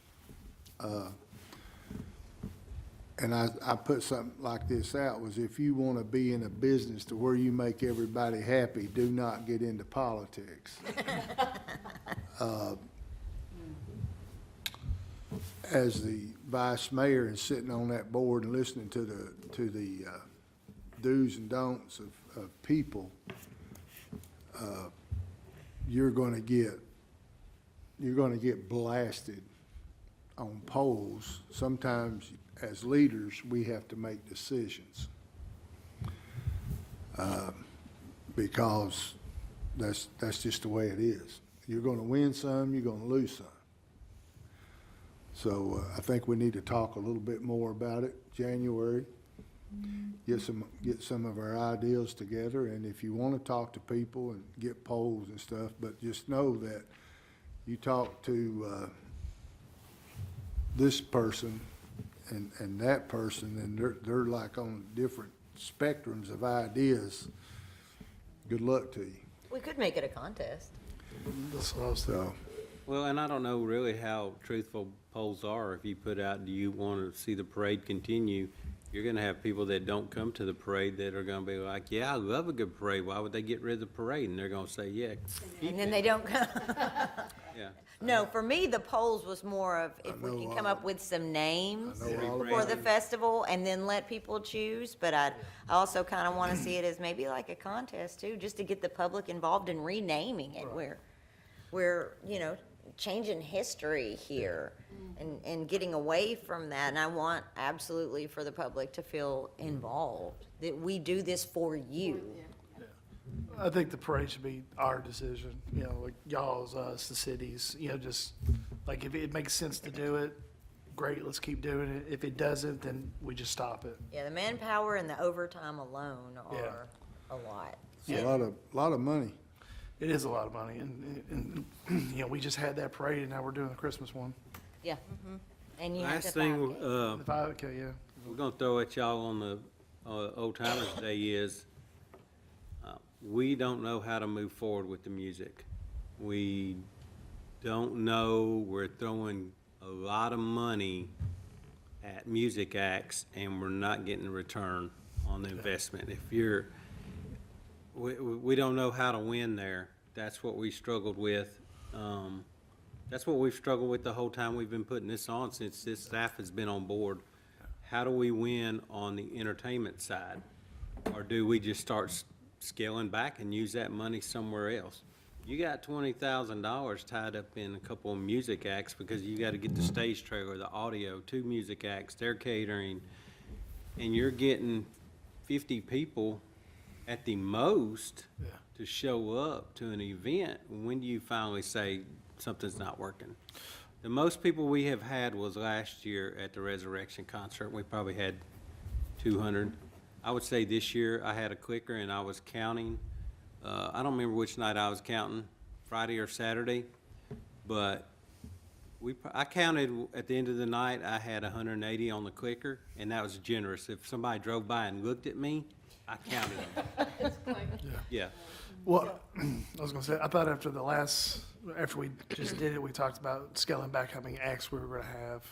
and I put something like this out, was if you want to be in a business to where you make everybody happy, do not get into politics. As the vice mayor and sitting on that board and listening to the do's and don'ts of people, you're gonna get blasted on polls. Sometimes as leaders, we have to make decisions. Because that's just the way it is. You're gonna win some, you're gonna lose some. So I think we need to talk a little bit more about it, January. Get some of our ideas together, and if you want to talk to people and get polls and stuff, but just know that you talk to this person and that person, and they're like on different spectrums of ideas. Good luck to you. We could make it a contest. So, Well, and I don't know really how truthful polls are. If you put out, do you want to see the parade continue? You're going to have people that don't come to the parade that are going to be like, yeah, I love a good parade. Why would they get rid of the parade? And they're going to say, yeah. And then they don't come. Yeah. No, for me, the polls was more of if we can come up with some names for the festival and then let people choose. But I also kind of want to see it as maybe like a contest too, just to get the public involved in renaming it. We're changing history here and getting away from that. And I want absolutely for the public to feel involved, that we do this for you. I think the parade should be our decision, like y'all's, us, the cities, just, like, if it makes sense to do it, great, let's keep doing it. If it doesn't, then we just stop it. Yeah, the manpower and the overtime alone are a lot. it's a lot of money. It is a lot of money, and we just had that parade, and now we're doing the Christmas one. Yeah. And you have Last to thing, The 5K, yeah. we're going to throw at y'all on the Old Timers Day is, we don't know how to move forward with the music. We don't know. We're throwing a lot of money at music acts, and we're not getting a return on the investment. If we don't know how to win there. That's what we struggled with. That's what we've struggled with the whole time we've been putting this on, since this staff has been on board. How do we win on the entertainment side? Or do we just start scaling back and use that money somewhere else? You got $20,000 tied up in a couple of music acts because you got to get the stage trailer, the audio, 2 music acts, their catering, and you're getting 50 people at the most to show up to an event. When do you finally say something's not working? The most people we have had was last year at the Resurrection concert. We probably had 200. I would say this year I had a clicker and I was counting. I don't remember which night I was counting, Friday or Saturday, but I counted at the end of the night, I had 180 on the clicker, and that was generous. If somebody drove by and looked at me, I counted them. Yeah. Well, I was gonna say, I thought after we just did it, we talked about scaling back how many acts we were gonna have,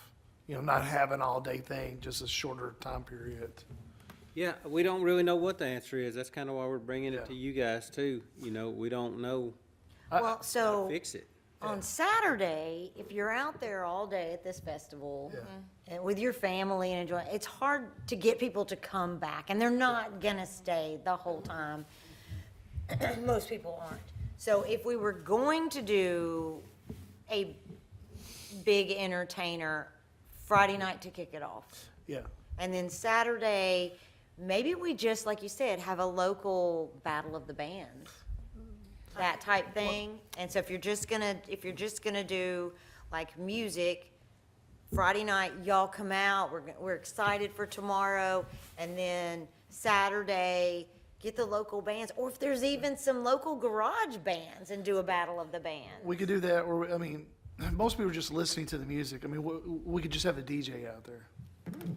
not have an all-day thing, just a shorter time period. Yeah, we don't really know what the answer is. That's kind of why we're bringing it to you guys too. We don't know Well, how so to fix it. on Saturday, if you're out there all day at this festival and with your family and enjoying, it's hard to get people to come back, and they're not gonna stay the whole time. Most people aren't. So if we were going to do a big entertainer Friday night to kick it off, Yeah. and then Saturday, maybe we just, like you said, have a local battle of the bands, that type thing. And so if you're just gonna do like music, Friday night, y'all come out, we're excited for tomorrow, and then Saturday, get the local bands, or if there's even some local garage bands, and do a battle of the bands. We could do that, or, most people are just listening to the music. We could just have a DJ out there,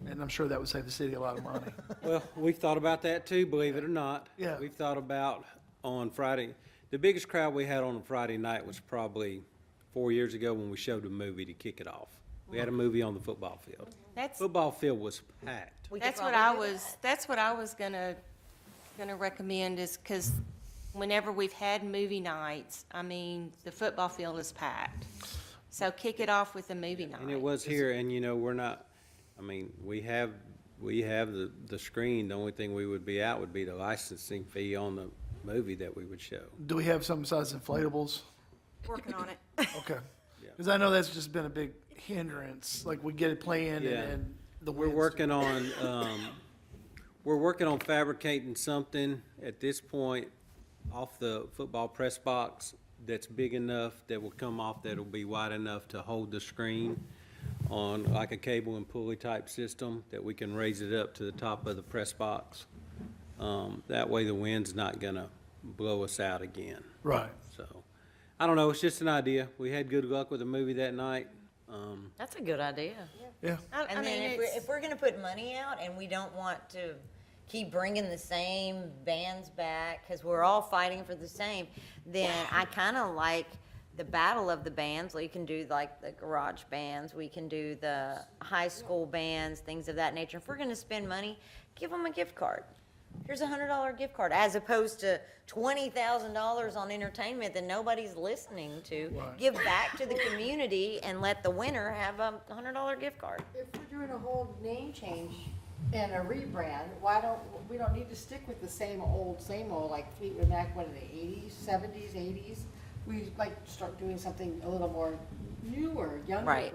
and I'm sure that would save the city a lot of money. Well, we've thought about that too, believe it or not. Yeah. We've thought about on Friday, the biggest crowd we had on a Friday night was probably 4 years ago when we showed a movie to kick it off. We had a movie on the football field. Football field was packed. That's what I was gonna recommend, is because whenever we've had movie nights, the football field is packed. So kick it off with a movie night. And it was here, and we're not, we have the screen. The only thing we would be out would be the licensing fee on the movie that we would show. Do we have something besides inflatables? Working on it. Okay. Because I know that's just been a big hindrance. Like, we get it planned and the We're working on fabricating something at this point off the football press box that's big enough that will come off, that'll be wide enough to hold the screen on like a cable and pulley type system, that we can raise it up to the top of the press box. That way the wind's not gonna blow us out again. Right. So, I don't know, it's just an idea. We had good luck with the movie that night. That's a good idea. Yeah. And then if we're gonna put money out and we don't want to keep bringing the same bands back, because we're all fighting for the same, then I kind of like the battle of the bands. We can do like the garage bands, we can do the high school bands, things of that nature. If we're gonna spend money, give them a gift card. Here's $100 gift card, as opposed to $20,000 on entertainment that nobody's listening to. Right. Give back to the community and let the winner have a $100 gift card. If we're doing a whole name change and a rebrand, we don't need to stick with the same old, like Fleetwood Mac, what are they, 80s, 70s, 80s? We like start doing something a little more newer, younger, Right.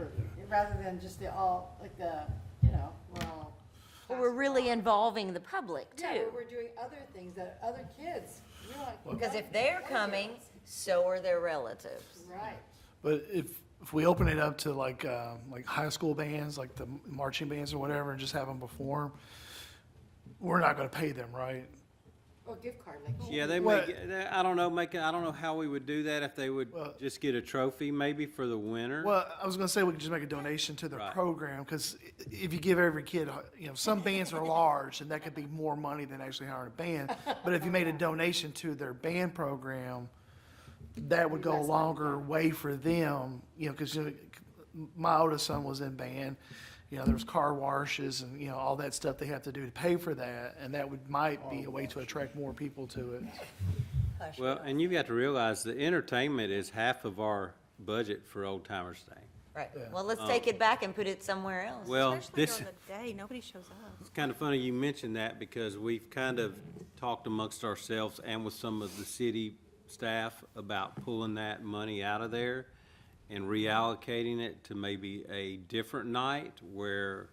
rather than just we're all. But we're really involving the public too. Yeah, we're doing other things that other kids, Because if they're coming, so are their relatives. Right. But if we open it up to like high school bands, like the marching bands or whatever, and just have them perform, we're not gonna pay them, right? Or gift card, like. Yeah, they What- may, I don't know how we would do that, if they would just get a trophy maybe for the winner. Well, I was gonna say we could just make a donation to the program, because if you give every kid, some bands are large, and that could be more money than actually hiring a band. But if you made a donation to their band program, that would go a longer way for them, because my oldest son was in band. There was car washes and, all that stuff they have to do to pay for that, and that might be a way to attract more people to it. Hush. Well, and you've got to realize the entertainment is half of our budget for Old Timers Day. Right, well, let's take it back and put it somewhere else. Well, Especially this, during the day, nobody shows up. it's kind of funny you mentioned that because we've kind of talked amongst ourselves and with some of the city staff about pulling that money out of there and reallocating it to maybe a different night where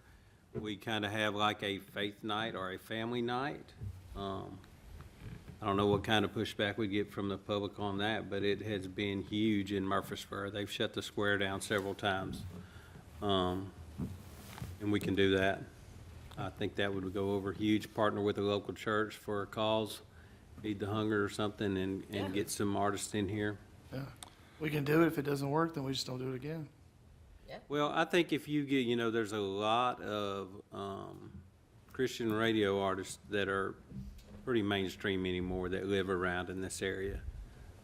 we kind of have like a faith night or a family night. I don't know what kind of pushback we get from the public on that, but it has been huge in Murfreesboro. They've shut the square down several times. And we can do that. I think that would go over huge. Partner with a local church for a cause, Feed the Hunger or something, and get some artists in here. Yeah. We can do it. If it doesn't work, then we just don't do it again. Well, I think if you get, there's a lot of Christian radio artists that are pretty mainstream anymore that live around in this area.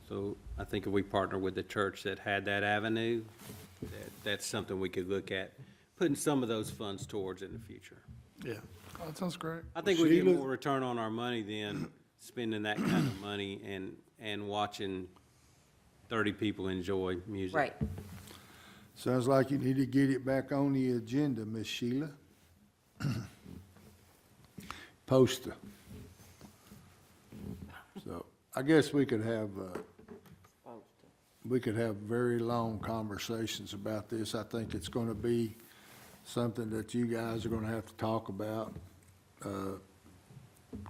So I think if we partner with the church that had that avenue, that's something we could look at, putting some of those funds towards in the future. Yeah. Oh, that sounds great. I think we get more return on our money than spending that kind of money and watching 30 people enjoy music. Right. Sounds like you need to get it back on the agenda, Miss Sheila. Poster. So I guess we could have very long conversations about this. I think it's gonna be something that you guys are gonna have to talk about,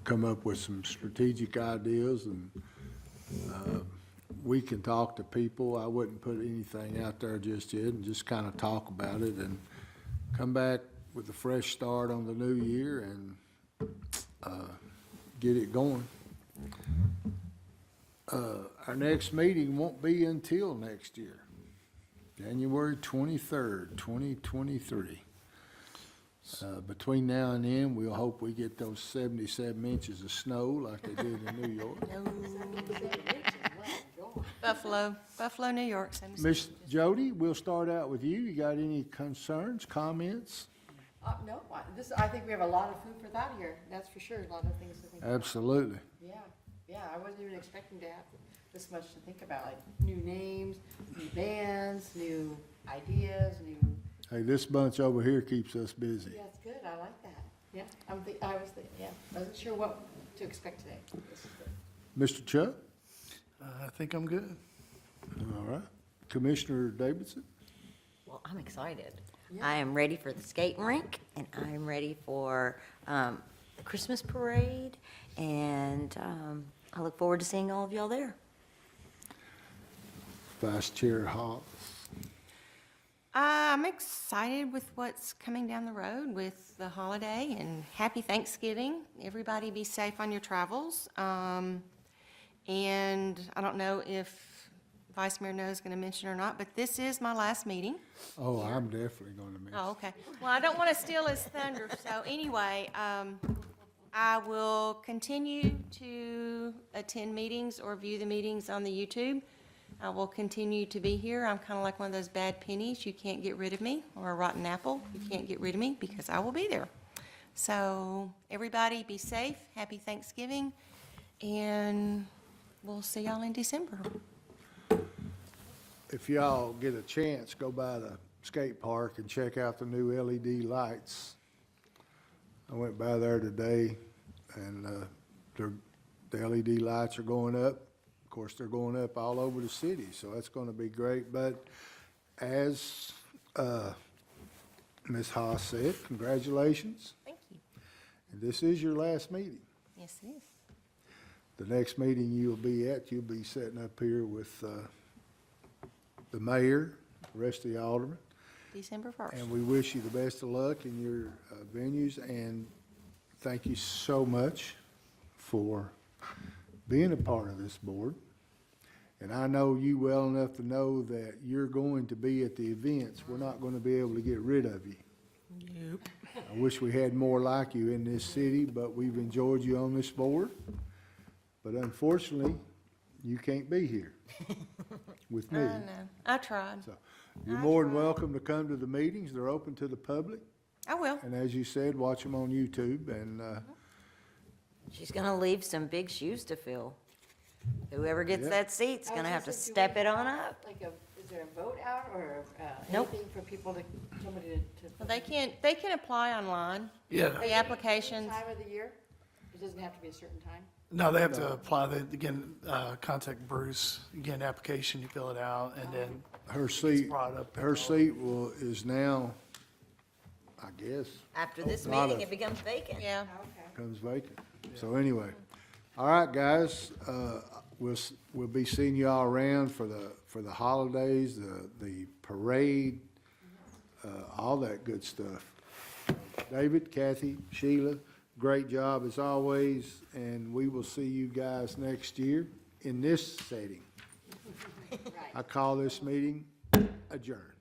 come up with some strategic ideas, and we can talk to people. I wouldn't put anything out there just yet, and just kind of talk about it and come back with a fresh start on the new year and get it going. Our next meeting won't be until next year, January 23rd, 2023. Between now and then, we'll hope we get those 77 inches of snow like they did in New York. Buffalo, New York. Miss Jody, we'll start out with you. You got any concerns, comments? No, I think we have a lot of food for thought here, that's for sure, a lot of things to think about. Absolutely. Yeah, I wasn't even expecting to have this much to think about, like new names, new bands, new ideas, new. Hey, this bunch over here keeps us busy. Yeah, it's good, I like that. Yeah, I wasn't sure what to expect today. This is good. Mr. Chuck? I think I'm good. All right. Commissioner Davidson? Well, I'm excited. I am ready for the skating rink, and I'm ready for the Christmas parade, and I look forward to seeing all of y'all there. Vice Chair Hawes? I'm excited with what's coming down the road with the holiday, and happy Thanksgiving. Everybody be safe on your travels. And I don't know if Vice Mayor No's going to mention or not, but this is my last meeting. Oh, I'm definitely going to miss. Oh, okay. Well, I don't want to steal his thunder, so anyway, I will continue to attend meetings or view the meetings on the YouTube. I will continue to be here. I'm kind of like one of those bad pennies. You can't get rid of me, or a rotten apple. You can't get rid of me because I will be there. So everybody be safe. Happy Thanksgiving. And we'll see y'all in December. If y'all get a chance, go by the skate park and check out the new LED lights. I went by there today, and the LED lights are going up. Of course, they're going up all over the city, so that's going to be great. But as Ms. Haas said, congratulations. Thank you. And this is your last meeting. Yes, it is. The next meeting you'll be sitting up here with the mayor, the rest of the aldermen. December 1st. And we wish you the best of luck in your venues, and thank you so much for being a part of this board. And I know you well enough to know that you're going to be at the events. We're not going to be able to get rid of you. Nope. I wish we had more like you in this city, but we've enjoyed you on this board. But unfortunately, you can't be here with me. I know. I tried. So you're more than welcome to come to the meetings. They're open to the public. I will. And as you said, watch them on YouTube. And She's going to leave some big shoes to fill. Whoever gets Yep. that seat's I was gonna have to say, do we step it have, on up. Like is there a vote out or, Nope. anything for people to, somebody to? Well, they can apply online. Yeah. The applications. Time of the year? It doesn't have to be a certain time? No, they have to apply, again, contact Bruce, again, application, you fill it out, and then Her seat, brought up. her seat is now, I guess, After this Not meeting, a- it becomes vacant. Yeah. comes vacant. So anyway, all right, guys, we'll be seeing you all around for the holidays, the parade, all that good stuff. David, Kathy, Sheila, great job as always, and we will see you guys next year in this setting. I call this meeting adjourned.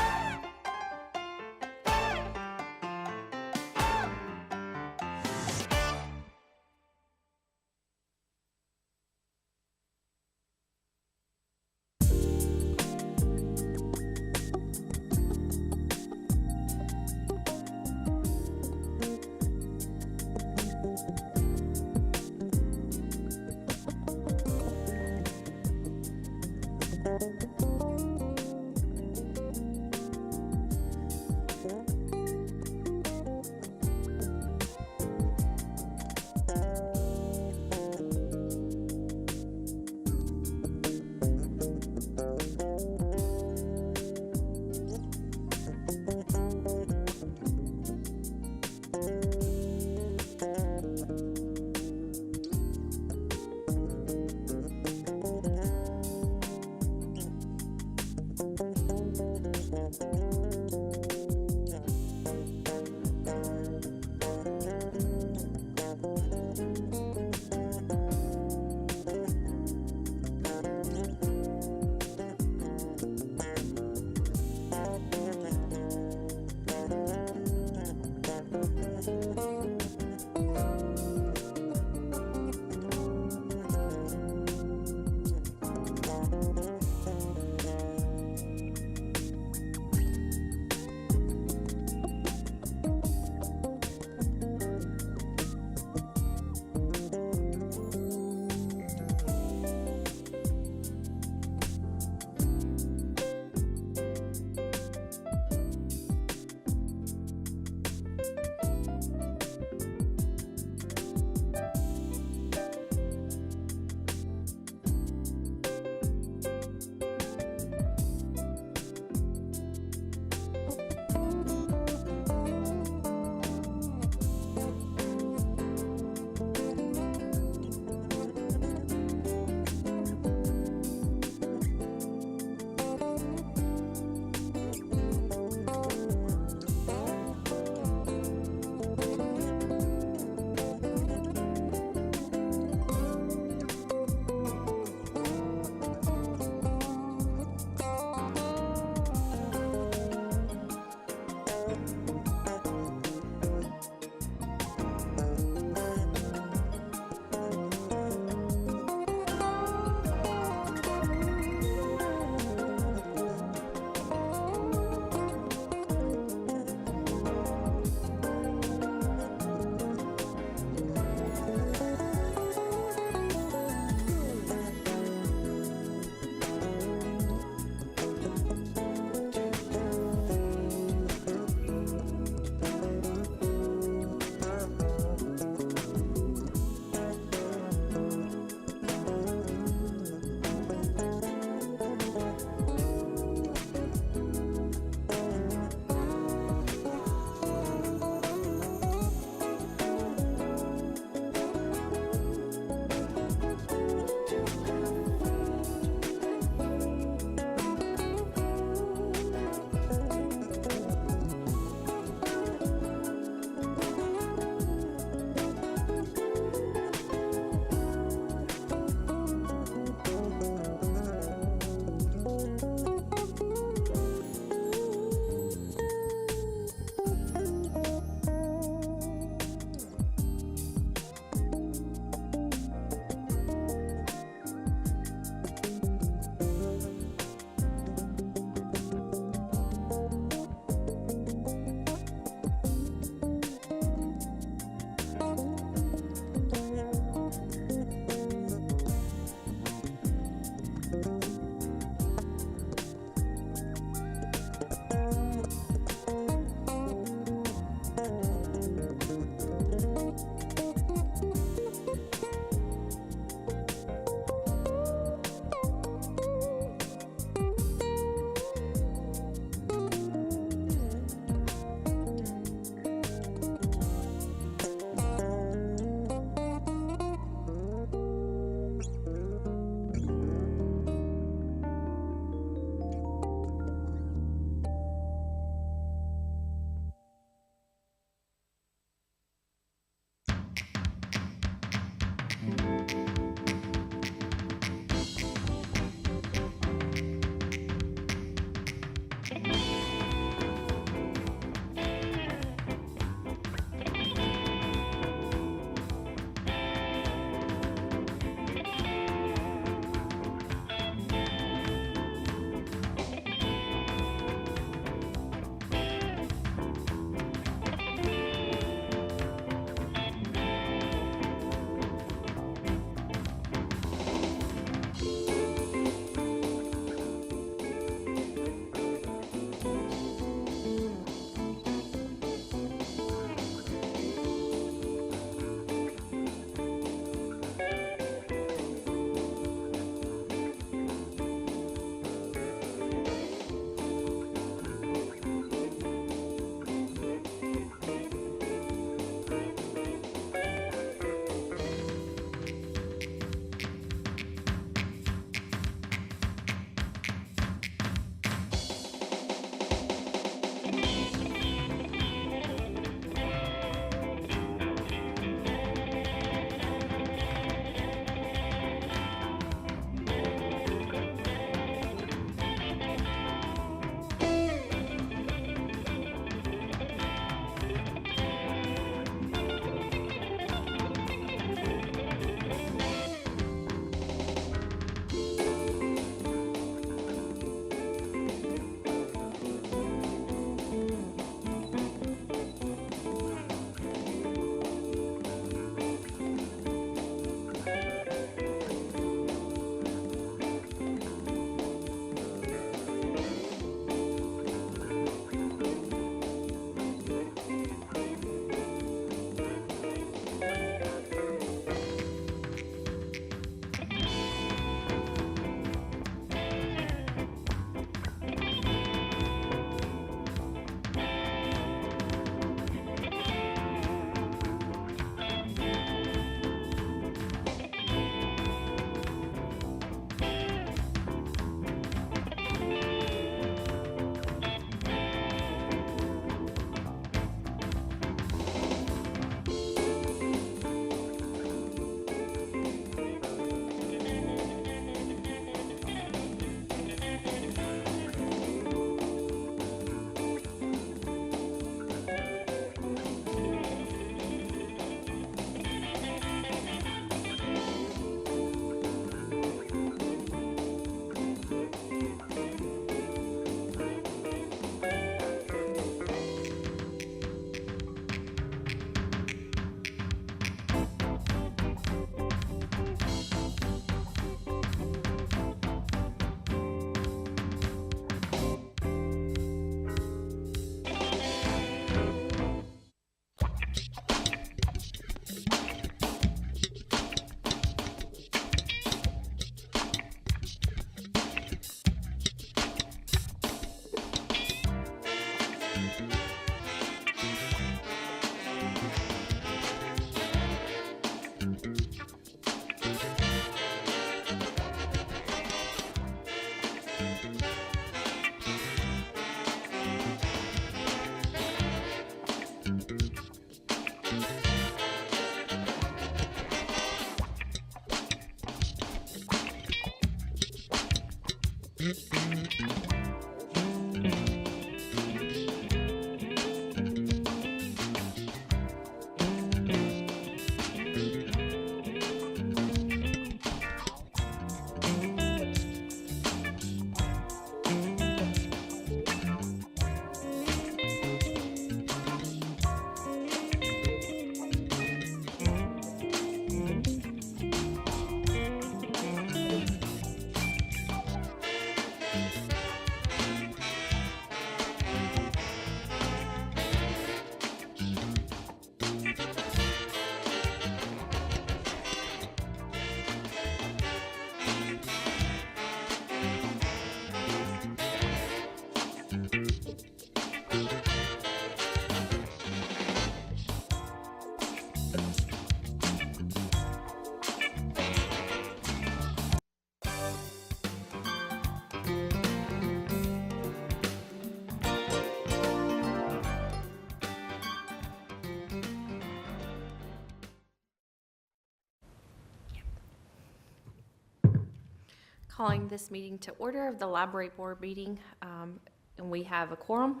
Calling this meeting to order of the library board meeting, and we have a quorum.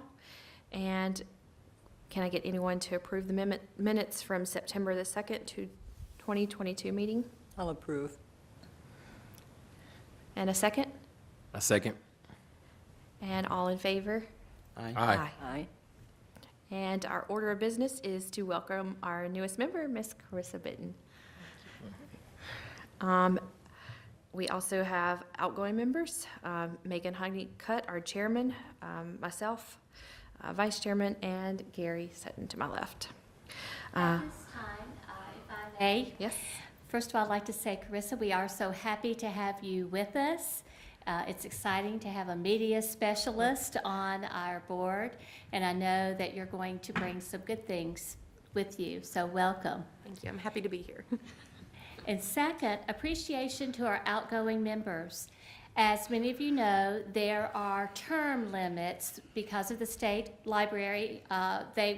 And can I get anyone to approve the minutes from September the 2nd to 2022 meeting? I'll approve. And a second? A second. And all in favor? Aye. Aye. And our order of business is to welcome our newest member, Miss Carissa Bitten. We also have outgoing members, Megan Honeycutt, our chairman, myself, vice chairman, and Gary Sutton to my left. At this time, if I may. Yes. First of all, I'd like to say, Carissa, we are so happy to have you with us. It's exciting to have a media specialist on our board, and I know that you're going to bring some good things with you, so welcome. Thank you. I'm happy to be here. And second, appreciation to our outgoing members. As many of you know, there are term limits because of the state library.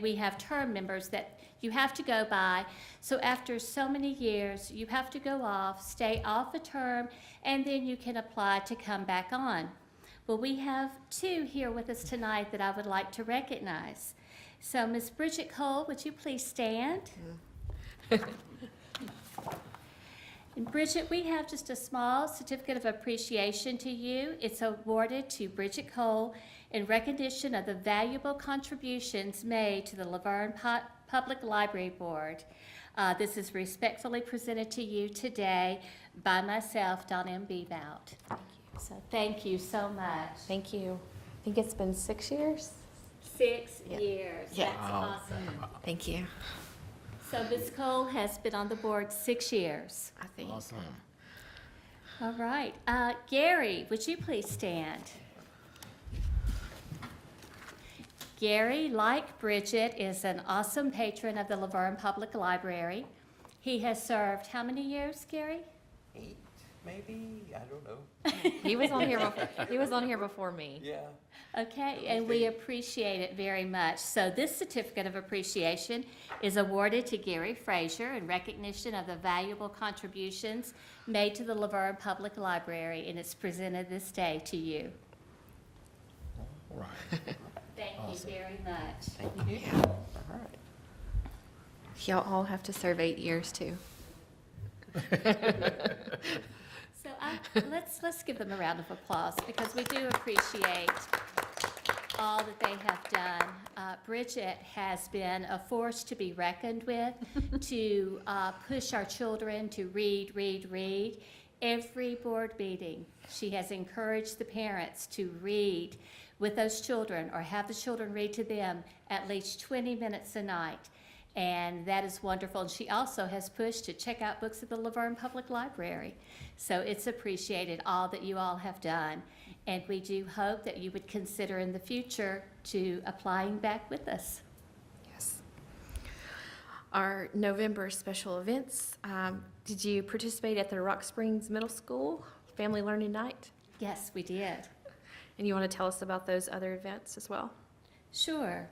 We have term members that you have to go by. So after so many years, you have to go off, stay off a term, and then you can apply to come back on. Well, we have two here with us tonight that I would like to recognize. So Ms. Bridget Cole, would you please stand? And Bridget, we have just a small certificate of appreciation to you. It's awarded to Bridget Cole in recognition of the valuable contributions made to the LaVergne Public Library Board. This is respectfully presented to you today by myself, Dawn M. Bebout. So thank you so much. Thank you. I think it's been 6 years. 6 years. Yeah. That's awesome. Thank you. So Ms. Cole has been on the board 6 years. I think. Awesome. All right. Gary, would you please stand? Gary, like Bridget, is an awesome patron of the LaVergne Public Library. He has served how many years, Gary? 8, maybe? I don't know. He was on here before me. Yeah. Okay, and we appreciate it very much. So this certificate of appreciation is awarded to Gary Frazier in recognition of the valuable contributions made to the LaVergne Public Library, and it's presented this day to you. All right. Thank you very much. Thank you. All right. Y'all all have to serve 8 years too. So let's give them a round of applause because we do appreciate all that they have done. Bridget has been a force to be reckoned with, to push our children to read. Every board meeting, she has encouraged the parents to read with those children or have the children read to them at least 20 minutes a night. And that is wonderful. And she also has pushed to check out books at the LaVergne Public Library. So it's appreciated, all that you all have done. And we do hope that you would consider in the future to applying back with us. Yes. Our November special events, did you participate at the Rock Springs Middle School Family Learning Night? Yes, we did. And you want to tell us about those other events as well? Sure.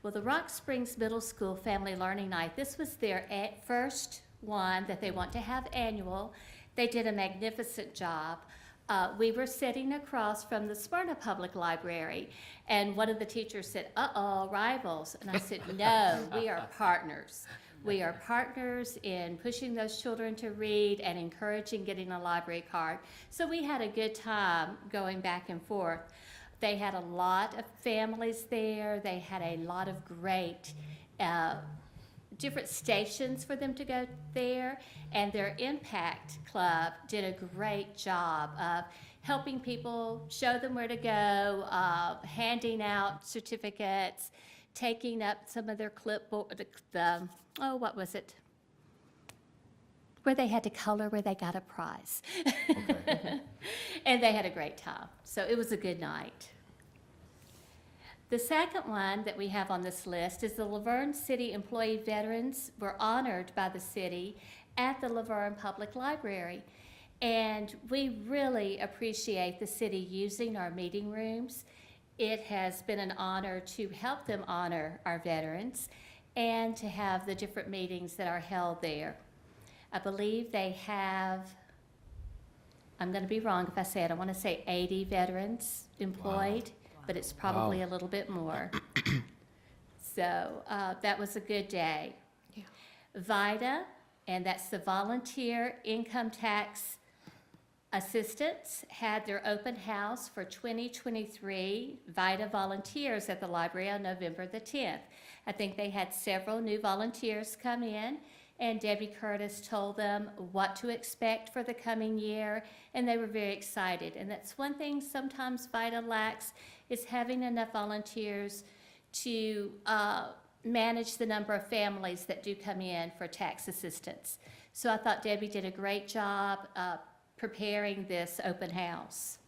Well, the Rock Springs Middle School Family Learning Night, this was their first one that they want to have annual. They did a magnificent job. we were sitting across from the Smyrna Public Library, and one of the teachers said, "Uh-oh, rivals." And I said, "No, we are partners. We are partners in pushing those children to read and encouraging getting a library card." So we had a good time going back and forth. They had a lot of families there. They had a lot of great different stations for them to go there, and their Impact Club did a great job of helping people, show them where to go, handing out certificates, taking up some of their clipboard, what was it? Where they had to color where they got a prize. Okay. And they had a great time. So it was a good night. The second one that we have on this list is the LaVergne City Employee Veterans were honored by the city at the LaVergne Public Library. And we really appreciate the city using our meeting rooms. It has been an honor to help them honor our veterans and to have the different meetings that are held there. I believe they have, I'm going to be wrong if I say it, I want to say 80 veterans employed, but it's probably a little bit more. So that was a good day. Yeah. VITA, and that's the Volunteer Income Tax Assistants, had their open house for 2023 VITA volunteers at the library on November the 10th. I think they had several new volunteers come in, and Debbie Curtis told them what to expect for the coming year, and they were very excited. And that's one thing sometimes VITA lacks, is having enough volunteers to manage the number of families that do come in for tax assistance. So I thought Debbie did a great job preparing this open house.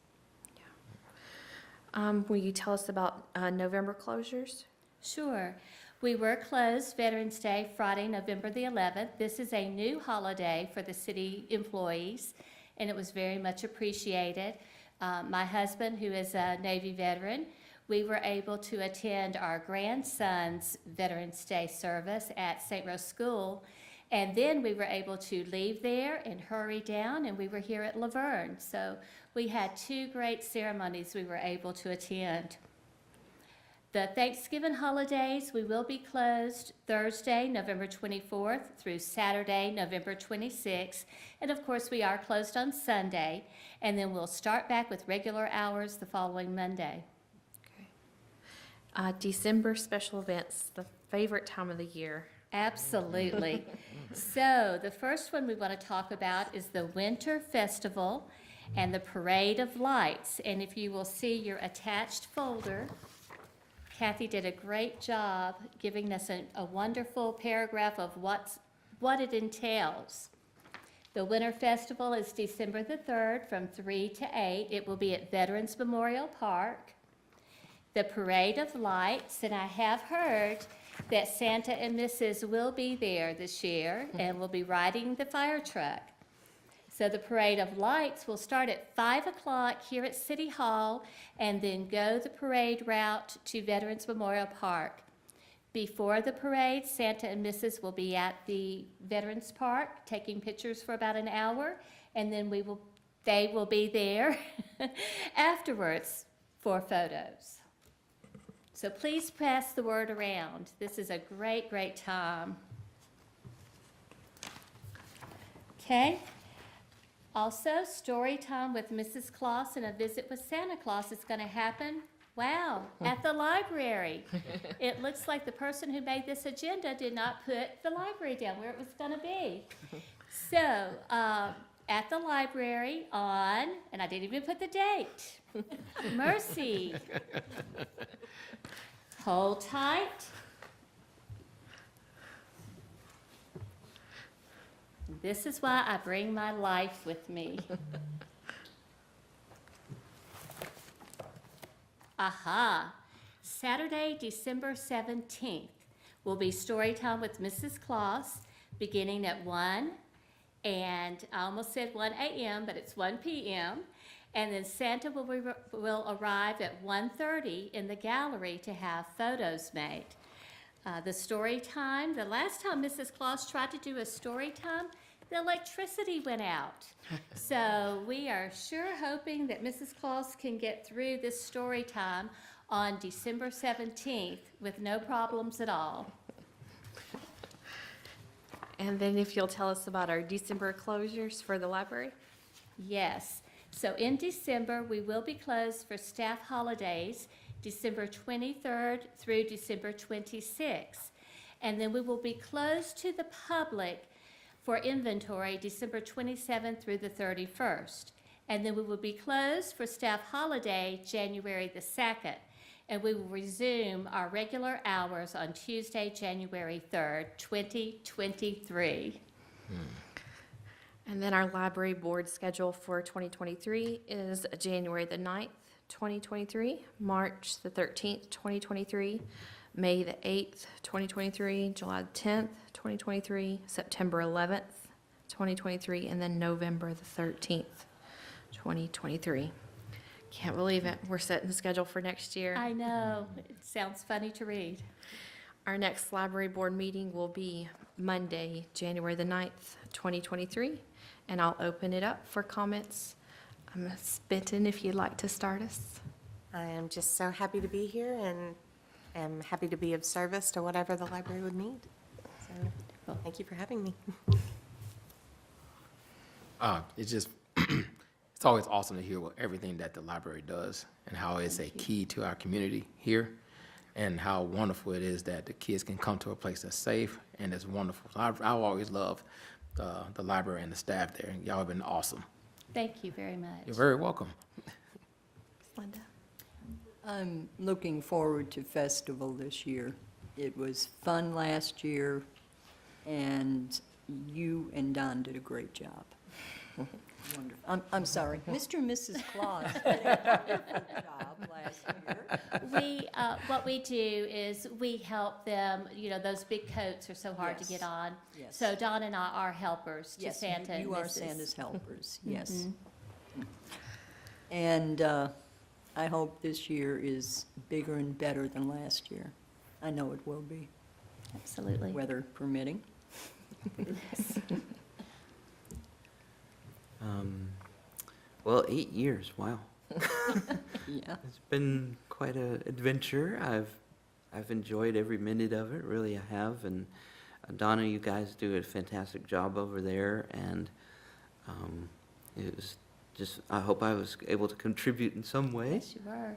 Will you tell us about November closures? Sure. We were closed Veterans Day, Friday, November the 11th. This is a new holiday for the city employees, and it was very much appreciated. My husband, who is a Navy veteran, we were able to attend our grandson's Veterans Day service at St. Rose School, and then we were able to leave there and hurry down, and we were here at LaVergne. So we had two great ceremonies we were able to attend. The Thanksgiving holidays, we will be closed Thursday, November 24th through Saturday, November 26th. And of course, we are closed on Sunday. And then we'll start back with regular hours the following Monday. December special events, the favorite time of the year. Absolutely. So the first one we want to talk about is the Winter Festival and the Parade of Lights. And if you will see your attached folder, Kathy did a great job giving us a wonderful paragraph of what it entails. The Winter Festival is December the 3rd from 3 to 8. It will be at Veterans Memorial Park. The Parade of Lights, and I have heard that Santa and Mrs. will be there this year and will be riding the fire truck. So the Parade of Lights will start at 5 o'clock here at City Hall and then go the parade route to Veterans Memorial Park. Before the parade, Santa and Mrs. will be at the Veterans Park taking pictures for about an hour, and then they will be there afterwards for photos. So please pass the word around. This is a great, great time. Okay. Also, story time with Mrs. Claus and a visit with Santa Claus is going to happen, at the library. It looks like the person who made this agenda did not put the library down where it was going to be. So, at the library on, and I didn't even put the date, Mercy. Hold tight. This is why I bring my life with me. Aha. Saturday, December 17th will be story time with Mrs. Claus, beginning at 1, and I almost said 1 a.m., but it's 1 p.m., and then Santa will arrive at 1:30 in the gallery to have photos made. The story time, the last time Mrs. Claus tried to do a story time, the electricity went out. So we are sure hoping that Mrs. Claus can get through this story time on December 17th with no problems at all. And then if you'll tell us about our December closures for the library? Yes. So in December, we will be closed for staff holidays, December 23rd through December 26th. And then we will be closed to the public for inventory December 27th through the 31st. And then we will be closed for staff holiday January the 2nd. And we will resume our regular hours on Tuesday, January 3rd, 2023. And then our library board schedule for 2023 is January the 9th, 2023, March the 13th, 2023, May the 8th, 2023, July the 10th, 2023, September 11th, 2023, and then November the 13th, 2023. Can't believe it. We're setting the schedule for next year. I know. It sounds funny to read. Our next library board meeting will be Monday, January the 9th, 2023, and I'll open it up for comments. Benton, if you'd like to start us. I am just so happy to be here and am happy to be of service to whatever the library would need. So, thank you for having me. It's just, it's always awesome to hear everything that the library does and how it's a key to our community here, and how wonderful it is that the kids can come to a place that's safe and it's wonderful. I always love the library and the staff there. Y'all have been awesome. Thank you very much. You're very welcome. Linda. I'm looking forward to festival this year. It was fun last year, and you and Don did a great job. Wonderful. I'm sorry, Mr. and Mrs. Claus did a wonderful job last year. What we do is we help them, those big coats are so hard to get on. Yes. So Don and I are helpers to Yes, Santa. you and are Mrs. Santa's helpers, yes. And I hope this year is bigger and better than last year. I know it will be. Absolutely. Weather permitting. Well, 8 years, wow. Yeah. It's been quite an adventure. I've enjoyed every minute of it, really I have. And Donna, you guys do a fantastic job over there, and it was just, I hope I was able to contribute in some way. Yes, you were.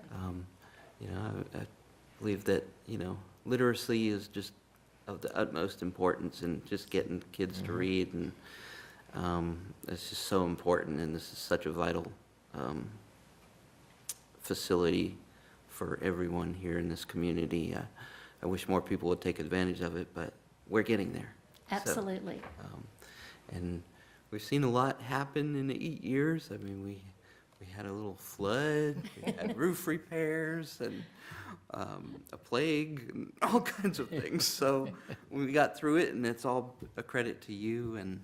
I believe that, literacy is just of the utmost importance in just getting kids to read, and it's just so important, and this is such a vital facility for everyone here in this community. I wish more people would take advantage of it, but we're getting there. Absolutely. And we've seen a lot happen in the 8 years. I mean, we had a little flood, we had roof repairs, and a plague, and all kinds of things. So we got through it, and it's all a credit to you and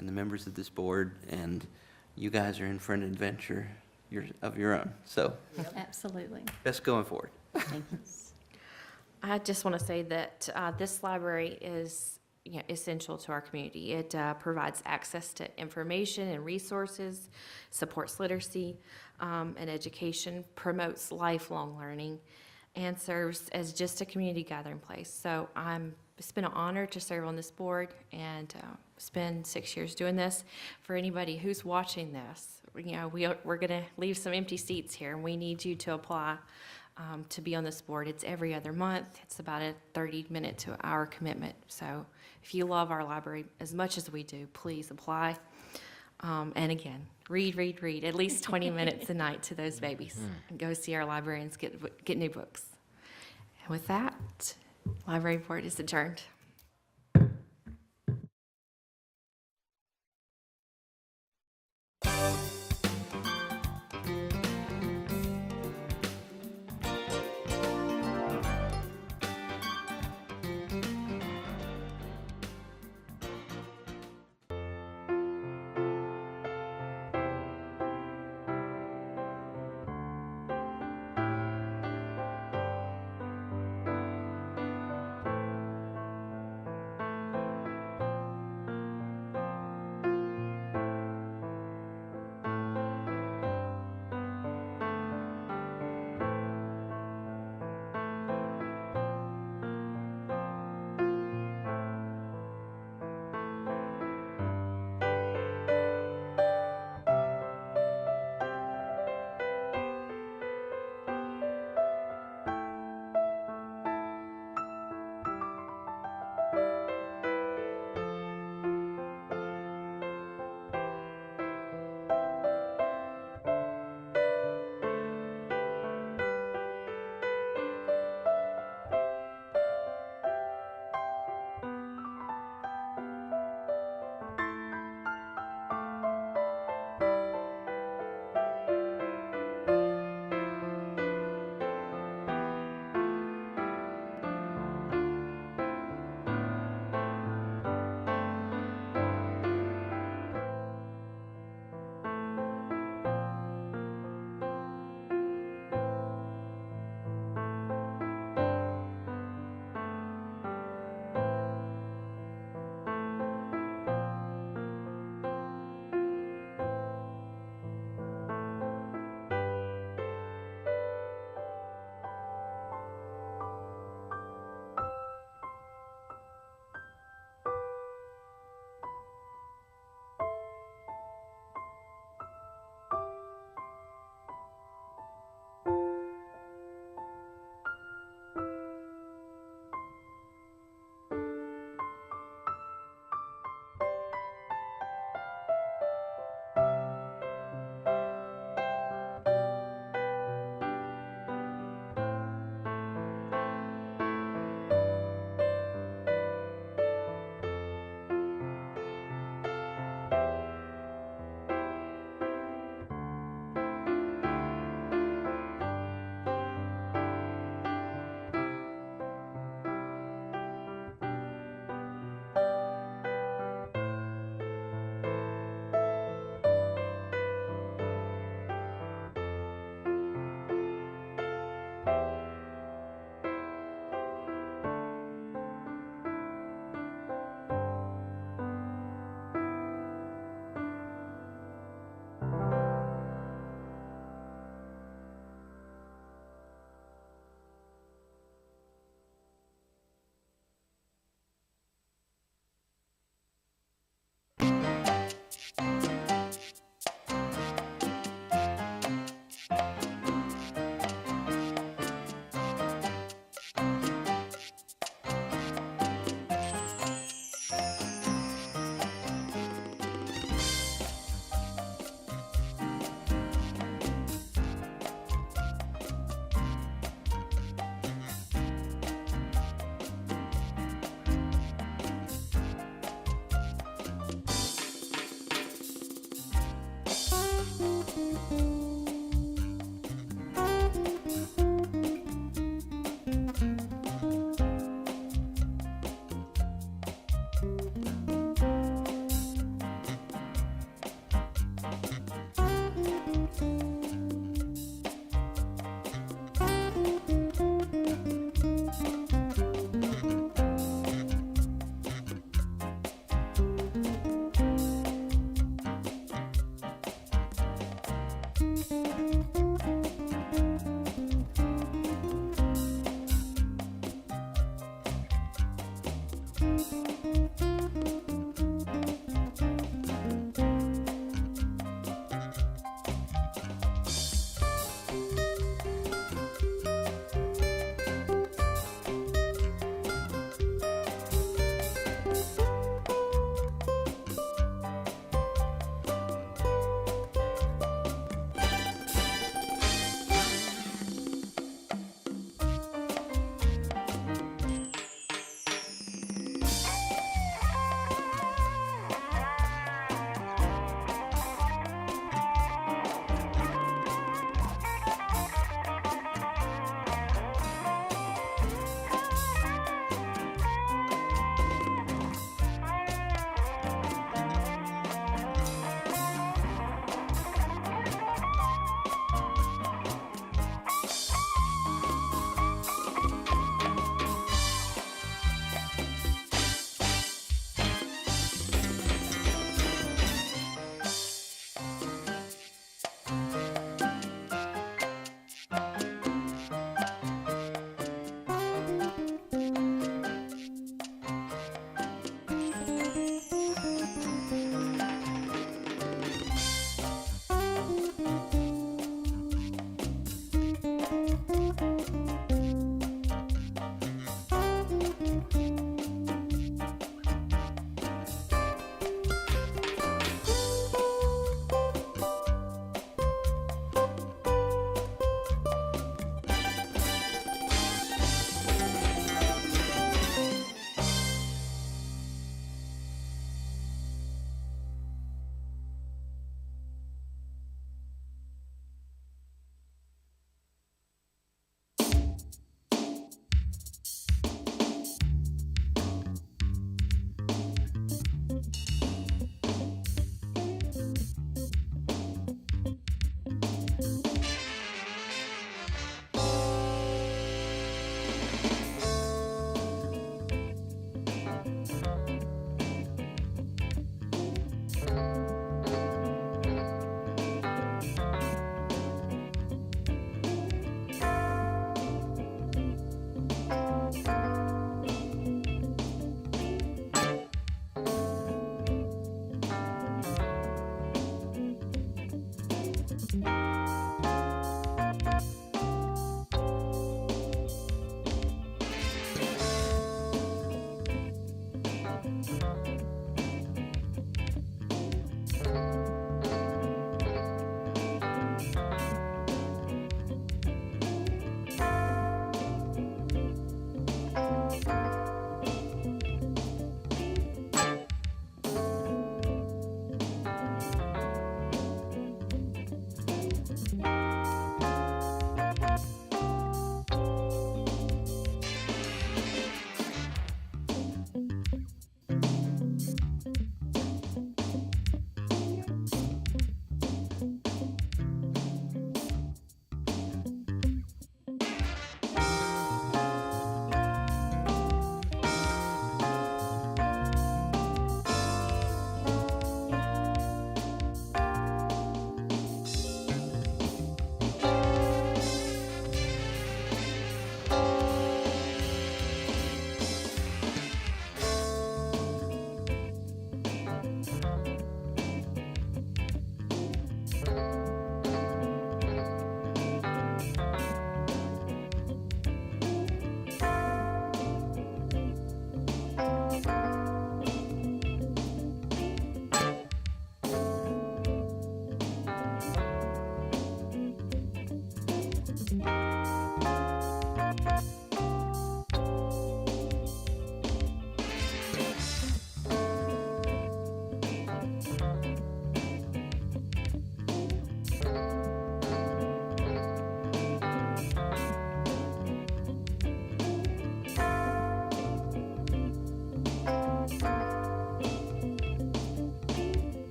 the members of this board, and you guys are in for an adventure of your own. So Absolutely. best going forward. I just want to say that this library is essential to our community. It provides access to information and resources, supports literacy and education, promotes lifelong learning, and serves as just a community gathering place. So it's been an honor to serve on this board and spend 6 years doing this. For anybody who's watching this, we're going to leave some empty seats here, and we need you to apply to be on this board. It's every other month. It's about a 30-minute to an hour commitment. So if you love our library as much as we do, please apply. And again, read at least 20 minutes a night to those babies. And go see our librarians get new books. And with that, library board is adjourned.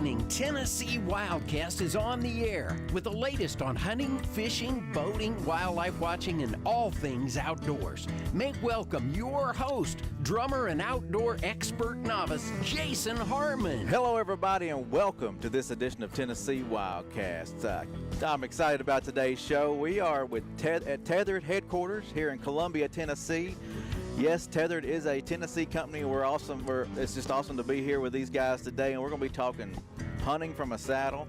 award-winning Tennessee Wildcast is on the air with the latest on hunting, fishing, boating, wildlife watching, and all things outdoors. Make welcome your host, drummer and outdoor expert novice, Jason Harmon. Hello, everybody, and welcome to this edition of Tennessee Wildcast. I'm excited about today's show. We are at Tethered headquarters here in Columbia, Tennessee. Yes, Tethered is a Tennessee company. It's just awesome to be here with these guys today, and we're going to be talking hunting from a saddle.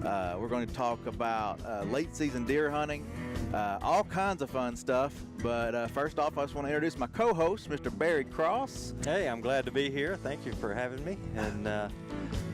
We're going to talk about late season deer hunting, all kinds of fun stuff. But first off, I just want to introduce my co-host, Mr. Barry Cross. Hey, I'm glad to be here. Thank you for having me. And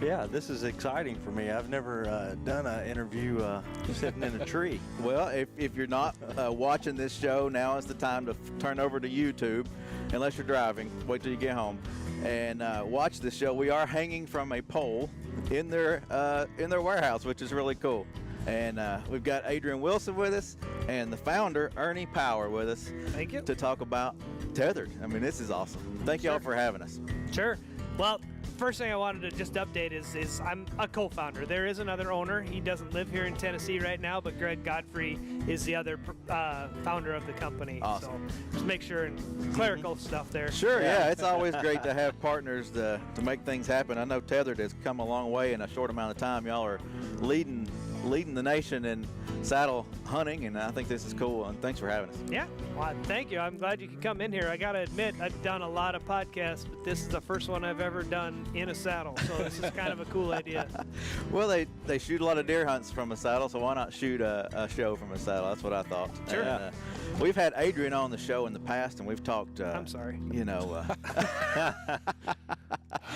yeah, this is exciting for me. I've never done an interview sitting in a tree. Well, if you're not watching this show, now is the time to turn over to YouTube, unless you're driving. Wait till you get home and watch this show. We are hanging from a pole in their warehouse, which is really cool. And we've got Adrian Wilson with us and the founder, Ernie Power, with us. Thank you. To talk about Tethered. I mean, this is awesome. Thank y'all for having us. Sure. Well, first thing I wanted to just update is I'm a co-founder. There is another owner. He doesn't live here in Tennessee right now, but Greg Godfrey is the other founder of the company. Awesome. So just make sure, and clerical stuff there. Sure, yeah. It's always great to have partners to make things happen. I know Tethered has come a long way in a short amount of time. Y'all are leading the nation in saddle hunting, and I think this is cool, and thanks for having us. Yeah, well, thank you. I'm glad you could come in here. I gotta admit, I've done a lot of podcasts, but this is the first one I've ever done in a saddle, so this is kind of a cool idea. Well, they shoot a lot of deer hunts from a saddle, so why not shoot a show from a saddle? That's what I thought. Sure. And, we've had Adrian on the show in the past, and we've talked. I'm sorry. You know.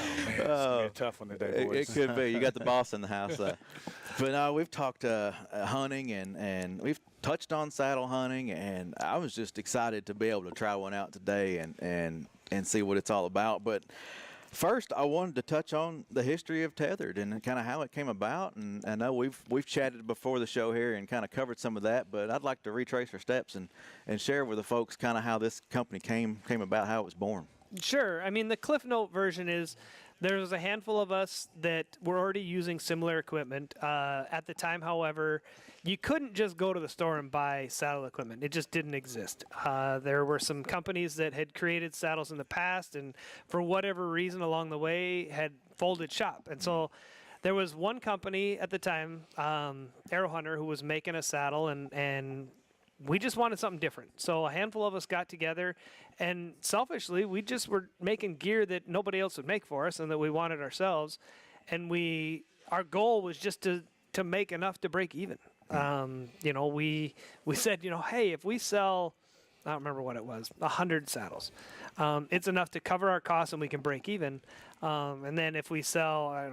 It's gonna be a tough one today, boys. It could be. You got the boss in the house. But no, we've talked hunting, and we've touched on saddle hunting, and I was just excited to be able to try one out today and see what it's all about. But first, I wanted to touch on the history of Tethered and kind of how it came about. And I know we've chatted before the show here and kind of covered some of that, but I'd like to retrace our steps and share with the folks kind of how this company came about, how it was born. Sure. I mean, the Cliff Note version is there was a handful of us that were already using similar equipment. At the time, however, you couldn't just go to the store and buy saddle equipment. It just didn't exist. There were some companies that had created saddles in the past and for whatever reason along the way had folded shop. And so there was one company at the time, Arrow Hunter, who was making a saddle, and we just wanted something different. So a handful of us got together, and selfishly, we just were making gear that nobody else would make for us and that we wanted ourselves. And our goal was just to make enough to break even. We said, hey, if we sell, I don't remember what it was, 100 saddles, it's enough to cover our costs and we can break even. And then if we sell,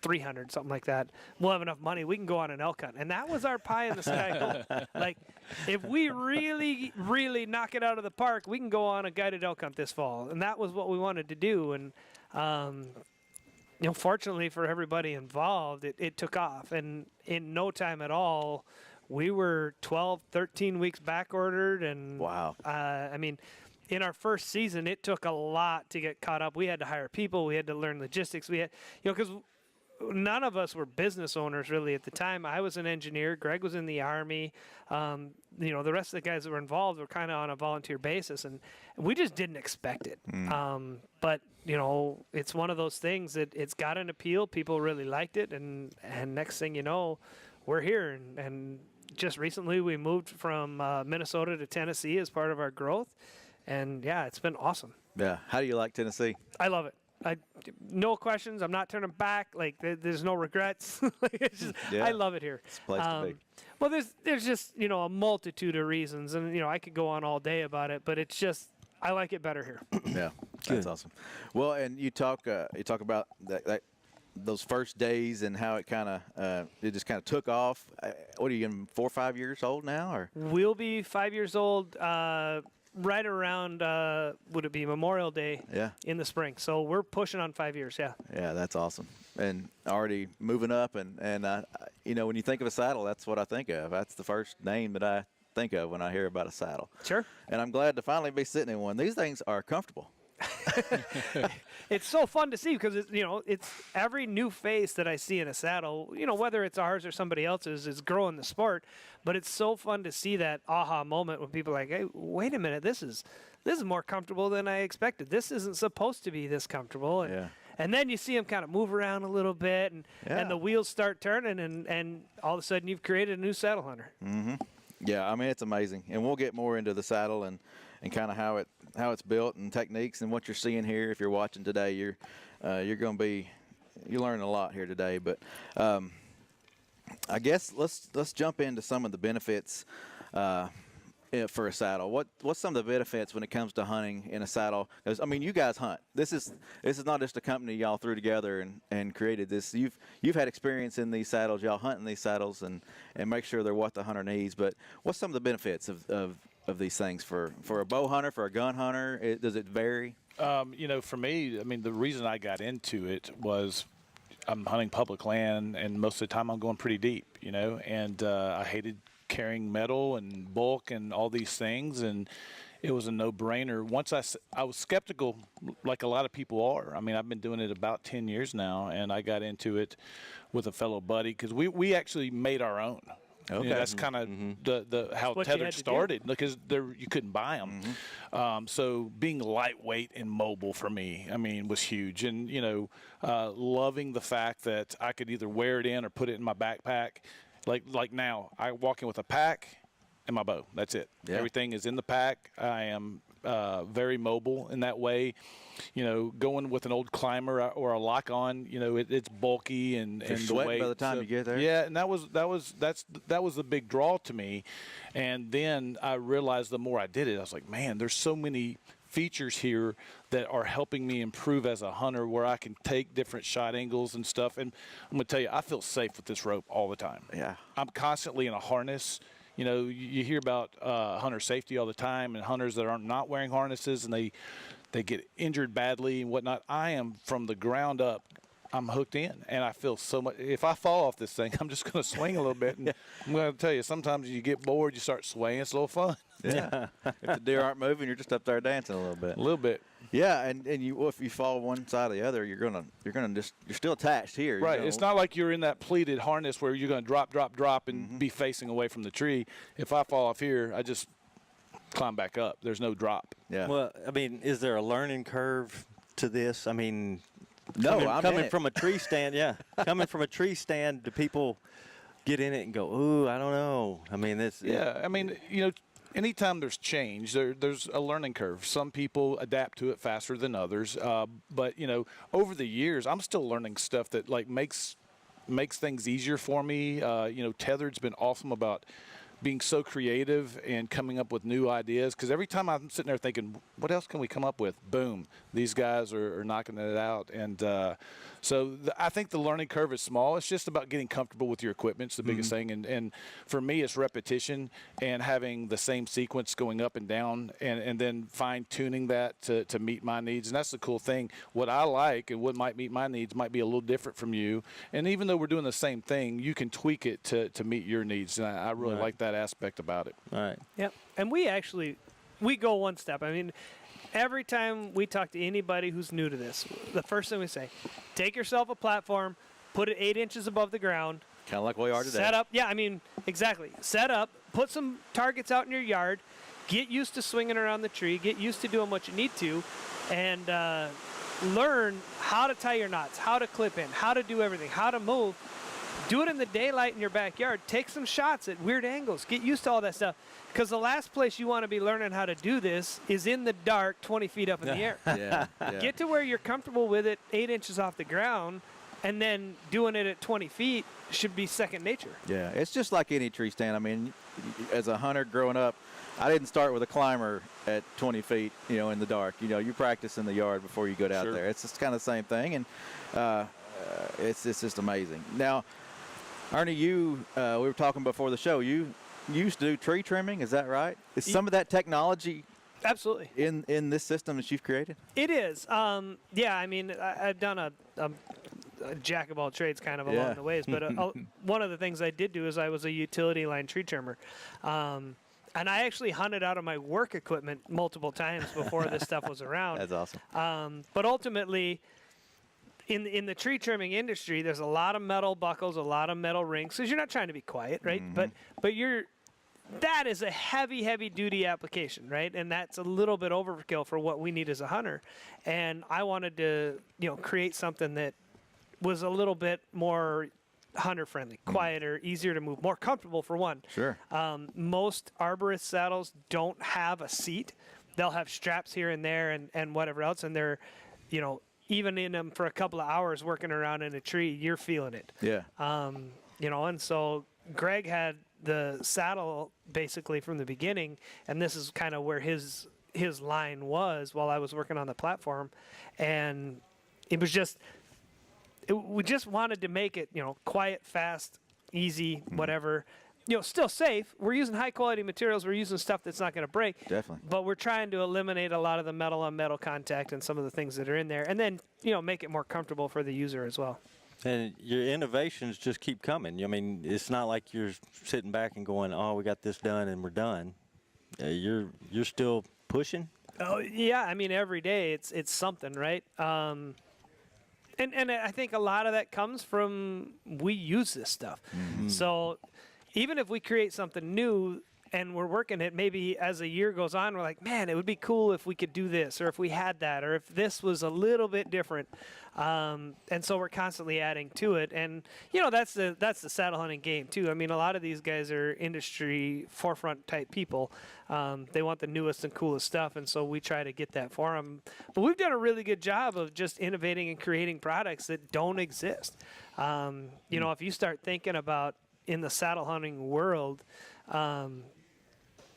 300, something like that, we'll have enough money, we can go on an elk hunt. And that was our pie in the sky goal. Like, if we really, really knock it out of the park, we can go on a guided elk hunt this fall. And that was what we wanted to do. And, fortunately for everybody involved, it took off. And in no time at all, we were 12, 13 weeks back ordered. And wow. In our first season, it took a lot to get caught up. We had to hire people. We had to learn logistics. We had, because none of us were business owners really at the time. I was an engineer. Greg was in the Army. The rest of the guys that were involved were kind of on a volunteer basis, and we just didn't expect it. But it's one of those things that it's got an appeal. People really liked it, and next thing you know, we're here. And just recently, we moved from Minnesota to Tennessee as part of our growth, and yeah, it's been awesome. Yeah. How do you like Tennessee? I love it. No questions. I'm not turning back. Like there's no regrets. I love it here. It's a place to be. Well, there's just a multitude of reasons, and I could go on all day about it, but it's just I like it better here. Yeah, that's awesome. Well, and you talk about those first days and how it just kind of took off. What are you, 4 or 5 years old now, or? We'll be 5 years old. Right around, would it be Memorial Day in the spring. So we're pushing on 5 years, yeah. Yeah, that's awesome. And already moving up, and when you think of a saddle, that's what I think of. That's the first name that I think of when I hear about a saddle. Sure. And I'm glad to finally be sitting in one. These things are comfortable. it's so fun to see because it's every new face that I see in a saddle, whether it's ours or somebody else's, is growing the sport. But it's so fun to see that aha moment when people are like, hey, wait a minute, this is more comfortable than I expected. This isn't supposed to be this comfortable. And then you see them kind of move around a little bit, and the wheels start turning, and all of a sudden you've created a new saddle hunter. Mm-hmm. Yeah, I mean, it's amazing. And we'll get more into the saddle and kind of how it's built and techniques and what you're seeing here. If you're watching today, you're going to you're learning a lot here today. But I guess let's jump into some of the benefits for a saddle. What's some of the benefits when it comes to hunting in a saddle? Because I mean, you guys hunt. This is not just a company y'all threw together and created this. You've had experience in these saddles. Y'all hunt in these saddles and make sure they're what the hunter needs. But what's some of the benefits of these things for a bow hunter, for a gun hunter? Does it vary? For me, I mean, the reason I got into it was I'm hunting public land, and most of the time I'm going pretty deep, and I hated carrying metal and bulk and all these things, and it was a no-brainer. Once I was skeptical, like a lot of people are. I mean, I've been doing it about 10 years now, and I got into it with a fellow buddy because we actually made our own. Okay. That's kind of the how Tethered started, because you couldn't buy them. So being lightweight and mobile for me, I mean, was huge. And loving the fact that I could either wear it in or put it in my backpack. Like now, I walk in with a pack and my bow. That's it. Yeah. Everything is in the pack. I am very mobile in that way. Going with an old climber or a lock-on, it's bulky and You're sweating by the time you get there. Yeah, and that was the big draw to me. And then I realized the more I did it, I was like, man, there's so many features here that are helping me improve as a hunter, where I can take different shot angles and stuff. And I'm gonna tell you, I feel safe with this rope all the time. Yeah, I'm constantly in a harness. You hear about hunter safety all the time, and hunters that are not wearing harnesses and they get injured badly and whatnot. I am, from the ground up, I'm hooked in, and I feel so much. If I fall off this thing, I'm just going to swing a little bit. And I'm going to tell you, sometimes you get bored, you start swaying. It's a little fun. Yeah. If the deer aren't moving, you're just up there dancing a little bit. A little bit. Yeah, and if you fall one side or the other, you're still attached here. Right. It's not like you're in that pleated harness where you're going to drop, and be facing away from the tree. If I fall off here, I just climb back up. There's no drop. Yeah. Well, I mean, is there a learning curve to this? I mean, No, coming from a tree stand, coming from a tree stand, do people get in it and go, ooh, I don't know? I mean, I mean, anytime there's change, there's a learning curve. Some people adapt to it faster than others. But over the years, I'm still learning stuff that makes things easier for me. Tethered's been awesome about being so creative and coming up with new ideas, because every time I'm sitting there thinking, what else can we come up with? Boom, these guys are knocking it out. And I think the learning curve is small. It's just about getting comfortable with your equipment. It's the biggest thing. And for me, it's repetition and having the same sequence going up and down, and then fine-tuning that to meet my needs. And that's the cool thing. What I like and what might meet my needs might be a little different from you. And even though we're doing the same thing, you can tweak it to meet your needs. And I really like that aspect about it. All right. Yep. And we go one step. I mean, every time we talk to anybody who's new to this, the first thing we say, take yourself a platform, put it 8 inches above the ground. Kind of like we are today. Set up. Yeah, I mean, exactly. Set up, put some targets out in your yard, get used to swinging around the tree, get used to doing what you need to, and learn how to tie your knots, how to clip in, how to do everything, how to move. Do it in the daylight in your backyard. Take some shots at weird angles. Get used to all that stuff. Because the last place you want to be learning how to do this is in the dark, 20 feet up in the air. Yeah. Get to where you're comfortable with it 8 inches off the ground, and then doing it at 20 feet should be second nature. Yeah, it's just like any tree stand. I mean, as a hunter growing up, I didn't start with a climber at 20 feet, in the dark. You practice in the yard before you go out there. It's just kind of the same thing, and it's just amazing. Now, Ernie, we were talking before the show. You used to do tree trimming, is that right? Is some of that technology absolutely in this system that you've created? It is. Yeah, I mean, I've done a jack of all trades kind of along the ways, but one of the things I did do is I was a utility line tree trimmer. And I actually hunted out of my work equipment multiple times before this stuff was around. That's awesome. But ultimately, in the tree trimming industry, there's a lot of metal buckles, a lot of metal rings, because you're not trying to be quiet, right? But that is a heavy duty application, right? And that's a little bit overkill for what we need as a hunter. And I wanted to, create something that was a little bit more hunter friendly, quieter, easier to move, more comfortable for one. Sure. Most arborist saddles don't have a seat. They'll have straps here and there and whatever else, and they're, even in them for a couple of hours working around in a tree, you're feeling it. Yeah. And so Greg had the saddle basically from the beginning, and this is kind of where his line was while I was working on the platform, and it was just. We just wanted to make it, quiet, fast, easy, whatever. Still safe. We're using high quality materials. We're using stuff that's not going to break. Definitely. But we're trying to eliminate a lot of the metal on metal contact and some of the things that are in there, and then make it more comfortable for the user as well. And your innovations just keep coming. I mean, it's not like you're sitting back and going, "Oh, we got this done and we're done." You're still pushing. Oh yeah, I mean every day it's something, right? And I think a lot of that comes from we use this stuff. So even if we create something new and we're working it, maybe as a year goes on, we're like, man, it would be cool if we could do this, or if we had that, or if this was a little bit different. And so we're constantly adding to it. And, that's the saddle hunting game, too. I mean, a lot of these guys are industry forefront type people. They want the newest and coolest stuff, and so we try to get that for them. But we've done a really good job of just innovating and creating products that don't exist. If you start thinking about in the saddle hunting world,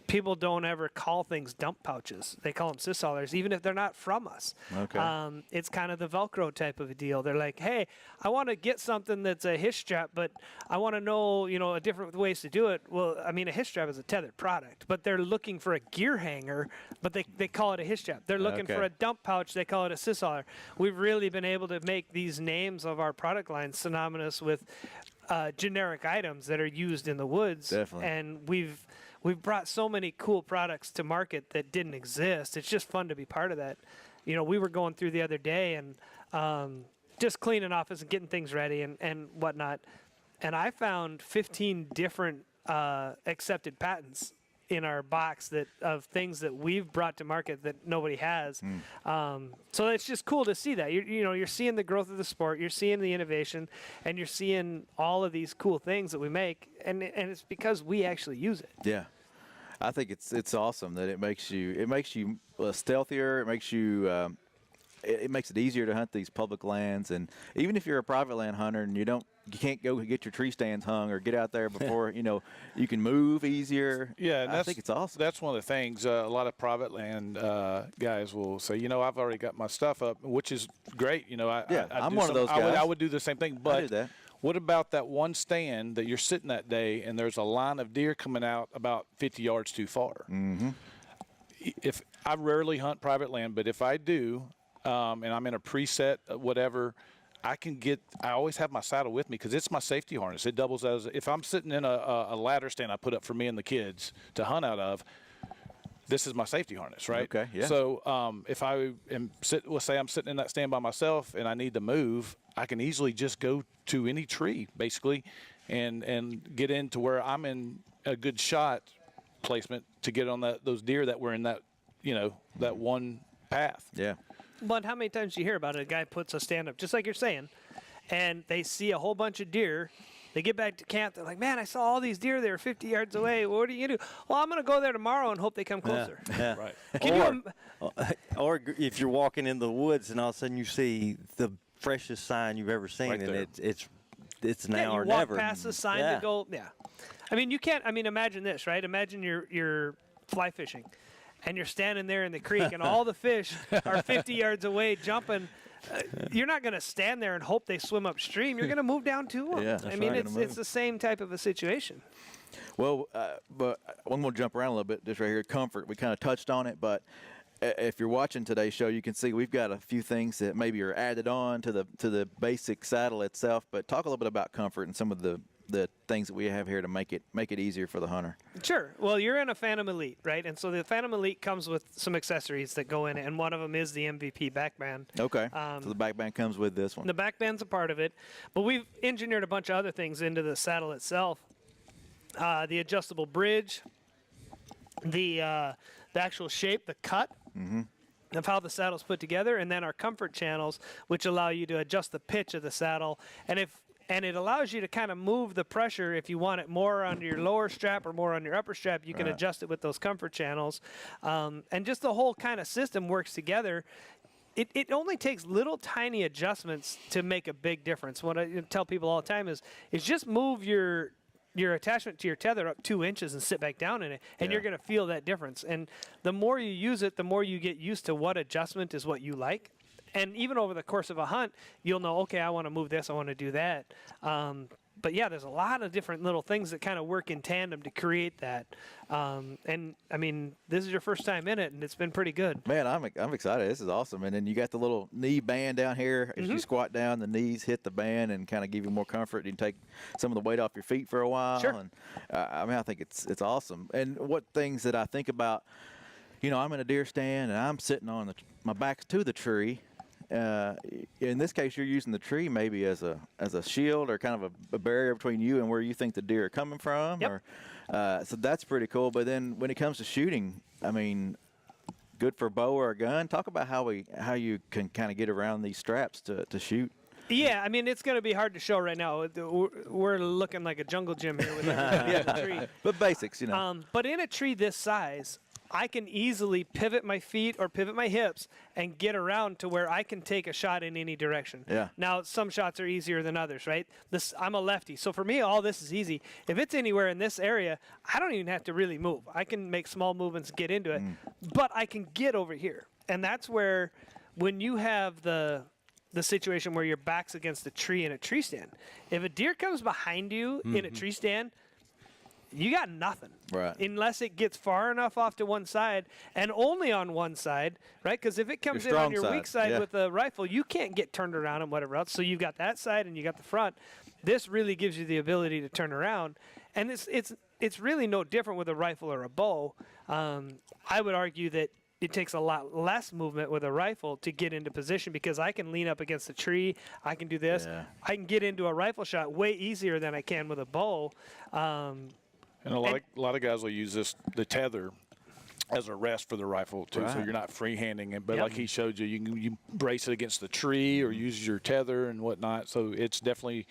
people don't ever call things dump pouches. They call them sishaulers, even if they're not from us. Okay. It's kind of the Velcro type of a deal. They're like, hey, I want to get something that's a hitch strap, but I want to know, a different ways to do it. Well, I mean, a hitch strap is a tethered product, but they're looking for a gear hanger, but they call it a hitch strap. They're looking for a dump pouch. They call it a sishauler. We've really been able to make these names of our product lines synonymous with generic items that are used in the woods. Definitely. And we've brought so many cool products to market that didn't exist. It's just fun to be part of that. We were going through the other day and just cleaning office and getting things ready and whatnot. And I found 15 different accepted patents in our box of things that we've brought to market that nobody has. So it's just cool to see that. You're seeing the growth of the sport, you're seeing the innovation, and you're seeing all of these cool things that we make, and it's because we actually use it. Yeah. I think it's awesome that it makes you stealthier. It makes you it makes it easier to hunt these public lands, and even if you're a private land hunter and you can't go get your tree stands hung or get out there before you can move easier. Yeah, and I think it's awesome. That's one of the things a lot of private land guys will say. I've already got my stuff up, which is great. I'm one of those guys. I would do the same thing, but I do that. What about that one stand that you're sitting that day and there's a line of deer coming out about 50 yards too far? Mm-hmm. If I rarely hunt private land, but if I do, and I'm in a preset whatever, I always have my saddle with me because it's my safety harness. It doubles as if I'm sitting in a ladder stand I put up for me and the kids to hunt out of. This is my safety harness, right? Okay, yeah. So if I am let's say I'm sitting in that stand by myself and I need to move, I can easily just go to any tree basically, and get into where I'm in a good shot placement to get on those deer that were in that that one path. Yeah. But how many times do you hear about it? A guy puts a stand up, just like you're saying, and they see a whole bunch of deer. They get back to camp. They're like, man, I saw all these deer. They were 50 yards away. What are you going to do? Well, I'm going to go there tomorrow and hope they come closer. Yeah. Right. Or if you're walking in the woods and all of a sudden you see the freshest sign you've ever seen, Right there. and it's now or you walk never. past the sign to go. Yeah. I mean, you can't. I mean, imagine this, right? Imagine you're fly fishing, and you're standing there in the creek, and all the fish are 50 yards away jumping. You're not going to stand there and hope they swim upstream. You're going to move down to them. Yeah, I mean, it's the same type of a situation. Well, but I'm going to jump around a little bit. This right here, comfort. We kind of touched on it, but if you're watching today's show, you can see we've got a few things that maybe are added on to the basic saddle itself. But talk a little bit about comfort and some of the the things that we have here to make it easier for the hunter? Sure. Well, you're in a Phantom Elite, right? And so the Phantom Elite comes with some accessories that go in it, and one of them is the MVP backband. Okay. So the back band comes with this one. The backband's a part of it, but we've engineered a bunch of other things into the saddle itself. The adjustable bridge, the actual shape, the cut. Of how the saddle's put together, and then our comfort channels, which allow you to adjust the pitch of the saddle, and it allows you to kind of move the pressure if you want it more on your lower strap or more on your upper strap. You can adjust it with those comfort channels, and just the whole kind of system works together. It only takes little tiny adjustments to make a big difference. What I tell people all the time is just move your attachment to your tether up 2 inches and sit back down in it, and you're going to feel that difference. And the more you use it, the more you get used to what adjustment is what you like. And even over the course of a hunt, you'll know, okay, I want to move this, I want to do that. But yeah, there's a lot of different little things that kind of work in tandem to create that. And I mean, this is your first time in it, and it's been pretty good. Man, I'm excited. This is awesome. And then you got the little knee band down here. As you squat down, the knees hit the band and kind of give you more comfort. You can take some of the weight off your feet for a while. Sure. And I mean, I think it's awesome. And what things that I think about, I'm in a deer stand and I'm sitting on my back's to the tree. In this case, you're using the tree maybe as a shield or kind of a barrier between you and where you think the deer are coming from. Yep. So that's pretty cool. But then when it comes to shooting, I mean, good for a bow or a gun. Talk about how you can kind of get around these straps to shoot. Yeah, I mean, it's going to be hard to show right now. We're looking like a jungle gym here with a tree. But basics, But in a tree this size, I can easily pivot my feet or pivot my hips and get around to where I can take a shot in any direction. Yeah. Now, some shots are easier than others, right? I'm a lefty, so for me, all this is easy. If it's anywhere in this area, I don't even have to really move. I can make small movements, get into it, but I can get over here. And that's where, when you have the situation where your back's against a tree in a tree stand, if a deer comes behind you in a tree stand, you got nothing, right? Unless it gets far enough off to one side, and only on one side, right? Because if it comes in on your weak side with a rifle, you can't get turned around and whatever else. So you've got that side and you got the front. This really gives you the ability to turn around, and it's really no different with a rifle or a bow. I would argue that it takes a lot less movement with a rifle to get into position, because I can lean up against a tree. I can do this. Yeah. I can get into a rifle shot way easier than I can with a bow. And a lot of guys will use the tether as a rest for the rifle too, so you're not free-handing it. But like he showed you, you brace it against the tree or use your tether and whatnot. So it's definitely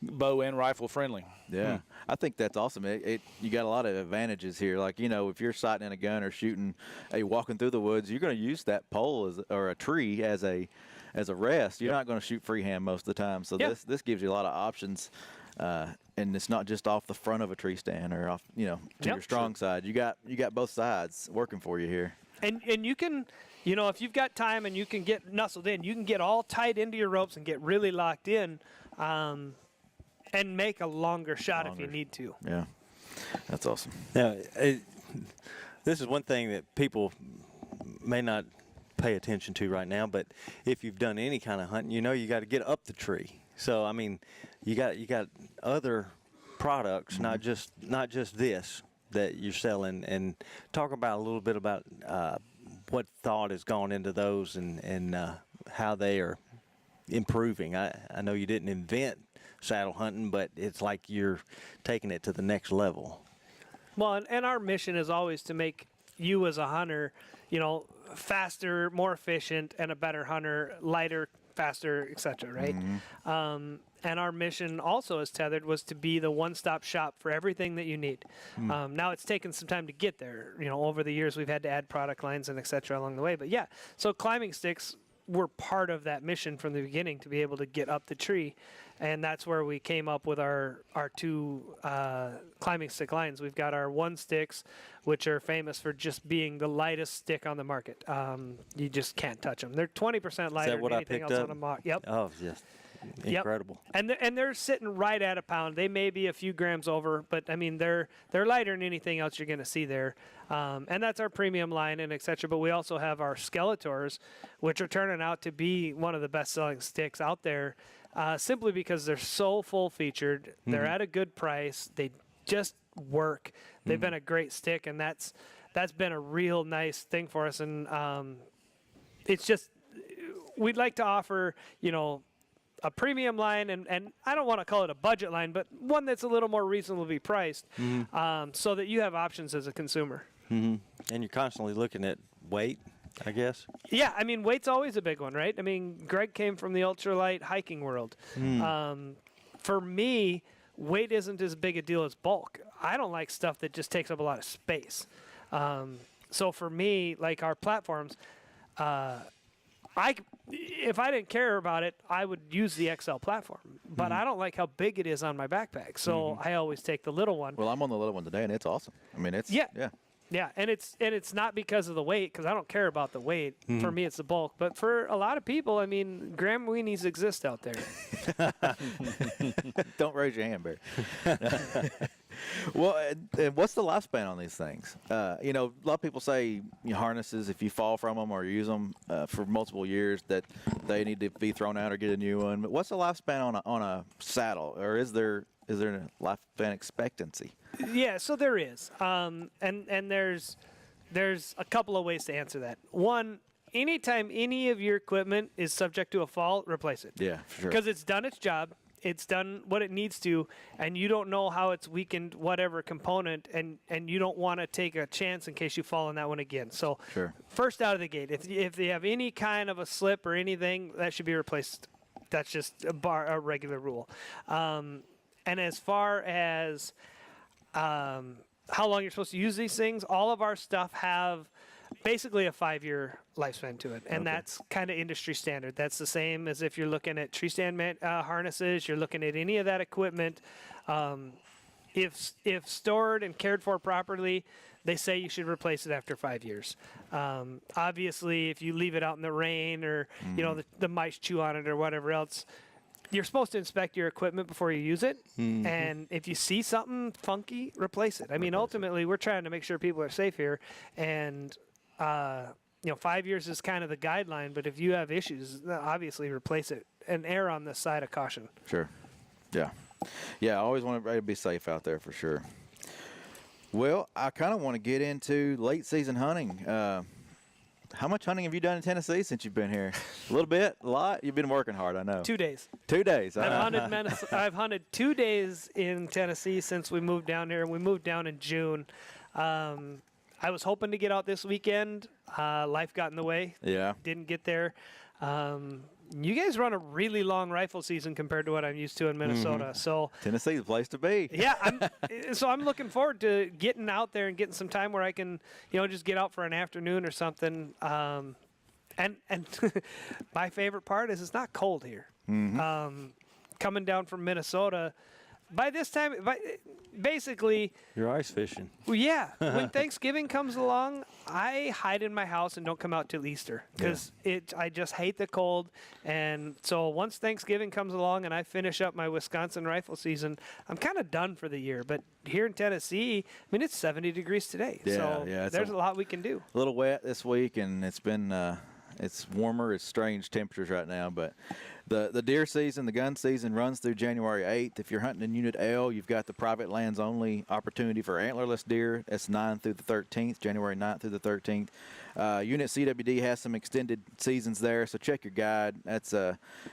bow and rifle friendly. Yeah, I think that's awesome. You got a lot of advantages here. Like, if you're sighting in a gun or shooting, walking through the woods, you're going to use that pole or a tree as a rest. You're not going to shoot freehand most of the time. So this gives you a lot of options. And it's not just off the front of a tree stand or off, to your strong side. You got both sides working for you here. And you can, if you've got time and you can get nestled in, you can get all tied into your ropes and get really locked in, and make a longer shot if you need to. Yeah, that's awesome. Now, this is one thing that people may not pay attention to right now, but if you've done any kind of hunting, you got to get up the tree. So I mean, you got other products, not just this that you're selling, and talk about a little bit about what thought has gone into those and how they are improving. I know you didn't invent saddle hunting, but it's like you're taking it to the next level. Well, and our mission is always to make you as a hunter, faster, more efficient, and a better hunter, lighter, faster, etc., right? And our mission also as Tethered was to be the one-stop shop for everything that you need. Now it's taken some time to get there. Over the years we've had to add product lines and etc. along the way. But yeah, so climbing sticks were part of that mission from the beginning, to be able to get up the tree. And that's where we came up with our two climbing stick lines. We've got our one sticks, which are famous for just being the lightest stick on the market. You just can't touch them. They're 20% lighter than anything else on the market. Yep. Oh, yes. Incredible. Yep. And they're sitting right at a pound. They may be a few grams over, but I mean they're lighter than anything else you're going to see there. And that's our premium line and etc. But we also have our Skeletors, which are turning out to be one of the best-selling sticks out there. simply because they're so full-featured. They're at a good price. They just work. They've been a great stick, and that's been a real nice thing for us. And it's just we'd like to offer, a premium line, and I don't want to call it a budget line, but one that's a little more reasonably priced, so that you have options as a consumer. And you're constantly looking at weight, I guess. Yeah, I mean, weight's always a big one, right? I mean, Greg came from the ultralight hiking world. For me, weight isn't as big a deal as bulk. I don't like stuff that just takes up a lot of space. So for me, like our platforms, if I didn't care about it, I would use the XL platform. But I don't like how big it is on my backpack, so I always take the little one. Well, I'm on the little one today, and it's awesome. I mean, it's Yeah, and it's not because of the weight, because I don't care about the weight. For me, it's the bulk. But for a lot of people, I mean, Graham weenies exist out there. Don't raise your hand, Barry. Well, and what's the lifespan on these things? A lot of people say harnesses, if you fall from them or use them for multiple years, that they need to be thrown out or get a new one. But what's the lifespan on a saddle, or is there a lifespan expectancy? Yeah, so there is, and there's a couple of ways to answer that. One, anytime any of your equipment is subject to a fall, replace it. Yeah, for sure. Because it's done its job. It's done what it needs to, and you don't know how it's weakened whatever component, and you don't want to take a chance in case you fall on that one again. So first out of the gate, if you have any kind of a slip or anything, that should be replaced. That's just a regular rule. And as far as how long you're supposed to use these things, all of our stuff have basically a 5-year lifespan to it, and that's kind of industry standard. That's the same as if you're looking at tree stand harnesses, you're looking at any of that equipment. If stored and cared for properly, they say you should replace it after 5 years. Obviously, if you leave it out in the rain or the mice chew on it or whatever else, you're supposed to inspect your equipment before you use it, and if you see something funky, replace it. I mean, ultimately, we're trying to make sure people are safe here, and 5 years is kind of the guideline, but if you have issues, obviously replace it and err on the side of caution. Sure. Yeah. Yeah, I always want everybody to be safe out there for sure. Well, I kind of want to get into late season hunting. How much hunting have you done in Tennessee since you've been here? A little bit? A lot? You've been working hard, I know. 2 days. 2 days. I've hunted 2 days in Tennessee since we moved down here. We moved down in June. I was hoping to get out this weekend. Life got in the way. Yeah. Didn't get there. You guys run a really long rifle season compared to what I'm used to in Minnesota. So Tennessee's the place to be. Yeah, I'm looking forward to getting out there and getting some time where I can, just get out for an afternoon or something. And my favorite part is it's not cold here. Coming down from Minnesota, by this time, basically, you're ice fishing. Well, yeah. When Thanksgiving comes along, I hide in my house and don't come out till Easter because I just hate the cold. And so once Thanksgiving comes along and I finish up my Wisconsin rifle season, I'm kind of done for the year. But here in Tennessee, I mean, it's 70 degrees today. So there's a lot we can do. A little wet this week, and it's been it's warmer. It's strange temperatures right now, but the deer season, the gun season runs through January 8th. If you're hunting in Unit L, you've got the private lands only opportunity for antlerless deer. That's 9th through the 13th, January 9th through the 13th. Unit CWD has some extended seasons there, so check your guide. That's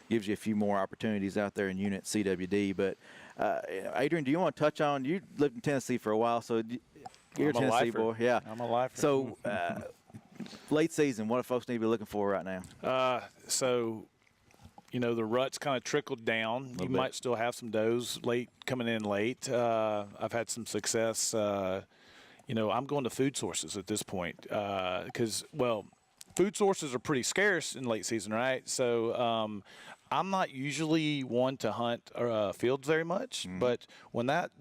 gives you a few more opportunities out there in Unit CWD. But Adrian, do you want to touch on? You lived in Tennessee for a while, so you're a Tennessee boy. Yeah, I'm a lifer. So late season, what do folks need to be looking for right now? The rut's kind of trickled down. You might still have some does coming in late. I've had some success. I'm going to food sources at this point because, food sources are pretty scarce in late season, right? So I'm not usually one to hunt fields very much, but when that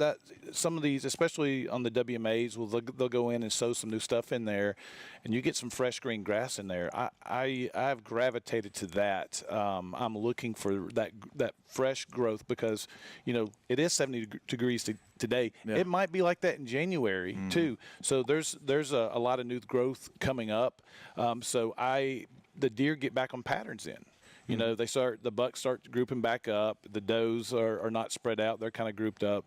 some of these, especially on the WMAs, they'll go in and sow some new stuff in there, and you get some fresh green grass in there. I've gravitated to that. I'm looking for that fresh growth because it is 70 degrees today. Yeah. It might be like that in January too. So there's a lot of new growth coming up. The deer get back on patterns in. You know, the bucks start grouping back up. The does are not spread out; they're kind of grouped up.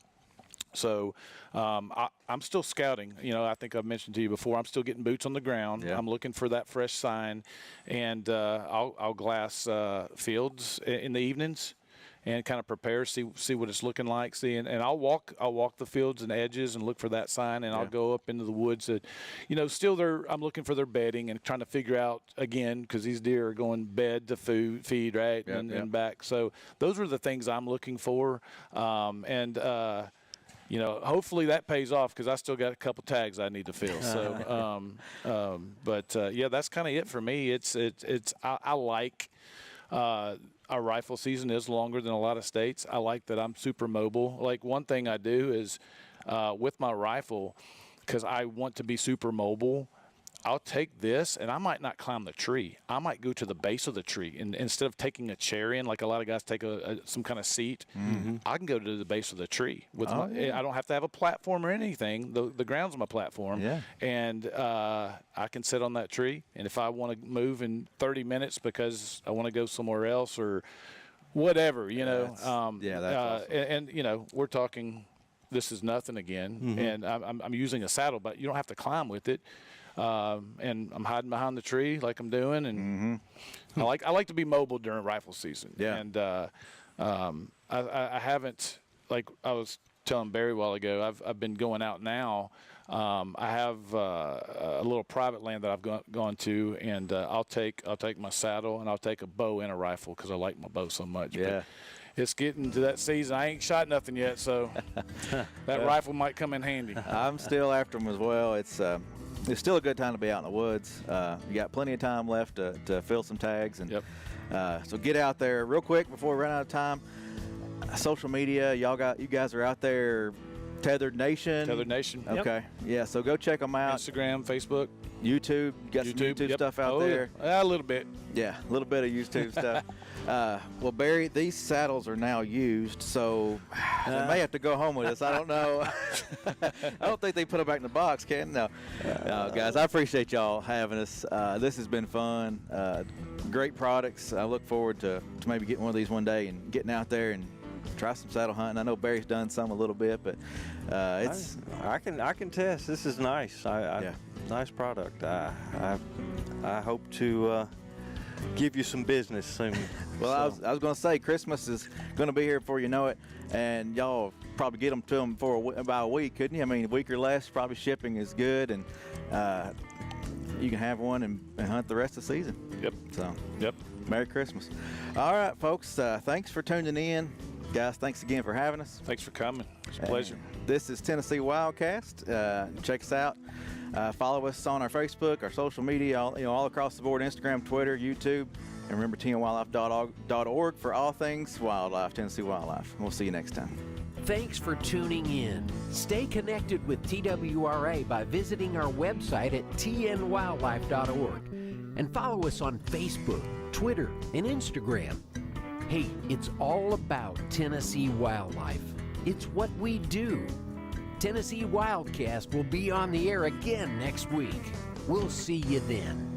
So I'm still scouting. You know, I think I've mentioned to you before, I'm still getting boots on the ground. Yeah. I'm looking for that fresh sign, and I'll glass fields in the evenings and kind of prepare, see what it's looking like. And I'll walk the fields and edges and look for that sign, and I'll go up into the woods that, you know, still I'm looking for their bedding and trying to figure out again, because these deer are going bed to feed, right, and back. So those are the things I'm looking for, you know, hopefully that pays off, because I still got a couple tags I need to fill. So, yeah, that's kind of it for me. I like our rifle season is longer than a lot of states. I like that I'm super mobile. Like, one thing I do is with my rifle, because I want to be super mobile, I'll take this, and I might not climb the tree. I might go to the base of the tree, and instead of taking a chair in, like a lot of guys take some kind of seat, I can go to the base of the tree. I don't have to have a platform or anything. The ground's my platform, and I can sit on that tree. And if I want to move in 30 minutes because I want to go somewhere else or whatever, you know, that's awesome. And you know, we're talking. This is nothing again, and I'm using a saddle, but you don't have to climb with it. And I'm hiding behind the tree like I'm doing, and I like to be mobile during rifle season. Yeah. And I haven't, like I was telling Barry a while ago, I've been going out now. I have a little private land that I've gone to, and I'll take my saddle, and I'll take a bow and a rifle, because I like my bow so much. Yeah. But it's getting to that season. I ain't shot nothing yet, so that rifle might come in handy. I'm still after them as well. It's still a good time to be out in the woods. You got plenty of time left to fill some tags, and so get out there real quick before we run out of time. Social media, you guys are out there. Tethered Nation. Tethered Nation. Okay. Yeah. So go check them out. Instagram, Facebook, YouTube. You got some YouTube stuff out there. A little bit. Yeah, a little bit of YouTube stuff. Well, Barry, these saddles are now used, so they may have to go home with us. I don't know. I don't think they put them back in the box, Ken. No, guys, I appreciate y'all having us. This has been fun. Great products. I look forward to maybe getting one of these one day and getting out there and try some saddle hunting. I know Barry's done some a little bit, but it's. I can test. This is nice. Nice product. I hope to give you some business soon. Well, I was going to say Christmas is going to be here before you know it, and y'all probably get them to them for about a week, couldn't you? I mean, a week or less. Probably shipping is good, and you can have one and hunt the rest of the season. Yep. So. Yep. Merry Christmas. All right, folks. Thanks for tuning in. Guys, thanks again for having us. Thanks for coming. It's a pleasure. This is Tennessee Wildcast. Check us out. Follow us on our Facebook, our social media, all across the board, Instagram, Twitter, YouTube. And remember, tnwildlife.org for all things wildlife, Tennessee Wildlife. We'll see you next time. Thanks for tuning in. Stay connected with TWRA by visiting our website at tnwildlife.org. And follow us on Facebook, Twitter, and Instagram. Hey, it's all about Tennessee wildlife. It's what we do. Tennessee Wildcast will be on the air again next week. We'll see you then.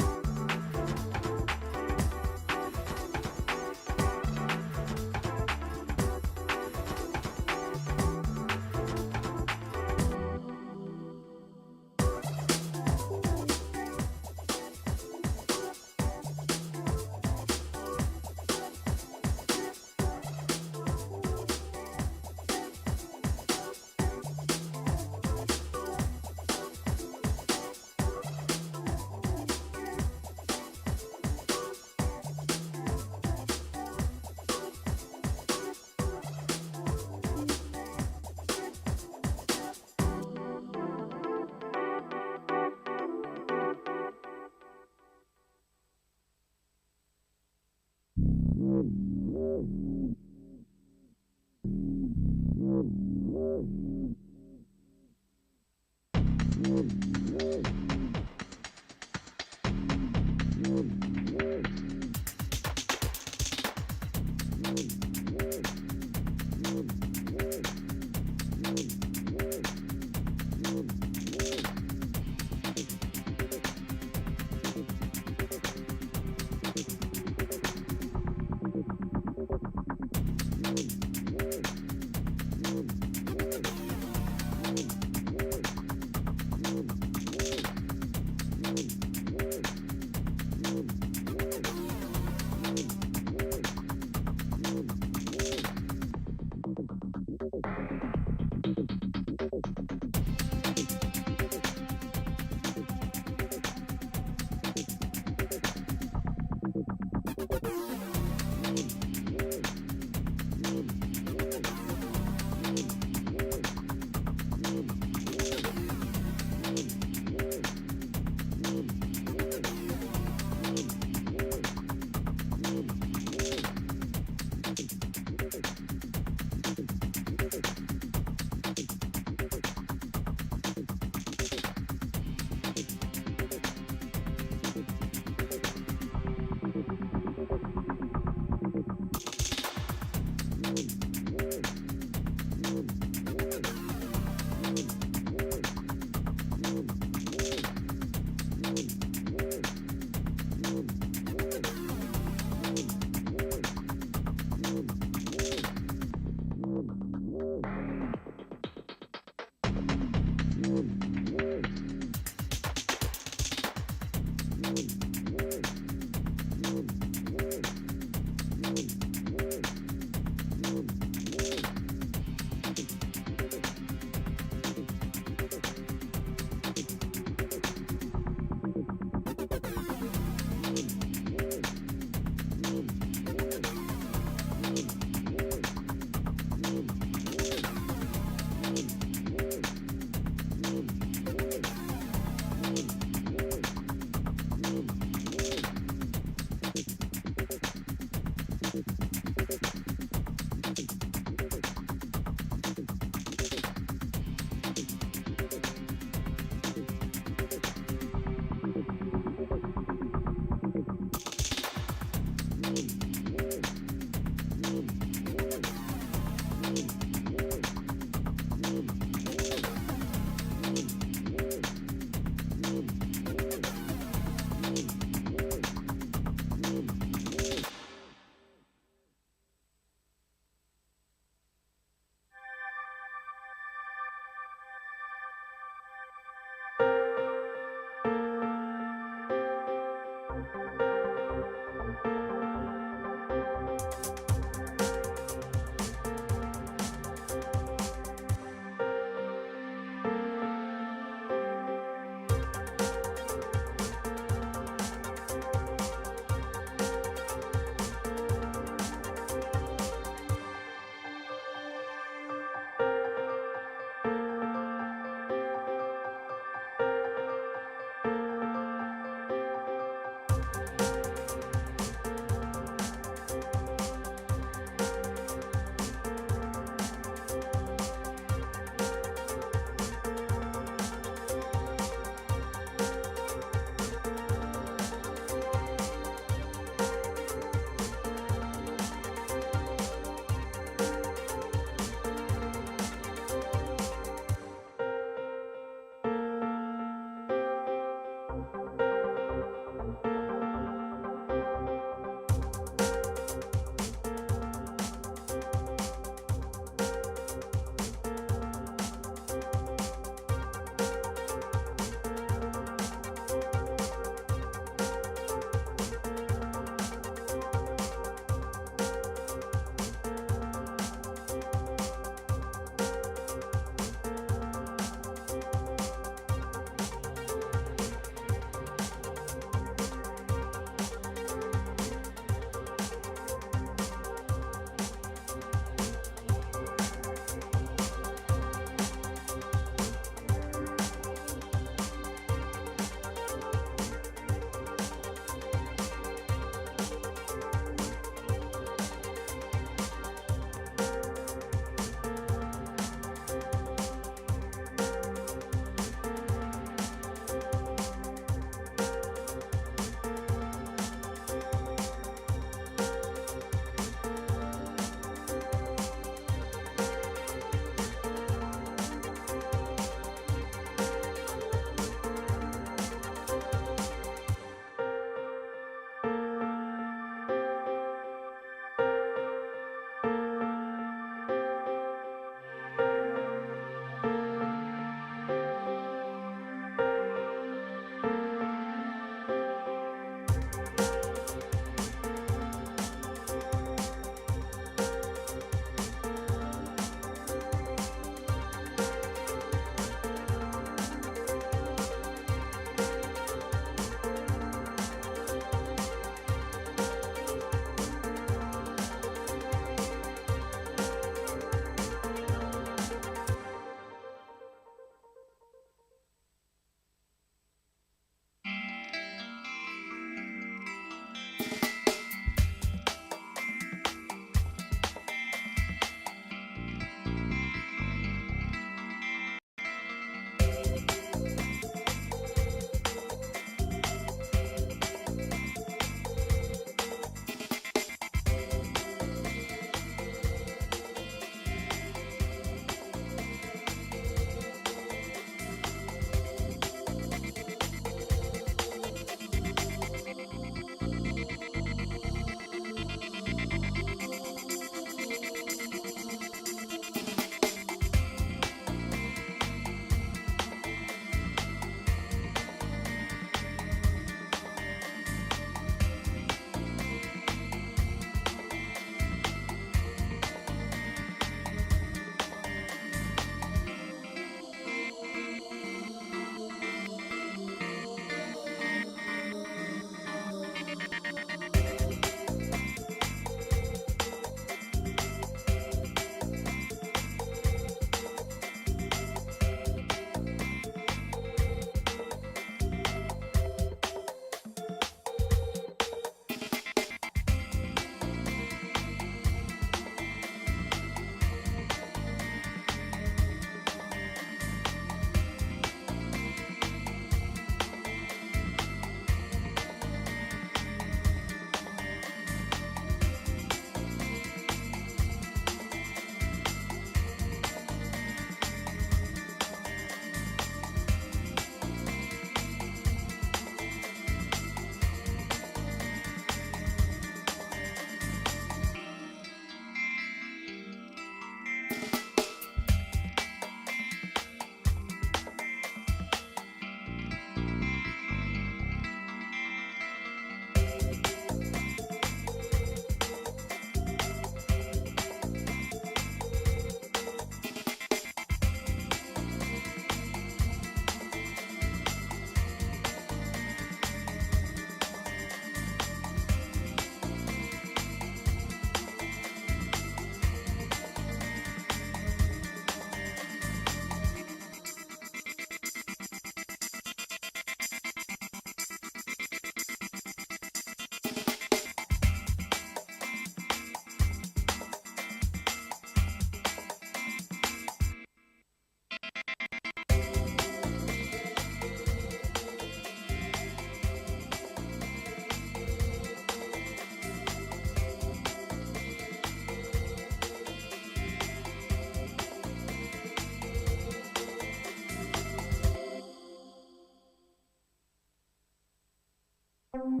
Thank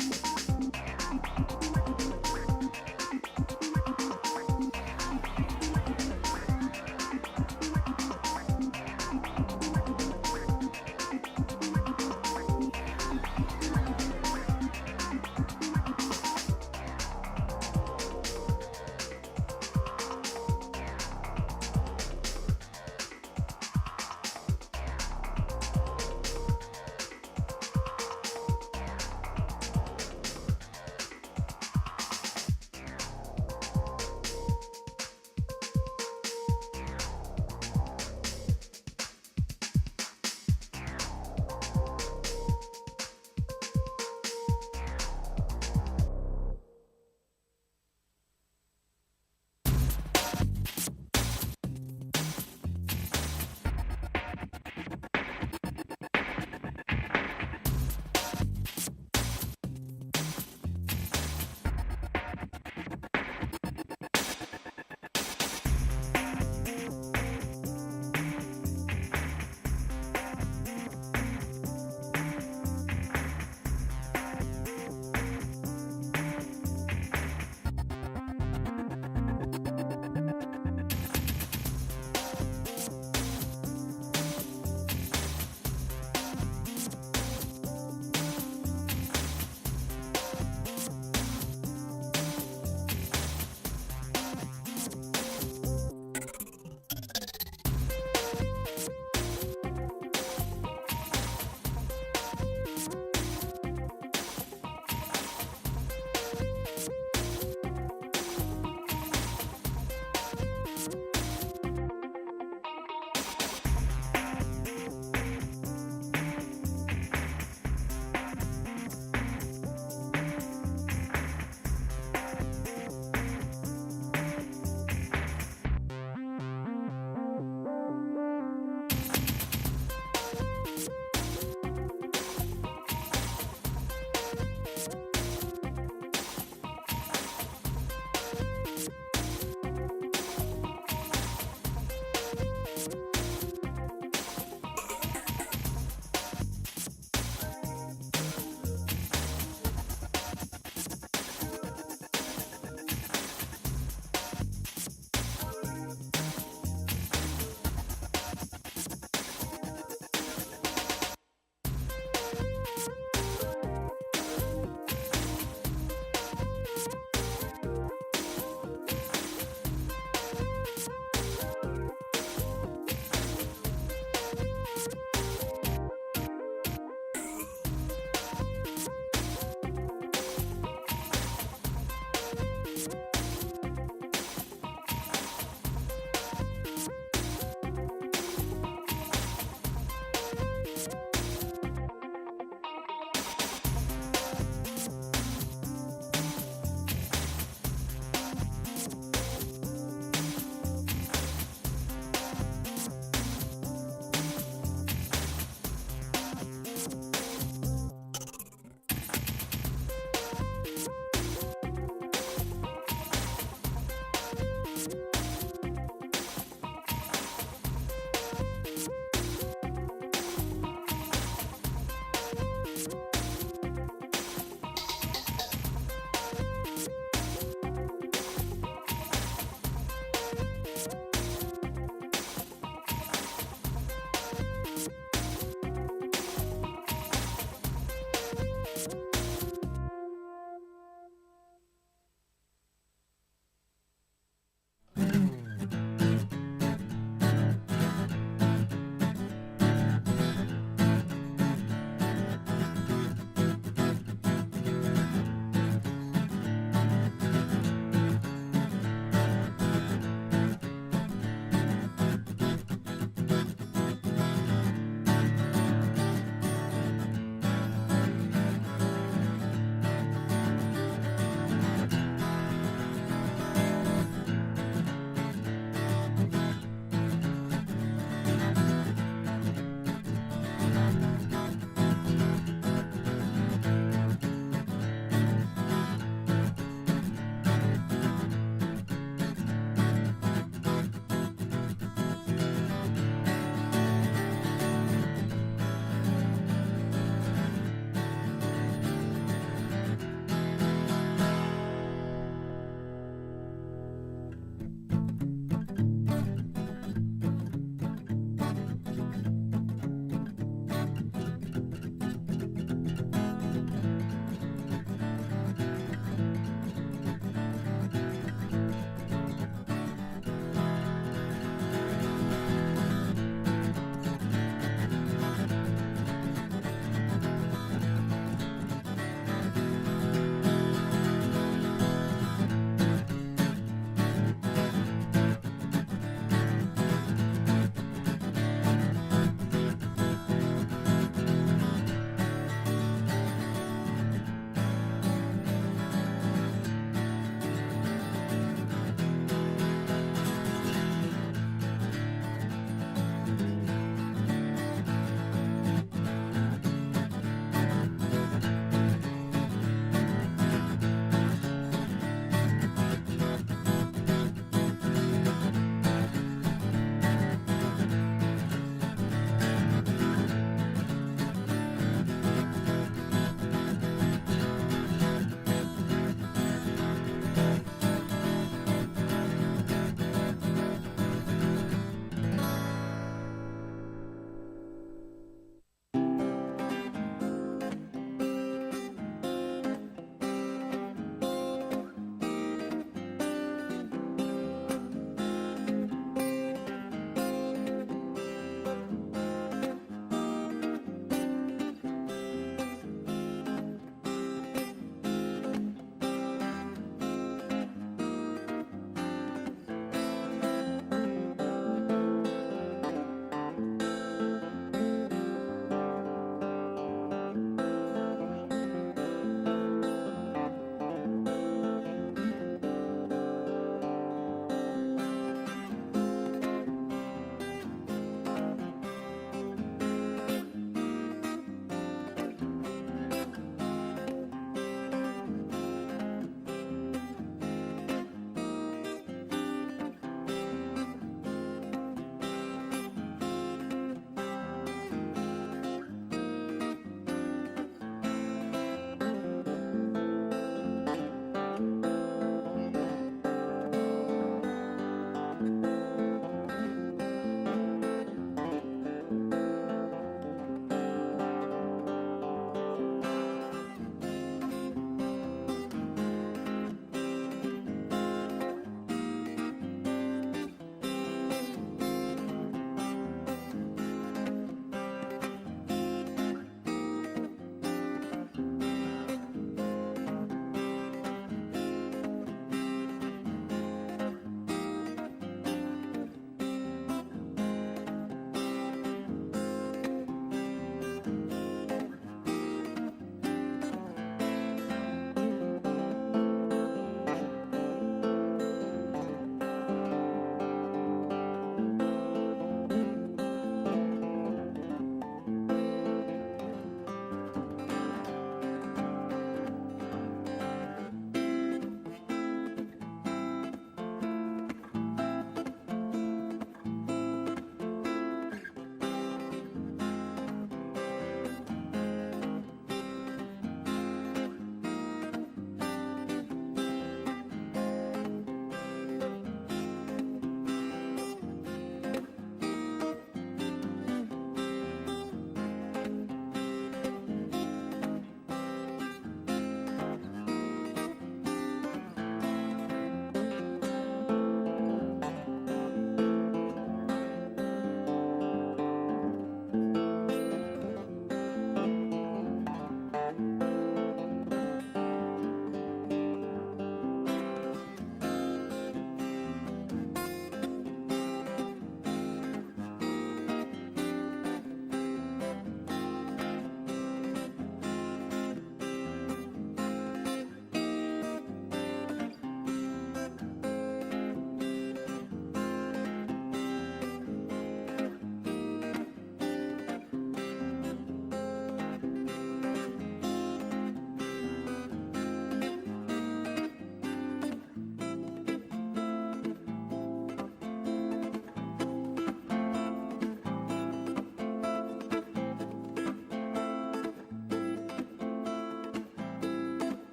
you.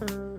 you.